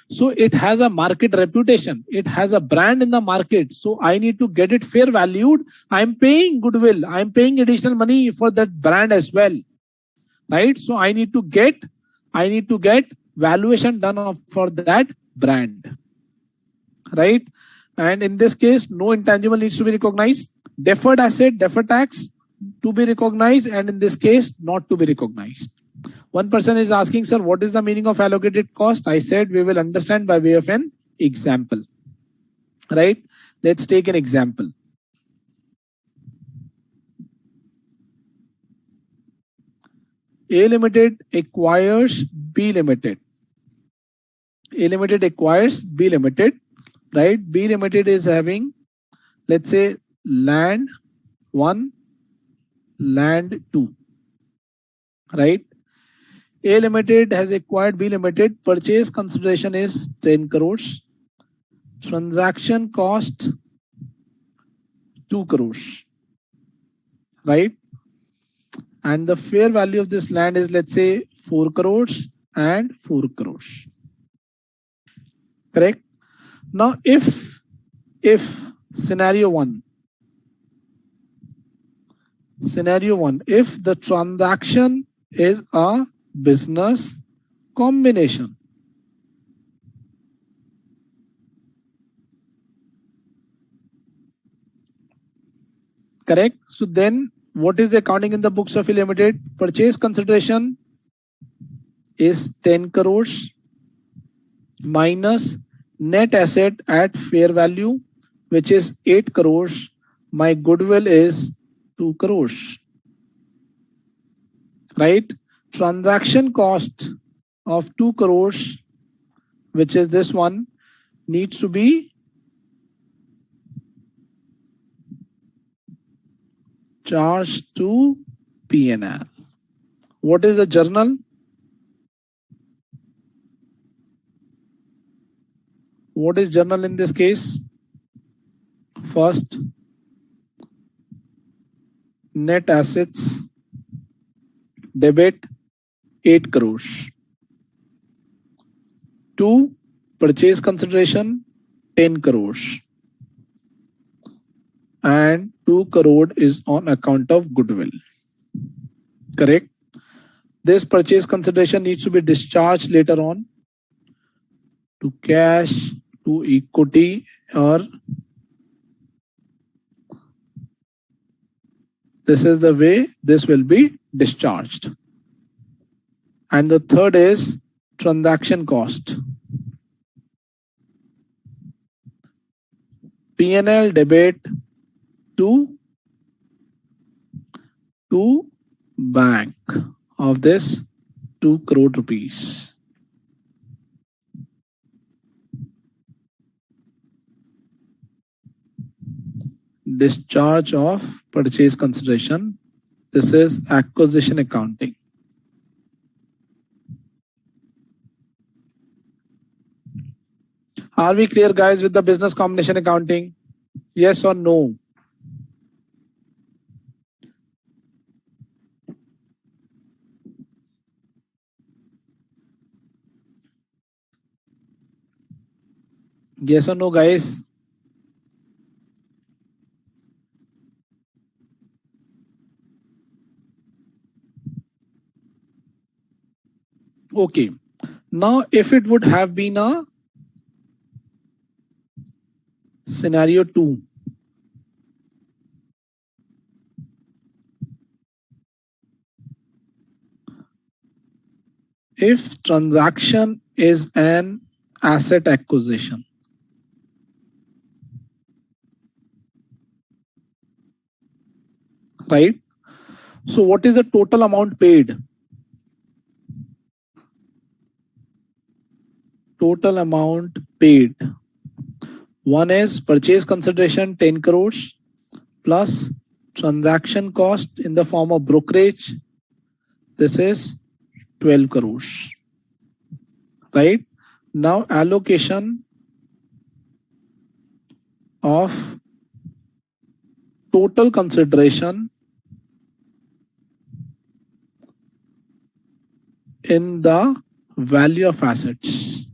so it has a market reputation, it has a brand in the market, so I need to get it fair valued. I'm paying goodwill, I'm paying additional money for that brand as well, right? So I need to get valuation done for that brand, right? And in this case, no intangible needs to be recognized. Deferred asset, deferred tax to be recognized, and in this case, not to be recognized. One person is asking, sir, what is the meaning of allocated cost? I said we will understand by way of an example, right? Let's take an example. A Limited acquires B Limited. A Limited acquires B Limited, right? B Limited is having, let's say, land 1, land 2, right? A Limited has acquired B Limited. Purchase consideration is 10 crores. Transaction cost 2 crores, right? And the fair value of this land is, let's say, 4 crores and 4 crores. Correct? Now, if scenario one, if the transaction is a business combination, correct? So then what is the accounting in the books of A Limited? Purchase consideration is 10 crores minus net asset at fair value, which is 8 crores. My goodwill is 2 crores, right? Transaction cost of 2 crores, which is this one, needs to be charged to P&L. What is the journal? What is journal in this case? First, net assets debit 8 crores. 2, purchase consideration 10 crores and 2 crore is on account of goodwill. Correct? This purchase consideration needs to be discharged later on to cash, to equity, or this is the way this will be discharged. And the third is transaction cost. P&L debit to bank of this 2 crore rupees. Discharge of purchase consideration. This is acquisition accounting. Are we clear, guys, with the business combination accounting? Yes or no? Yes or no, guys? Okay. Now, if it would have been a scenario 2, if transaction is an asset acquisition, right? So what is the total amount paid? Total amount paid. One is purchase consideration 10 crores plus transaction cost in the form of brokerage. This is 12 crores. Right? Now allocation of total consideration in the value of assets.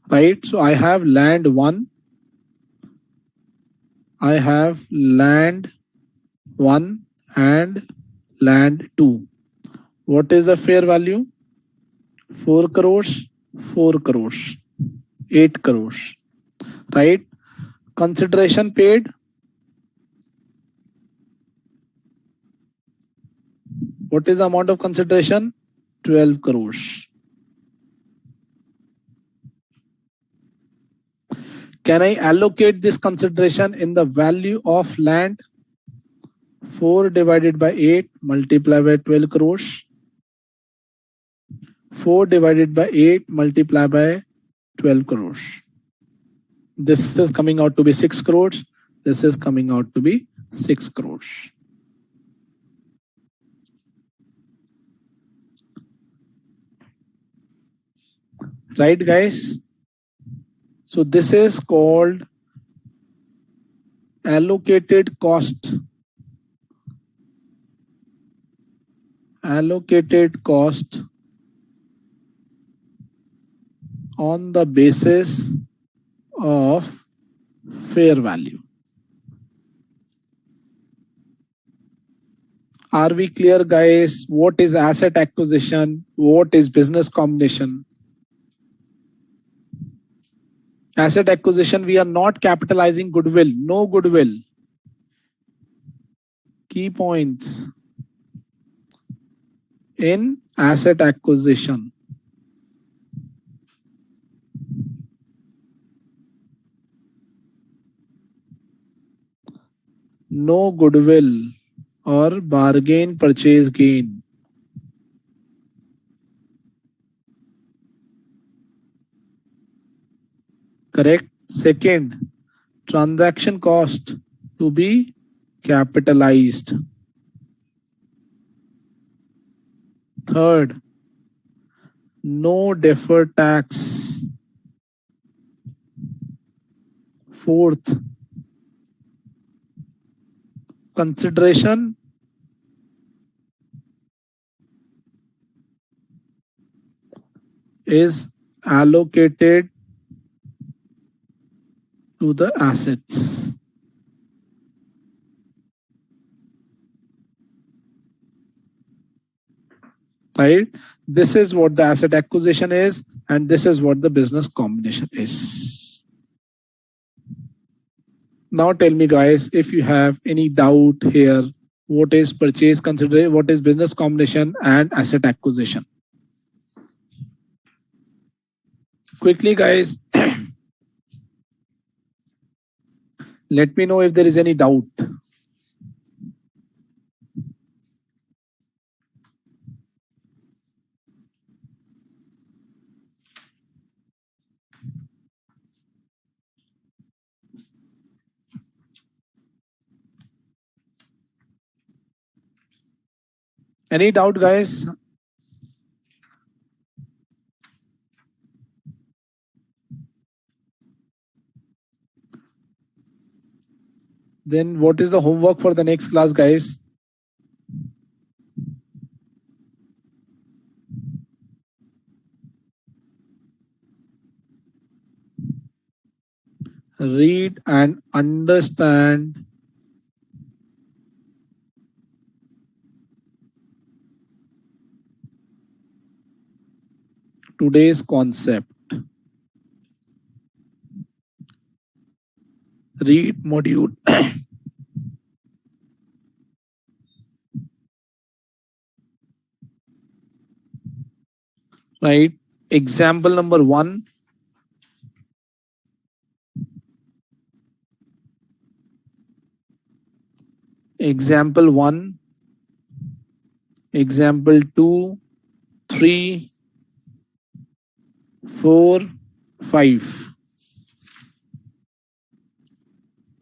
Right? So I have land 1. I have land 1 and land 2. What is the fair value? 4 crores, 4 crores, 8 crores. Right? Consideration paid. What is the amount of consideration? 12 crores. Can I allocate this consideration in the value of land? 4 divided by 8 multiplied by 12 crores. 4 divided by 8 multiplied by 12 crores. This is coming out to be 6 crores. This is coming out to be 6 crores. Right, guys? So this is called allocated cost. Allocated cost on the basis of fair value. Are we clear, guys? What is asset acquisition? What is business combination? Asset acquisition, we are not capitalizing goodwill. No goodwill. Key points in asset acquisition. No goodwill or bargain purchase gain. Correct. Second, transaction cost to be capitalized. Third, no deferred tax. Fourth, consideration is allocated to the assets. Right? This is what the asset acquisition is, and this is what the business combination is. Now tell me guys, if you have any doubt here, what is purchase consideration, what is business combination and asset acquisition? Quickly guys, let me know if there is any doubt. Any doubt guys? Then what is the homework for the next class guys? Read and understand today's concept. Read module. Right. Example number 1. Example 1. Example 2, 3, 4, 5,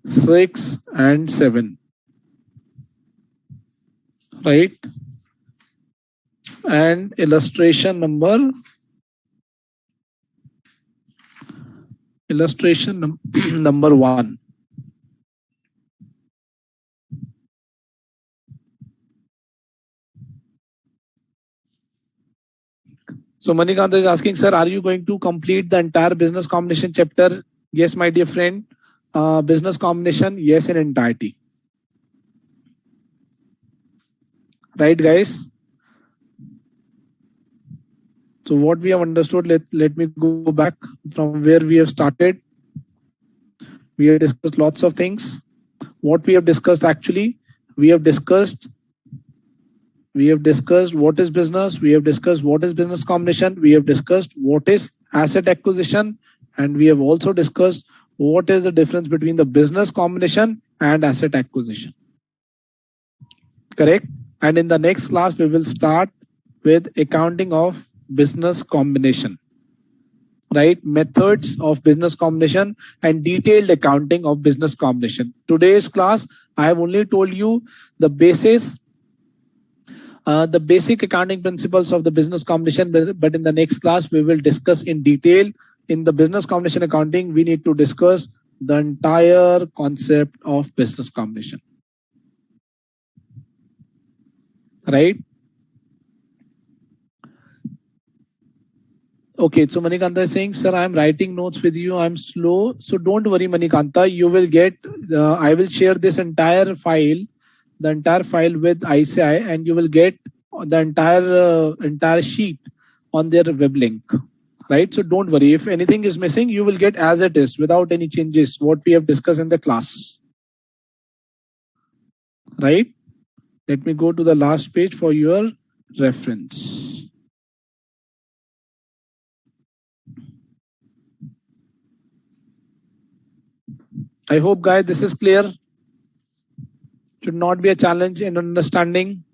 6, and 7. Right. And illustration number 1. So Manikanta is asking, sir, are you going to complete the entire business combination chapter? Yes, my dear friend. Business combination, yes, in entirety. Right, guys? So what we have understood, let me go back from where we have started. We have discussed lots of things. What we have discussed actually, we have discussed what is business, we have discussed what is business combination, we have discussed what is asset acquisition, and we have also discussed what is the difference between the business combination and asset acquisition. Correct? And in the next class, we will start with accounting of business combination. Right? Methods of business combination and detailed accounting of business combination. Today's class, I have only told you the basis, the basic accounting principles of the business combination, but in the next class, we will discuss in detail. In the business combination accounting, we need to discuss the entire concept of business combination. Right? Okay, so Manikanta is saying, sir, I'm writing notes with you. I'm slow. So don't worry, Manikanta. You will get, I will share this entire file, with ICI, and you will get the entire sheet on their web link. Right? So don't worry. If anything is missing, you will get as it is without any changes, what we have discussed in the class. Right? Let me go to the last page for your reference. I hope, guys, this is clear. Should not be a challenge in understanding.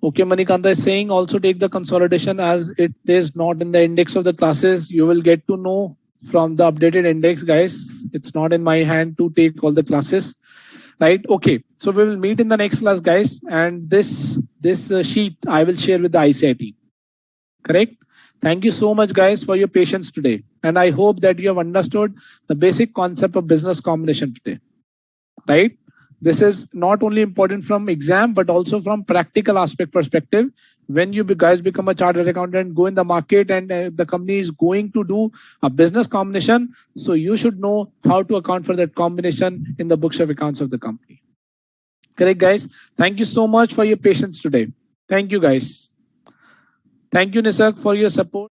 Okay, Manikanta is saying also take the consolidation as it is not in the index of the classes. You will get to know from the updated index, guys. It's not in my hand to take all the classes. Right? Okay. So we will meet in the next class, guys. And this sheet I will share with the ICIT. Correct? Thank you so much, guys, for your patience today. And I hope that you have understood the basic concept of business combination today. Right? This is not only important from exam, but also from practical aspect perspective. When you guys become a chartered accountant, go in the market, and the company is going to do a business combination. So you should know how to account for that combination in the books of accounts of the company. Correct, guys? Thank you so much for your patience today. Thank you, guys. Thank you, Nisarg, for your support.